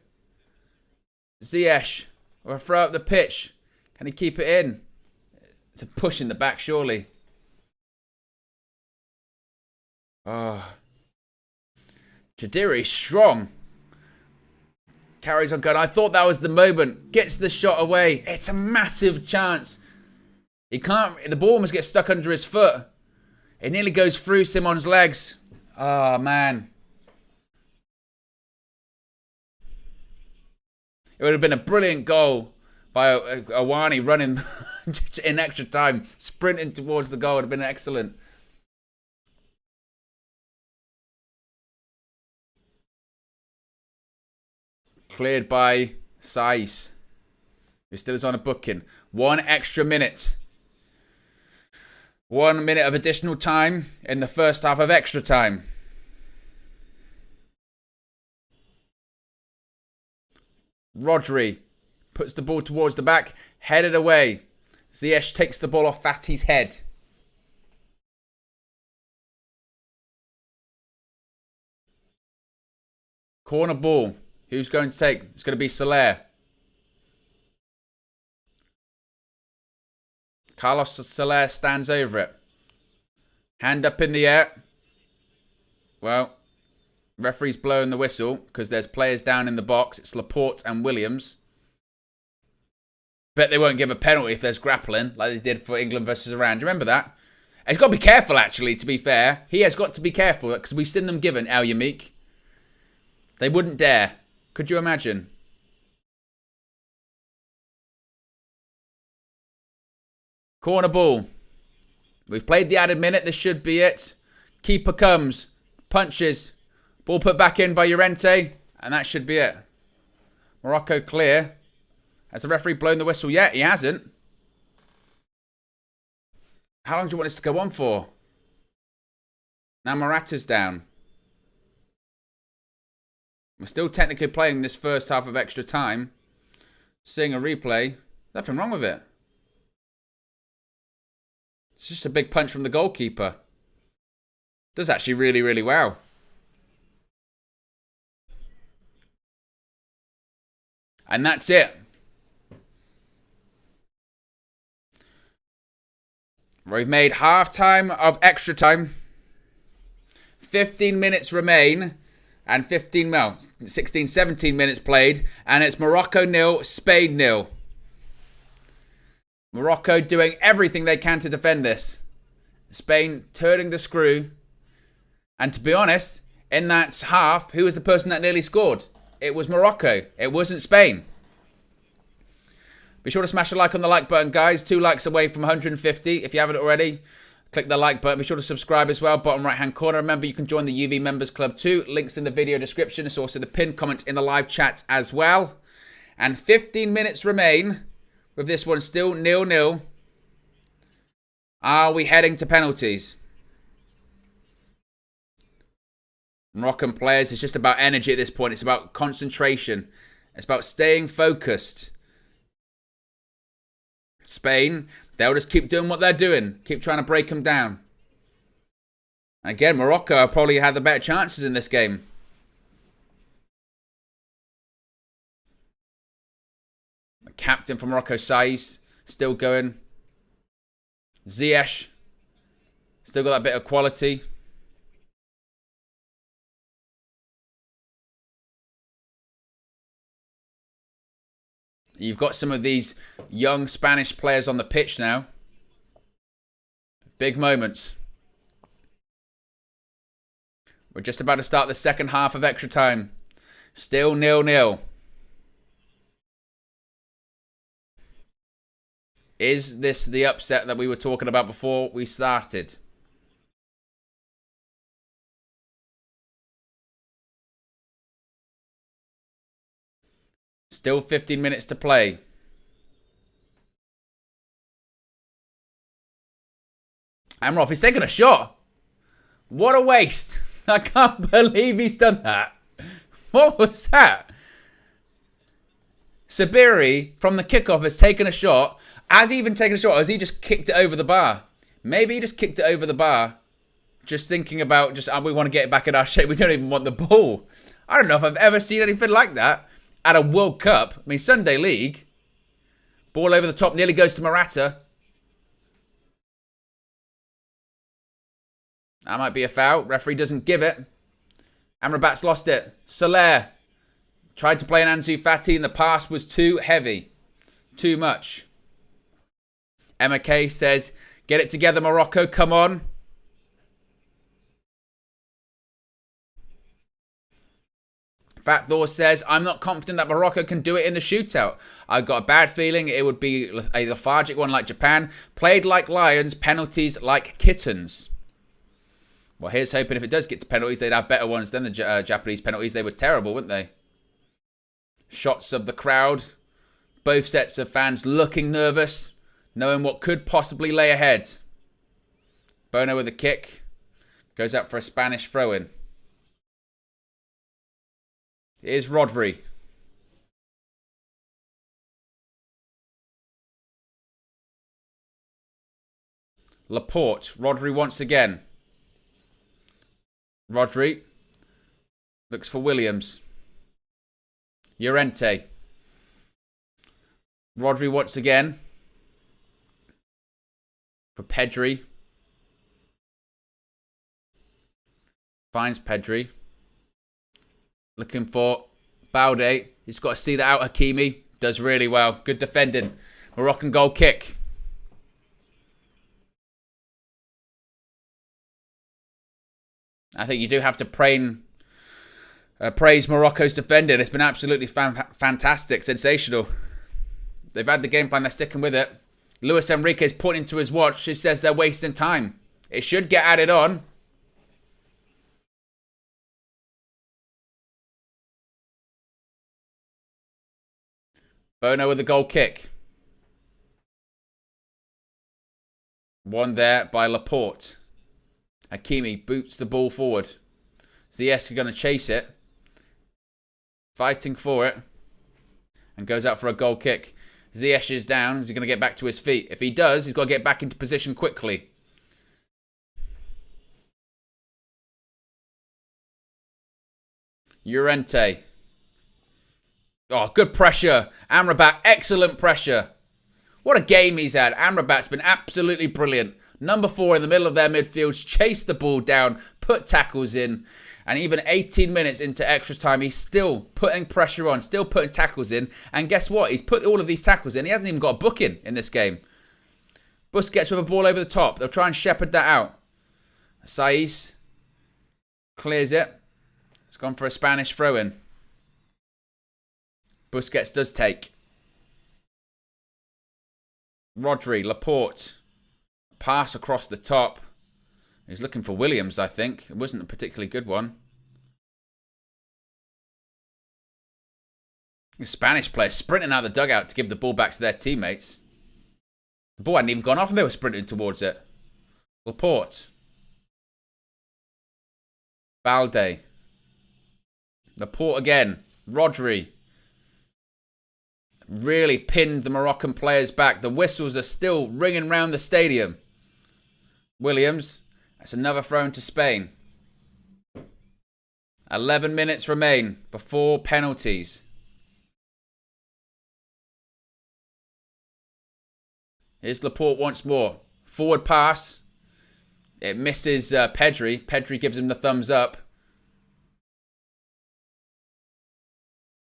Ziyech, or a throw up the pitch. Can he keep it in? It's a push in the back, surely. Oh. Shadira is strong. Carries on going. I thought that was the moment. Gets the shot away. It's a massive chance. He can't. The ball almost gets stuck under his foot. It nearly goes through Simon's legs. Oh, man. It would have been a brilliant goal by Awani running in extra time. Sprinting towards the goal would have been excellent. Cleared by Saiz, who still is on a booking. 1 extra minute. 1 minute of additional time in the first half of extra time. Rodri puts the ball towards the back, headed away. Ziyech takes the ball off Fatty's head. Corner ball. Who's going to take? It's going to be Soler. Carlos Soler stands over it. Hand up in the air. Well, referee's blowing the whistle because there's players down in the box. It's Laporte and Williams. Bet they won't give a penalty if there's grappling like they did for England versus Iran. Do you remember that? He's got to be careful, actually, to be fair. He has got to be careful because we've seen them given El Yamik. They wouldn't dare. Could you imagine? Corner ball. We've played the added minute. This should be it. Keeper comes. Punches. Ball put back in by Llorente. And that should be it. Morocco clear. Has the referee blown the whistle yet? He hasn't. How long do you want this to go on for? Now Morata's down. We're still technically playing this first half of extra time. Seeing a replay. Nothing wrong with it. It's just a big punch from the goalkeeper. Does actually really, really well. And that's it. We've made half time of extra time. 15 minutes remain. And 16, 17 minutes played. And it's Morocco 0, Spain 0. Morocco doing everything they can to defend this. Spain turning the screw. And to be honest, in that half, who was the person that nearly scored? It was Morocco. It wasn't Spain. Be sure to smash a like on the like button, guys. 2 likes away from 150 if you haven't already. Click the like button. Be sure to subscribe as well. Bottom right hand corner. Remember, you can join the UV Members Club too. Links in the video description. It's also the pinned comment in the live chat as well. And 15 minutes remain with this one still 0-0. Are we heading to penalties? Moroccan players, it's just about energy at this point. It's about concentration. It's about staying focused. Spain, they'll just keep doing what they're doing. Keep trying to break them down. Again, Morocco probably had the better chances in this game. The captain for Morocco, Saiz, still going. Ziyech, still got that bit of quality. You've got some of these young Spanish players on the pitch now. Big moments. We're just about to start the second half of extra time. Still 0-0. Is this the upset that we were talking about before we started? Still 15 minutes to play. Amroff, he's taking a shot. What a waste. I can't believe he's done that. What was that? Sabiri, from the kickoff, has taken a shot. Has he even taken a shot, or has he just kicked it over the bar? Maybe he just kicked it over the bar. Just thinking about, we want to get it back in our shape. We don't even want the ball. I don't know if I've ever seen anything like that at a World Cup. I mean, Sunday League. Ball over the top, nearly goes to Morata. That might be a foul. Referee doesn't give it. Amrabat's lost it. Soler tried to play an Ansu Fati and the pass was too heavy. Too much. Emma Kay says, get it together, Morocco. Come on. Fat Thor says, I'm not confident that Morocco can do it in the shootout. I've got a bad feeling it would be a lethargic one like Japan. Played like lions, penalties like kittens. Well, here's hoping if it does get to penalties, they'd have better ones than the Japanese penalties. They were terrible, weren't they? Shots of the crowd. Both sets of fans looking nervous, knowing what could possibly lay ahead. Bono with a kick. Goes out for a Spanish throw-in. Here's Rodri. Laporte. Rodri once again. Rodri. Looks for Williams. Llorente. Rodri once again. For Pedri. Finds Pedri. Looking for Balde. He's got to see that out. Hakimi does really well. Good defending. Moroccan goal kick. I think you do have to praise Morocco's defending. It's been absolutely fantastic. Sensational. They've had the game plan. They're sticking with it. Luis Enrique is pointing to his watch. He says they're wasting time. It should get added on. Bono with a goal kick. One there by Laporte. Hakimi boots the ball forward. Ziyech are going to chase it. Fighting for it. And goes out for a goal kick. Ziyech is down. Is he going to get back to his feet? If he does, he's got to get back into position quickly. Llorente. Oh, good pressure. Amrabat, excellent pressure. What a game he's had. Amrabat's been absolutely brilliant. Number 4 in the middle of their midfield. Chased the ball down. Put tackles in. And even 18 minutes into extra time, he's still putting pressure on. Still putting tackles in. And guess what? He's put all of these tackles in. He hasn't even got a booking in this game. Busquets with a ball over the top. They'll try and shepherd that out. Saiz clears it. It's gone for a Spanish throw-in. Busquets does take. Rodri, Laporte. Pass across the top. He's looking for Williams, I think. It wasn't a particularly good one. The Spanish players sprinting out of the dugout to give the ball back to their teammates. The ball hadn't even gone off and they were sprinting towards it. Laporte. Balde. Laporte again. Rodri. Really pinned the Moroccan players back. The whistles are still ringing round the stadium. Williams. That's another throw into Spain. 11 minutes remain before penalties. Here's Laporte once more. Forward pass. It misses Pedri. Pedri gives him the thumbs up.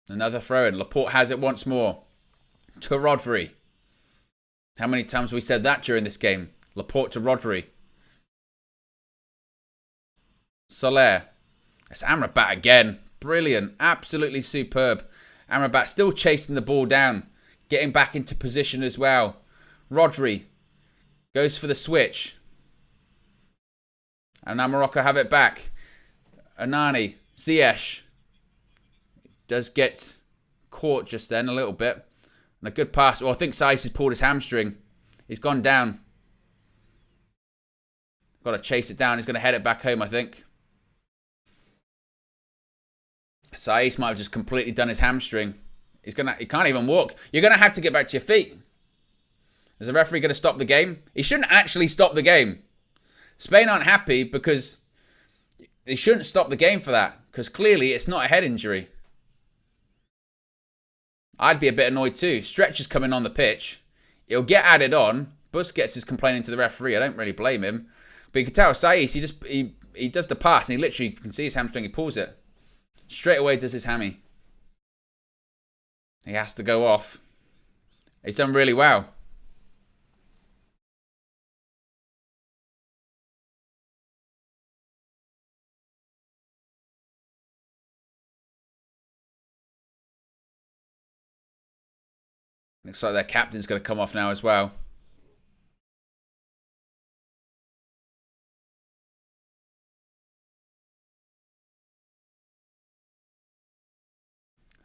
Another throw in. Laporte has it once more. To Rodri. How many times have we said that during this game? Laporte to Rodri. Soler. That's Amrabat again. Brilliant. Absolutely superb. Amrabat still chasing the ball down. Getting back into position as well. Rodri. Goes for the switch. And now Morocco have it back. Anani. Ziyech. Does get caught just then a little bit. And a good pass. Well, I think Saiss has pulled his hamstring. He's gone down. Got to chase it down. He's going to head it back home, I think. Saiss might have just completely done his hamstring. He can't even walk. You're going to have to get back to your feet. Is the referee going to stop the game? He shouldn't actually stop the game. Spain aren't happy because they shouldn't stop the game for that. Because clearly it's not a head injury. I'd be a bit annoyed too. Stretcher's coming on the pitch. It'll get added on. Busquets is complaining to the referee. I don't really blame him. But you can tell Saiss, he does the pass and he literally, you can see his hamstring, he pulls it. Straight away does his hammy. He has to go off. He's done really well. Looks like their captain's going to come off now as well.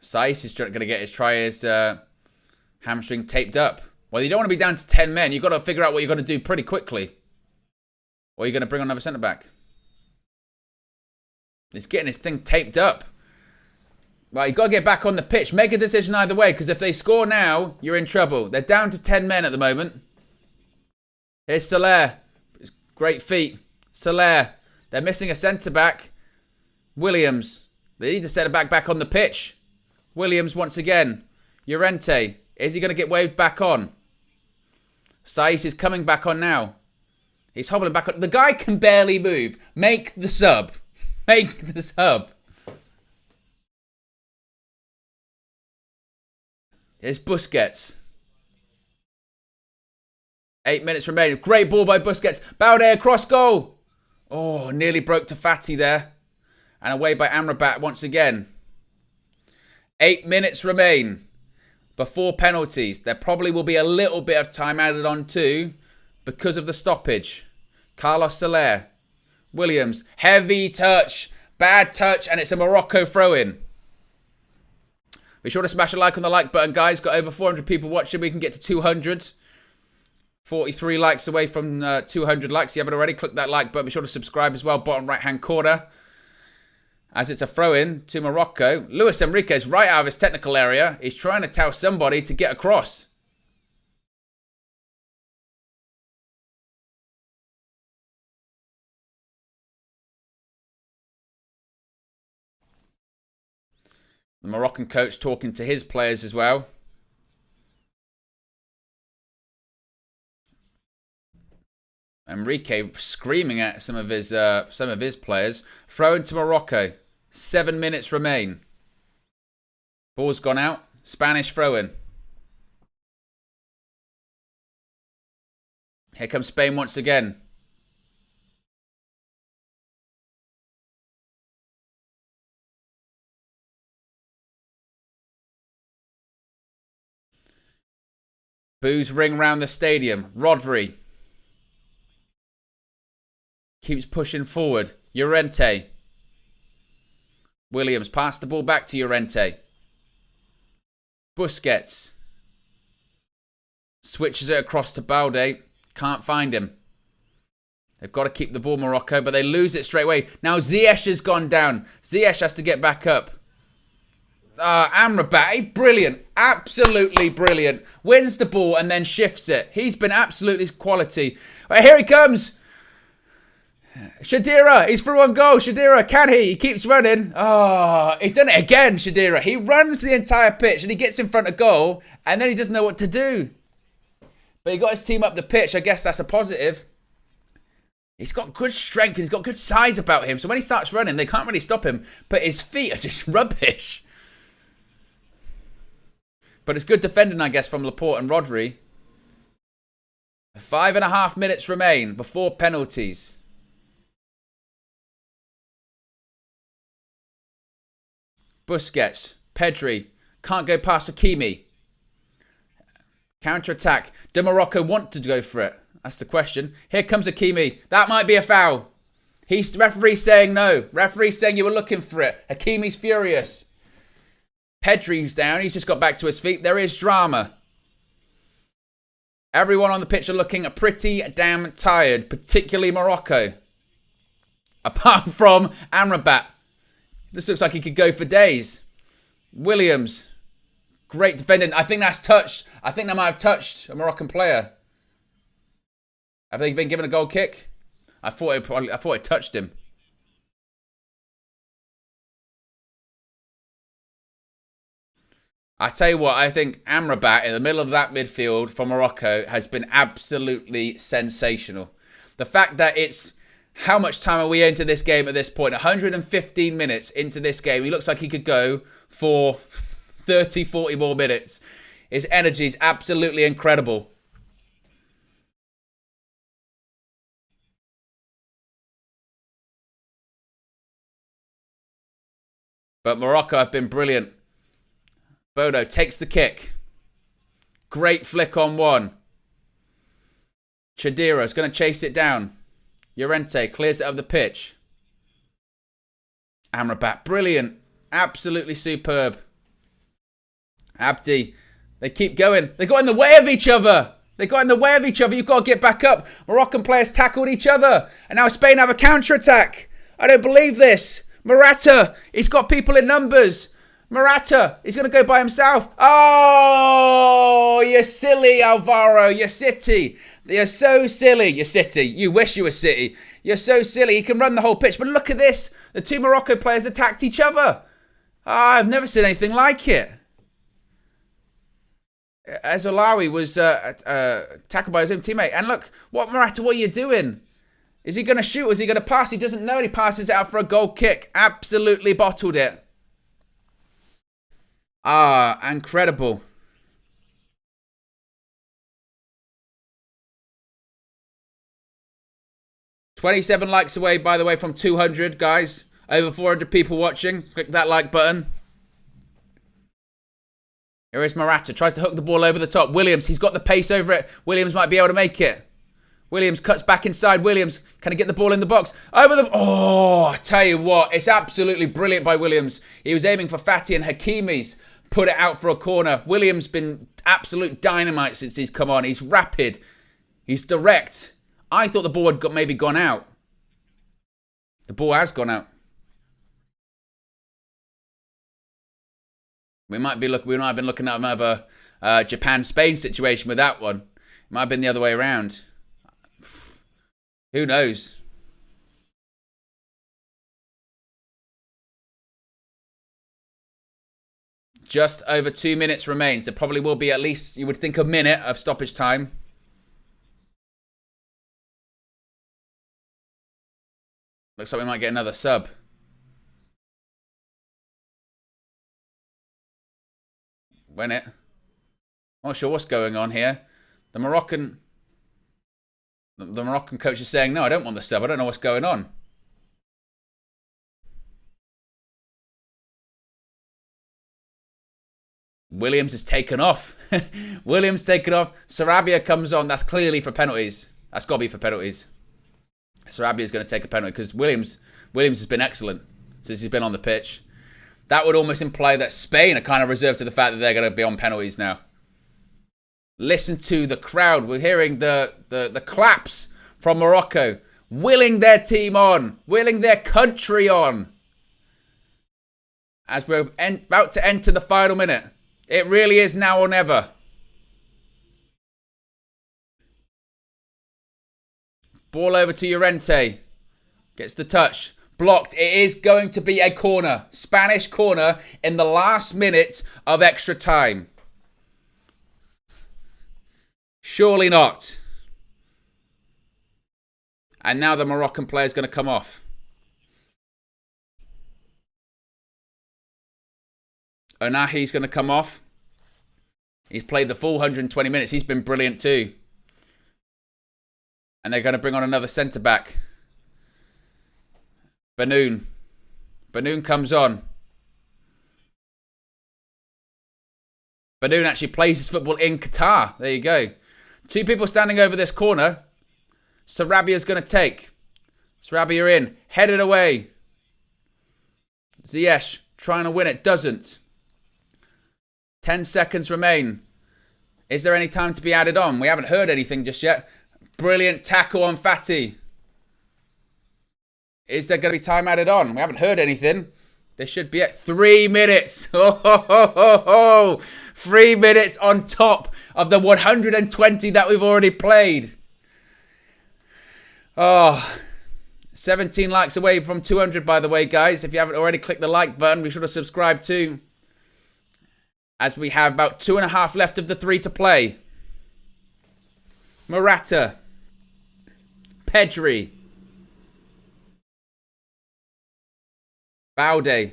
Saiss is going to try his hamstring taped up. Well, you don't want to be down to 10 men. You've got to figure out what you're going to do pretty quickly. Or you're going to bring on another centre-back. He's getting his thing taped up. Well, you've got to get back on the pitch. Make a decision either way, because if they score now, you're in trouble. They're down to 10 men at the moment. Here's Soler. Great feet. Soler. They're missing a centre-back. Williams. They need to set it back on the pitch. Williams once again. Llorente. Is he going to get waved back on? Saiss is coming back on now. He's hobbling back on. The guy can barely move. Make the sub. Make the sub. Here's Busquets. 8 minutes remaining. Great ball by Busquets. Balde across goal. Oh, nearly broke to Fati there. And away by Amrabat once again. 8 minutes remain before penalties. There probably will be a little bit of time added on too because of the stoppage. Carlos Soler. Williams. Heavy touch. Bad touch. And it's a Morocco throw-in. Be sure to smash a like on the like button, guys. Got over 400 people watching. We can get to 200. 43 likes away from 200 likes. If you haven't already, click that like button. Be sure to subscribe as well. Bottom right-hand corner. As it's a throw-in to Morocco. Luis Enrique's right out of his technical area. He's trying to tell somebody to get across. The Moroccan coach talking to his players as well. Enrique screaming at some of his players. Throw into Morocco. 7 minutes remain. Ball's gone out. Spanish throw-in. Here comes Spain once again. Boos ring round the stadium. Rodri. Keeps pushing forward. Llorente. Williams. Pass the ball back to Llorente. Busquets. Switches it across to Balde. Can't find him. They've got to keep the ball, Morocco, but they lose it straight away. Now Ziyech has gone down. Ziyech has to get back up. Amrabat, brilliant. Absolutely brilliant. Wins the ball and then shifts it. He's been absolutely quality. Right, here he comes. Shadira, he's through on goal. Shadira, can he? He keeps running. Oh, he's done it again, Shadira. He runs the entire pitch and he gets in front of goal and then he doesn't know what to do. But he got his team up the pitch. I guess that's a positive. He's got good strength. He's got good size about him. So when he starts running, they can't really stop him. But his feet are just rubbish. But it's good defending, I guess, from Laporte and Rodri. 5.5 minutes remain before penalties. Busquets, Pedri, can't go past Hakimi. Counter-attack. Do Morocco want to go for it? That's the question. Here comes Hakimi. That might be a foul. Referee saying no. Referee saying you were looking for it. Hakimi's furious. Pedri's down. He's just got back to his feet. There is drama. Everyone on the pitch are looking pretty damn tired, particularly Morocco. Apart from Amrabat. This looks like he could go for days. Williams. Great defending. I think that's touched. I think that might have touched a Moroccan player. Have they been given a goal kick? I thought it touched him. I tell you what, I think Amrabat in the middle of that midfield for Morocco has been absolutely sensational. The fact that it's... How much time are we into this game at this point? 115 minutes into this game. He looks like he could go for 30, 40 more minutes. His energy is absolutely incredible. But Morocco have been brilliant. Bono takes the kick. Great flick on one. Chadira is going to chase it down. Llorente clears it of the pitch. Amrabat, brilliant. Absolutely superb. Abdi, they keep going. They got in the way of each other. You've got to get back up. Moroccan players tackled each other. And now Spain have a counter-attack. I don't believe this. Morata, he's got people in numbers. Morata, he's going to go by himself. Oh, you're silly, Alvaro. You're City. You're so silly. You're City. You wish you were City. You're so silly. He can run the whole pitch. But look at this. The two Morocco players attacked each other. I've never seen anything like it. Azolawi was tackled by his own teammate. And look, Morata, what are you doing? Is he going to shoot? Is he going to pass? He doesn't know. He passes it out for a goal kick. Absolutely bottled it. Incredible. $27 likes away, by the way, from 200, guys. Over 400 people watching. Click that like button. Here is Morata. Tries to hook the ball over the top. Williams, he's got the pace over it. Williams might be able to make it. Williams cuts back inside. Williams, can he get the ball in the box? Over the... Oh, I tell you what. It's absolutely brilliant by Williams. He was aiming for Fati and Hakimi's. Put it out for a corner. Williams been absolute dynamite since he's come on. He's rapid. He's direct. I thought the ball had maybe gone out. The ball has gone out. We might have been looking at another Japan-Spain situation with that one. It might have been the other way around. Who knows? Just over 2 minutes remains. There probably will be at least, you would think, a minute of stoppage time. Looks like we might get another sub. Win it. Not sure what's going on here. The Moroccan coach is saying, no, I don't want the sub. I don't know what's going on. Williams is taken off. Williams taken off. Sarabia comes on. That's clearly for penalties. That's got to be for penalties. Sarabia is going to take a penalty because Williams has been excellent since he's been on the pitch. That would almost imply that Spain are kind of reserved to the fact that they're going to be on penalties now. Listen to the crowd. We're hearing the claps from Morocco, willing their team on, willing their country on. as we're about to enter the final minute. It really is now or never. Ball over to Llorente. Gets the touch. Blocked. It is going to be a corner. Spanish corner in the last minute of extra time. Surely not. And now the Moroccan player is going to come off. Onahi's going to come off. He's played the full 120 minutes. He's been brilliant too. And they're going to bring on another centre-back. Banoun. Banoun comes on. Banoun actually plays his football in Qatar. There you go. Two people standing over this corner. Sarabia's going to take. Sarabia in. Headed away. Ziyech trying to win it. Doesn't. 10 seconds remain. Is there any time to be added on? We haven't heard anything just yet. Brilliant tackle on Fati. Is there going to be time added on? We haven't heard anything. There should be at 3 minutes. 3 minutes on top of the 120 that we've already played. Oh, 17 likes away from 200, by the way, guys. If you haven't already clicked the like button, be sure to subscribe too. As we have about 2.5 left of the 3 to play. Morata. Pedri. Balde.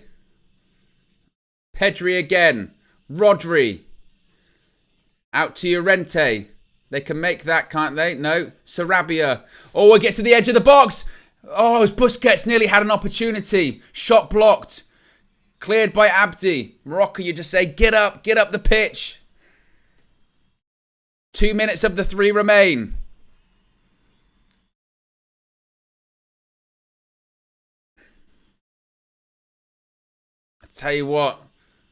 Pedri again. Rodri. Out to Llorente. They can make that, can't they? No. Sarabia. Oh, it gets to the edge of the box. Oh, it was Busquets. Nearly had an opportunity. Shot blocked. Cleared by Abdi. Morocco, you just say, get up the pitch. 2 minutes of the 3 remain. I tell you what,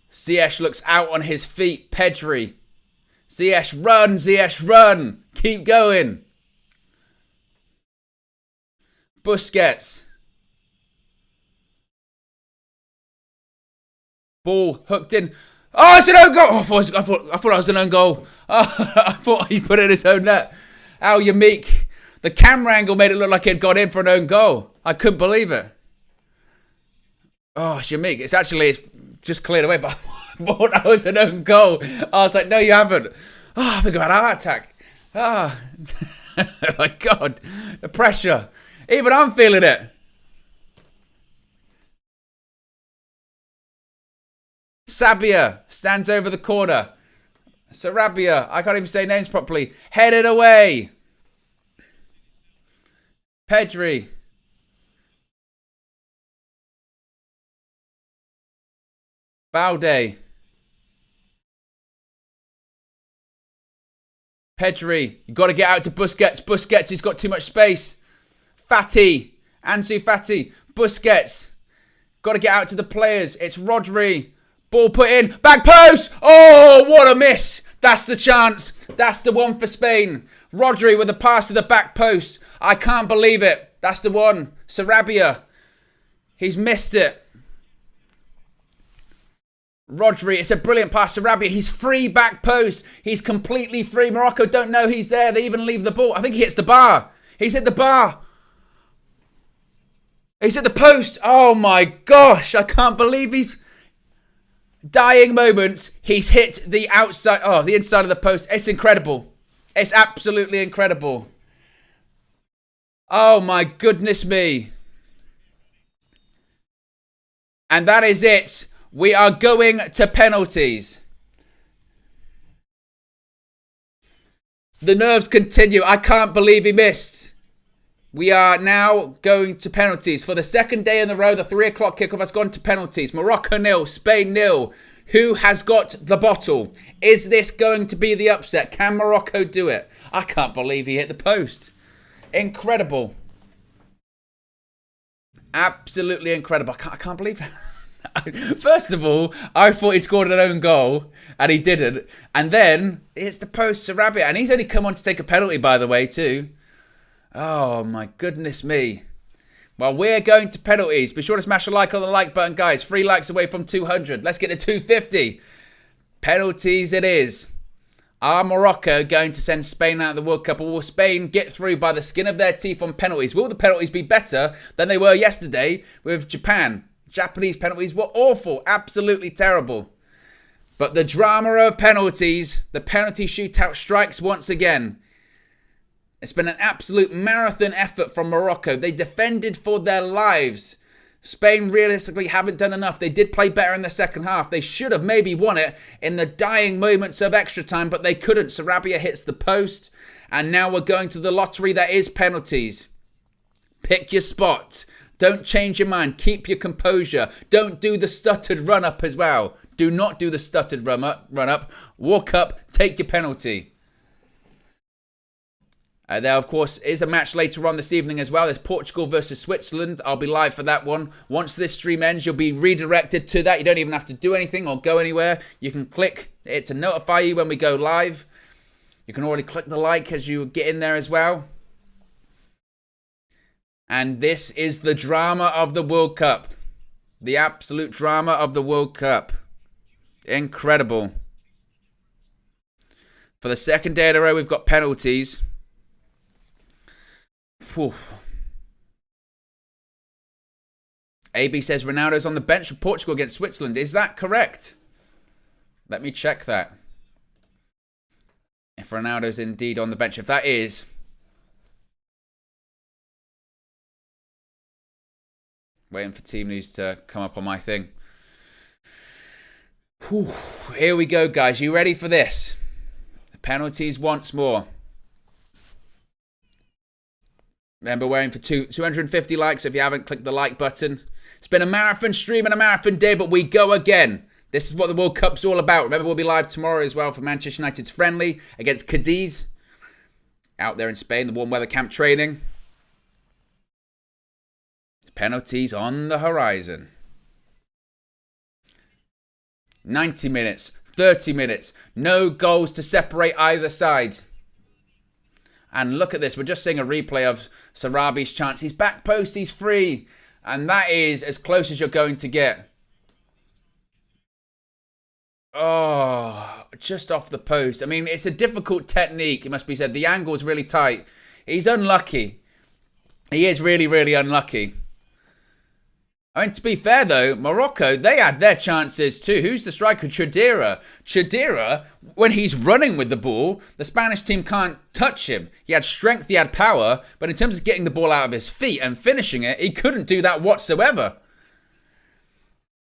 Ziyech looks out on his feet. Pedri. Ziyech, run, Ziyech, run. Keep going. Busquets. Ball hooked in. Oh, it's an own goal. Oh, I thought it was an own goal. Oh, I thought he put it in his own net. Al Yamik. The camera angle made it look like he'd gone in for an own goal. I couldn't believe it. Oh, Yamik. It's just cleared away, but I thought that was an own goal. I was like, no, you haven't. Oh, I think I had a heart attack. Oh, my God. The pressure. Even I'm feeling it. Sabia stands over the corner. Sarabia, I can't even say names properly. Headed away. Pedri. Balde. Pedri. You've got to get out to Busquets. Busquets, he's got too much space. Fati. Ansu Fati. Busquets. Got to get out to the players. It's Rodri. Ball put in. Back post. Oh, what a miss. That's the chance. That's the one for Spain. Rodri with a pass to the back post. I can't believe it. That's the one. Sarabia. He's missed it. Rodri. It's a brilliant pass. Sarabia. He's free back post. He's completely free. Morocco don't know he's there. They even leave the ball. I think he hits the bar. He's hit the bar. He's at the post. Oh my gosh. I can't believe he's... Dying moments. He's hit the outside. Oh, the inside of the post. It's incredible. It's absolutely incredible. Oh my goodness me. And that is it. We are going to penalties. The nerves continue. I can't believe he missed. We are now going to penalties. For the second day in a row, the 3 o'clock kickoff has gone to penalties. Morocco 0, Spain 0. Who has got the bottle? Is this going to be the upset? Can Morocco do it? I can't believe he hit the post. Incredible. Absolutely incredible. I can't believe it. First of all, I thought he scored an own goal, and he didn't. And then, it's the post, Sarabia. And he's only come on to take a penalty, by the way, too. Oh, my goodness me. Well, we're going to penalties. Be sure to smash a like on the like button, guys. 3 likes away from 200. Let's get to 250. Penalties it is. Are Morocco going to send Spain out of the World Cup, or will Spain get through by the skin of their teeth on penalties? Will the penalties be better than they were yesterday with Japan? Japanese penalties were awful, absolutely terrible. But the drama of penalties, the penalty shootout strikes once again. It's been an absolute marathon effort from Morocco. They defended for their lives. Spain realistically haven't done enough. They did play better in the second half. They should have maybe won it in the dying moments of extra time, but they couldn't. Sarabia hits the post, and now we're going to the lottery that is penalties. Pick your spot. Don't change your mind. Keep your composure. Don't do the stuttered run-up as well. Do not do the stuttered run-up. Walk up, take your penalty. There, of course, is a match later on this evening as well. There's Portugal versus Switzerland. I'll be live for that one. Once this stream ends, you'll be redirected to that. You don't even have to do anything or go anywhere. You can click it to notify you when we go live. You can already click the like as you get in there as well. And this is the drama of the World Cup. The absolute drama of the World Cup. Incredible. For the second day in a row, we've got penalties. Whew. AB says Ronaldo's on the bench for Portugal against Switzerland. Is that correct? Let me check that. If Ronaldo's indeed on the bench. If that is... Waiting for team news to come up on my thing. Whew. Here we go, guys. You ready for this? The penalties once more. Remember, we're aiming for 250 likes if you haven't clicked the like button. It's been a marathon stream and a marathon day, but we go again. This is what the World Cup's all about. Remember, we'll be live tomorrow as well for Manchester United's friendly against Cadiz. Out there in Spain, the warm weather camp training. Penalties on the horizon. 90 minutes, 30 minutes. No goals to separate either side. And look at this. We're just seeing a replay of Sarabi's chance. He's back post. He's free. And that is as close as you're going to get. Oh, just off the post. I mean, it's a difficult technique, it must be said. The angle is really tight. He's unlucky. He is really, really unlucky. I mean, to be fair, though, Morocco, they had their chances too. Who's the striker? Chadira. Chadira, when he's running with the ball, the Spanish team can't touch him. He had strength, he had power, but in terms of getting the ball out of his feet and finishing it, he couldn't do that whatsoever.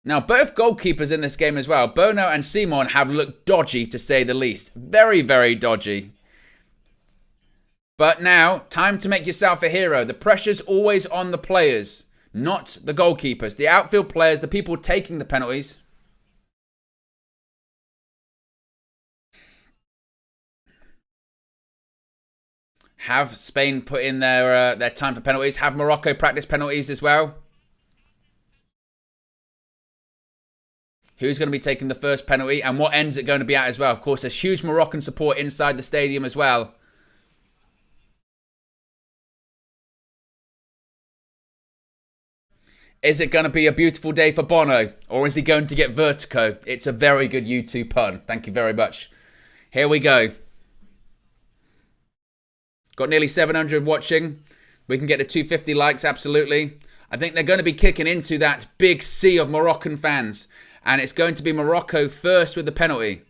Now, both goalkeepers in this game as well, Bono and Simon, have looked dodgy, to say the least. Very, very dodgy. But now, time to make yourself a hero. The pressure's always on the players. Not the goalkeepers, the outfield players, the people taking the penalties. Have Spain put in their time for penalties? Have Morocco practice penalties as well? Who's going to be taking the first penalty and what end's it going to be at as well? Of course, there's huge Moroccan support inside the stadium as well. Is it going to be a beautiful day for Bono? Or is he going to get vertigo? It's a very good YouTube pun. Thank you very much. Here we go. Got nearly 700 watching. We can get to 250 likes, absolutely. I think they're going to be kicking into that big sea of Moroccan fans. And it's going to be Morocco first with the penalty.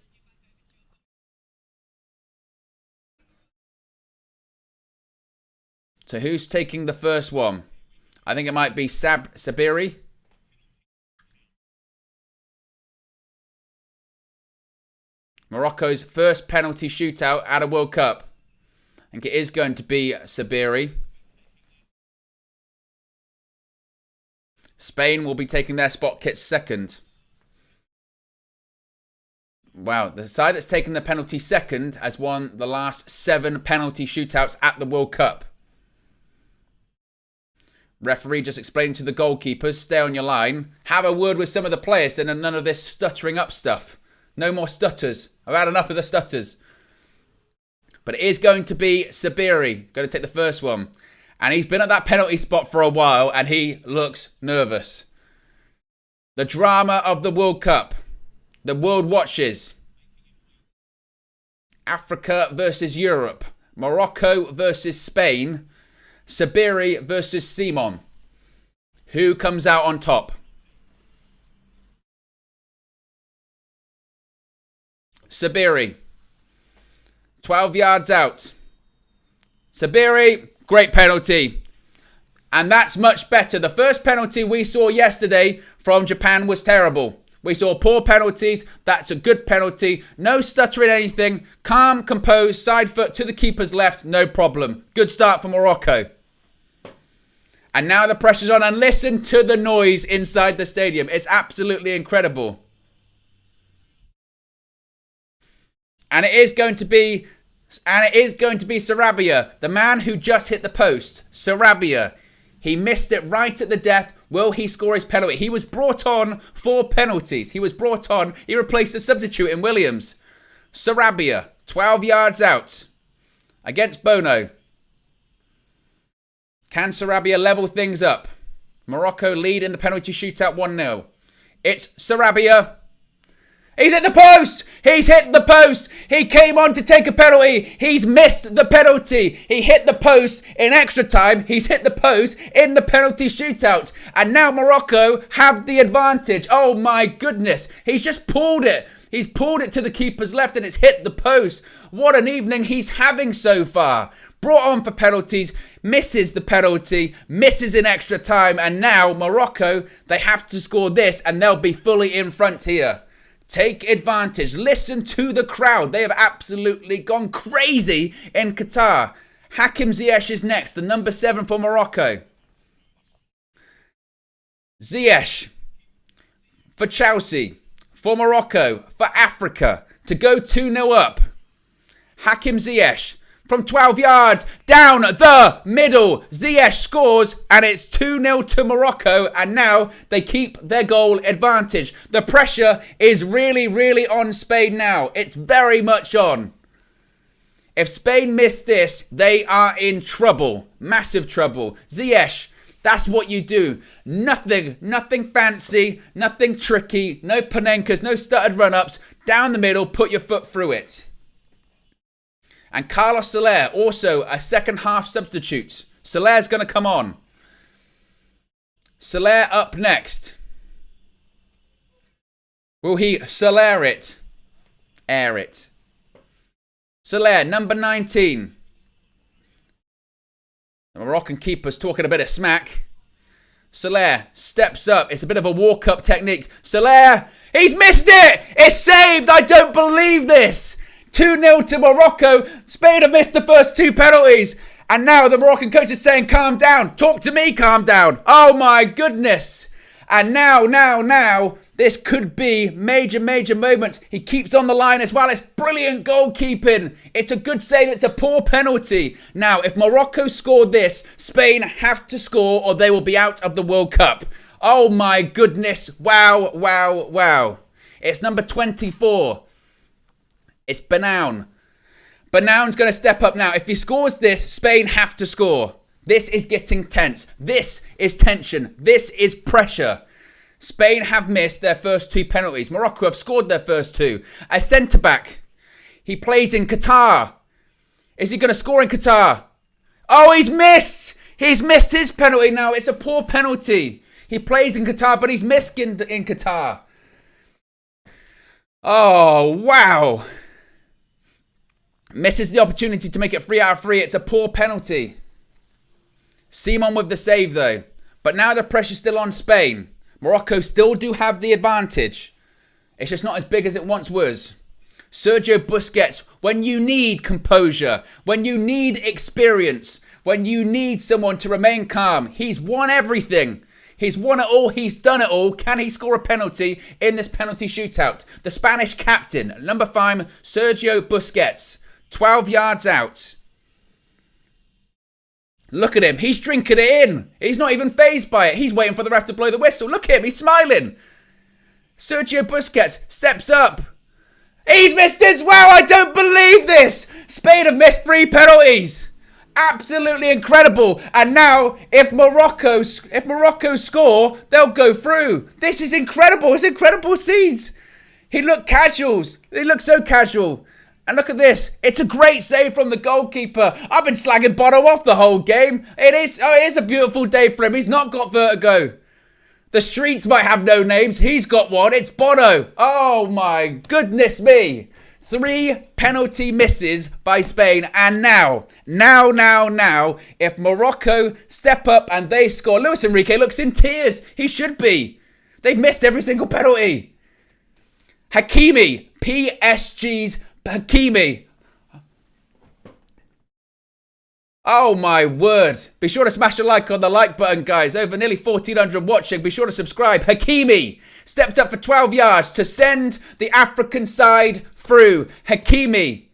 So who's taking the first one? I think it might be Sabiri. Morocco's first penalty shootout at a World Cup. I think it is going to be Sabiri. Spain will be taking their spot kits second. Wow, the side that's taken the penalty second has won the last 7 penalty shootouts at the World Cup. Referee just explaining to the goalkeepers, stay on your line. Have a word with some of the players and none of this stuttering up stuff. No more stutters. I've had enough of the stutters. But it is going to be Sabiri. Going to take the first one. And he's been at that penalty spot for a while, and he looks nervous. The drama of the World Cup. The world watches. Africa versus Europe. Morocco versus Spain. Sabiri versus Simon. Who comes out on top? Sabiri. 12 yards out. Sabiri, great penalty. And that's much better. The first penalty we saw yesterday from Japan was terrible. We saw poor penalties. That's a good penalty. No stuttering anything. Calm, composed, side foot to the keeper's left. No problem. Good start for Morocco. And now the pressure's on. And listen to the noise inside the stadium. It's absolutely incredible. And it is going to be Sarabia, the man who just hit the post. Sarabia. He missed it right at the death. Will he score his penalty? He was brought on for penalties. He replaced a substitute in Williams. Sarabia, 12 yards out. Against Bono. Can Sarabia level things up? Morocco lead in the penalty shootout 1-0. It's Sarabia. He's hit the post! He's hit the post! He came on to take a penalty. He's missed the penalty. He hit the post in extra time. He's hit the post in the penalty shootout. And now Morocco have the advantage. Oh my goodness. He's just pulled it. He's pulled it to the keeper's left and it's hit the post. What an evening he's having so far. Brought on for penalties, misses the penalty, misses in extra time. And now Morocco, they have to score this and they'll be fully in front here. Take advantage. Listen to the crowd. They have absolutely gone crazy in Qatar. Hakim Ziyech is next, the number 7 for Morocco. Ziyech for Chelsea, for Morocco, for Africa to go 2-0 up. Hakim Ziyech from 12 yards, down the middle. Ziyech scores and it's 2-0 to Morocco and now they keep their goal advantage. The pressure is really, really on Spain now. It's very much on. If Spain miss this, they are in trouble. Massive trouble. Ziyech, that's what you do. Nothing fancy, nothing tricky, no Panenkas, no stuttered run-ups. Down the middle, put your foot through it. And Carlos Soler, also a second half substitute. Soler's going to come on. Soler up next. Will he Soler it? Air it. Soler, number 19. The Moroccan keeper's talking a bit of smack. Soler steps up. It's a bit of a walk-up technique. Soler, he's missed it! It's saved! I don't believe this! 2-0 to Morocco. Spain have missed the first 2 penalties. And now the Moroccan coach is saying, calm down. Talk to me, calm down. Oh my goodness. And now, this could be major moments. He keeps on the line as well. It's brilliant goalkeeping. It's a good save. It's a poor penalty. Now, if Morocco scored this, Spain have to score or they will be out of the World Cup. Oh my goodness. Wow. It's number 24. It's Benoun. Benoun's going to step up now. If he scores this, Spain have to score. This is getting tense. This is tension. This is pressure. Spain have missed their first 2 penalties. Morocco have scored their first 2. A centre-back. He plays in Qatar. Is he going to score in Qatar? Oh, he's missed. He's missed his penalty now. It's a poor penalty. He plays in Qatar, but he's missed in Qatar. Oh, wow. Misses the opportunity to make it 3 out of 3. It's a poor penalty. Simon with the save though. But now the pressure's still on Spain. Morocco still do have the advantage. It's just not as big as it once was. Sergio Busquets, when you need composure, when you need experience, when you need someone to remain calm, he's won everything. He's won it all. He's done it all. Can he score a penalty in this penalty shootout? The Spanish captain, number 5, Sergio Busquets. 12 yards out. Look at him. He's drinking it in. He's not even fazed by it. He's waiting for the ref to blow the whistle. Look at him. He's smiling. Sergio Busquets steps up. He's missed as well. I don't believe this. Spain have missed 3 penalties. Absolutely incredible. And now, if Morocco score, they'll go through. This is incredible. It's incredible scenes. He looked casual. He looked so casual. And look at this. It's a great save from the goalkeeper. I've been slagging Bono off the whole game. It is a beautiful day for him. He's not got vertigo. The streets might have no names. He's got one. It's Bono. Oh my goodness me. 3 penalty misses by Spain. And now, if Morocco step up and they score, Luis Enrique looks in tears. He should be. They've missed every single penalty. Hakimi, PSG's Hakimi. Oh my word. Be sure to smash a like on the like button, guys. Over nearly 1,400 watching. Be sure to subscribe. Hakimi stepped up for 12 yards to send the African side through. Hakimi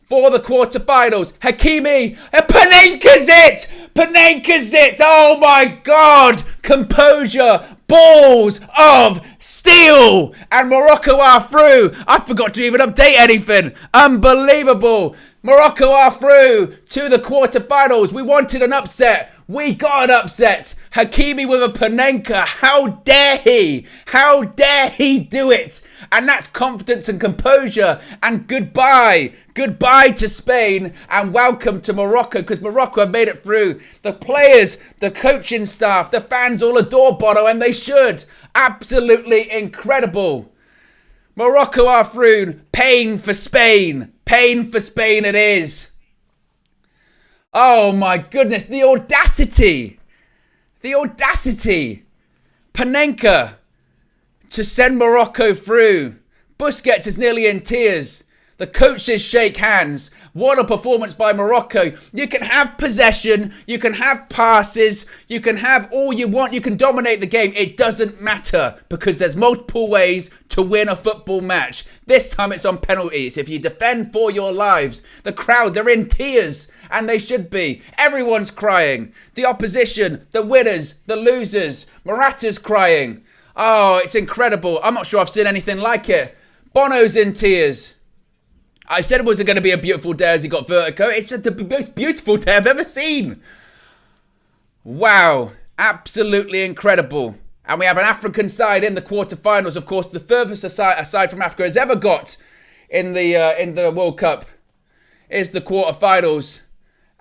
for the quarterfinals. Hakimi. Panenka's it. Panenka's it. Oh my God. Composure. Balls of steel. And Morocco are through. I forgot to even update anything. Unbelievable. Morocco are through to the quarterfinals. We wanted an upset. We got an upset. Hakimi with a Panenka. How dare he? How dare he do it? And that's confidence and composure. And goodbye. Goodbye to Spain. And welcome to Morocco, because Morocco have made it through. The players, the coaching staff, the fans all adore Bono, and they should. Absolutely incredible. Morocco are through. Pain for Spain. Pain for Spain it is. Oh my goodness, the audacity. The audacity. Panenka to send Morocco through. Busquets is nearly in tears. The coaches shake hands. What a performance by Morocco. You can have possession. You can have passes. You can have all you want. You can dominate the game. It doesn't matter because there's multiple ways to win a football match. This time it's on penalties. If you defend for your lives, the crowd, they're in tears. And they should be. Everyone's crying. The opposition, the winners, the losers. Morata's crying. Oh, it's incredible. I'm not sure I've seen anything like it. Bono's in tears. I said it wasn't going to be a beautiful day as he got vertigo. It's the most beautiful day I've ever seen. Wow. Absolutely incredible. And we have an African side in the quarterfinals. Of course, the furthest aside from Africa has ever got in the World Cup is the quarterfinals.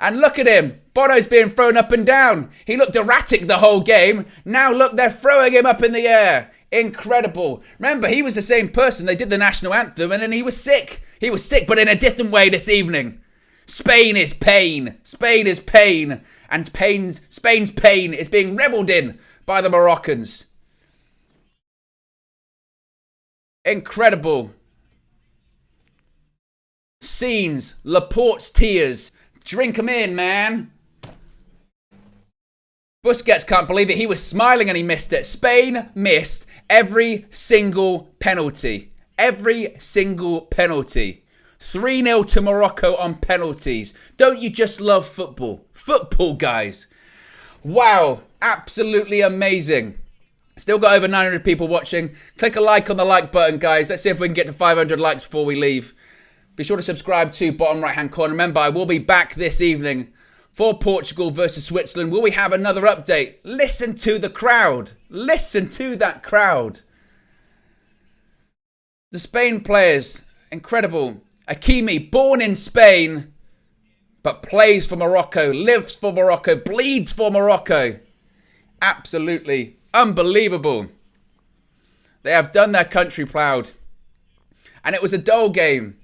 And look at him. Bono's being thrown up and down. He looked erratic the whole game. Now look, they're throwing him up in the air. Incredible. Remember, he was the same person. They did the national anthem and then he was sick. He was sick, but in a different way this evening. Spain is pain. Spain is pain. And Spain's pain is being revelled in by the Moroccans. Incredible. Scenes. Laporte's tears. Drink them in, man. Busquets can't believe it. He was smiling and he missed it. Spain missed every single penalty. Every single penalty. 3-0 to Morocco on penalties. Don't you just love football? Football, guys. Wow. Absolutely amazing. Still got over 900 people watching. Click a like on the like button, guys. Let's see if we can get to 500 likes before we leave. Be sure to subscribe to bottom right hand corner. Remember, I will be back this evening for Portugal versus Switzerland. Will we have another update? Listen to the crowd. Listen to that crowd. The Spain players, incredible. Hakimi, born in Spain, but plays for Morocco, lives for Morocco, bleeds for Morocco. Absolutely unbelievable. They have done their country proud. And it was a dull game.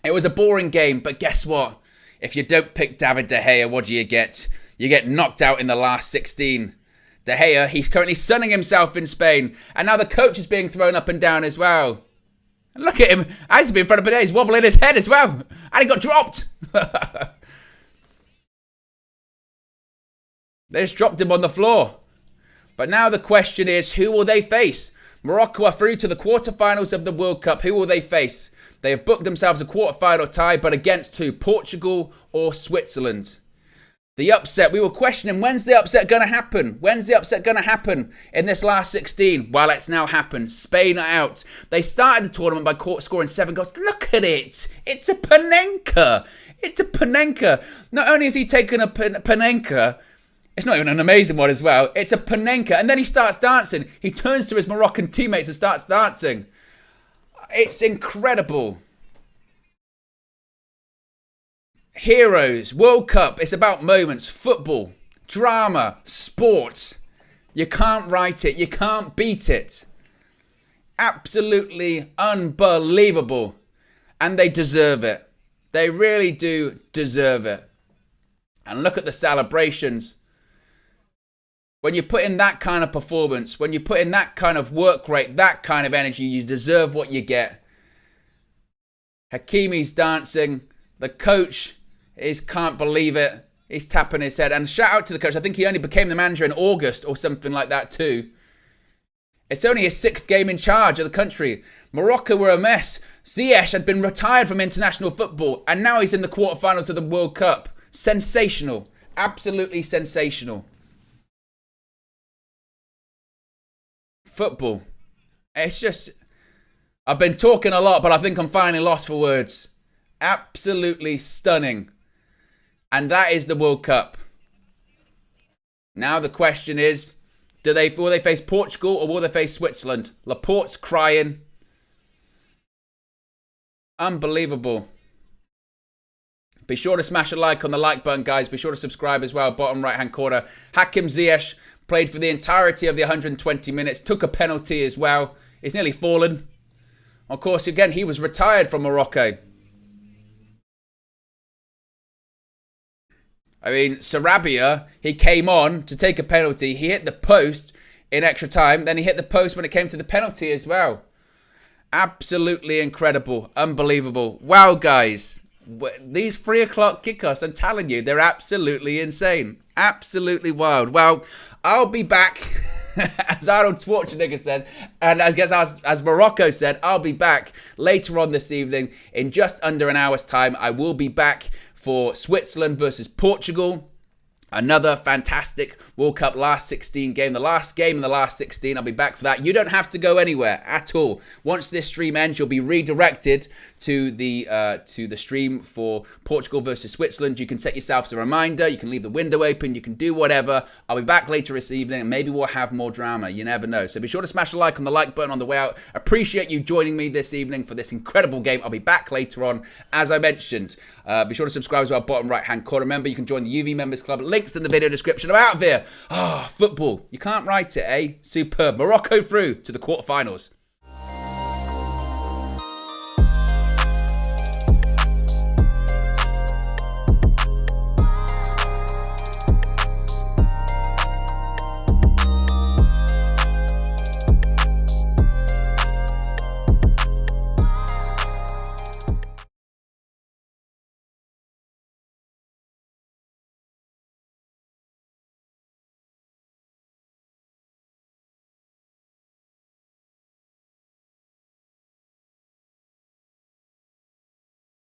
It was a boring game, but guess what? If you don't pick David De Gea, what do you get? You get knocked out in the last 16. De Gea, he's currently sunning himself in Spain. And now the coach is being thrown up and down as well. And look at him. As he's been in front of it, he's wobbling his head as well. And he got dropped. They just dropped him on the floor. But now the question is, who will they face? Morocco are through to the quarterfinals of the World Cup. Who will they face? They have booked themselves a quarterfinal tie, but against who? Portugal or Switzerland? The upset, we were questioning, when's the upset going to happen? When's the upset going to happen in this last 16? Well, it's now happened. Spain are out. They started the tournament by scoring 7 goals. Look at it. It's a Panenka. It's a Panenka. Not only has he taken a Panenka, it's not even an amazing one as well. It's a Panenka. And then he starts dancing. He turns to his Moroccan teammates and starts dancing. It's incredible. Heroes, World Cup, it's about moments, football, drama, sports. You can't write it, you can't beat it. Absolutely unbelievable. And they deserve it. They really do deserve it. And look at the celebrations. When you put in that kind of performance, when you put in that kind of work rate, that kind of energy, you deserve what you get. Hakimi's dancing, the coach can't believe it. He's tapping his head. And shout out to the coach. I think he only became the manager in August or something like that too. It's only his 6th game in charge of the country. Morocco were a mess. Ziyech had been retired from international football and now he's in the quarterfinals of the World Cup. Sensational. Absolutely sensational. Football. It's just... I've been talking a lot, but I think I'm finally lost for words. Absolutely stunning. And that is the World Cup. Now the question is, will they face Portugal or will they face Switzerland? Laporte's crying. Unbelievable. Be sure to smash a like on the like button, guys. Be sure to subscribe as well. Bottom right-hand corner. Hakim Ziyech played for the entirety of the 120 minutes. Took a penalty as well. He's nearly fallen. Of course, again, he was retired from Morocco. I mean, Sarabia, he came on to take a penalty. He hit the post in extra time. Then he hit the post when it came to the penalty as well. Absolutely incredible. Unbelievable. Wow, guys. These 3 o'clock kickoffs, I'm telling you, they're absolutely insane. Absolutely wild. Well, I'll be back, as Arnold Schwarzenegger says, and I guess as Morocco said, I'll be back later on this evening. In just under an hour's time, I will be back for Switzerland versus Portugal. Another fantastic World Cup last 16 game. The last game in the last 16. I'll be back for that. You don't have to go anywhere at all. Once this stream ends, you'll be redirected to the stream for Portugal versus Switzerland. You can set yourself as a reminder. You can leave the window open. You can do whatever. I'll be back later this evening and maybe we'll have more drama. You never know. So be sure to smash a like on the like button on the way out. Appreciate you joining me this evening for this incredible game. I'll be back later on, as I mentioned. Be sure to subscribe as well, bottom right-hand corner. Remember, you can join the UV Members Club. Links in the video description. I'm out of here. Football. You can't write it, eh? Superb. Morocco through to the quarterfinals.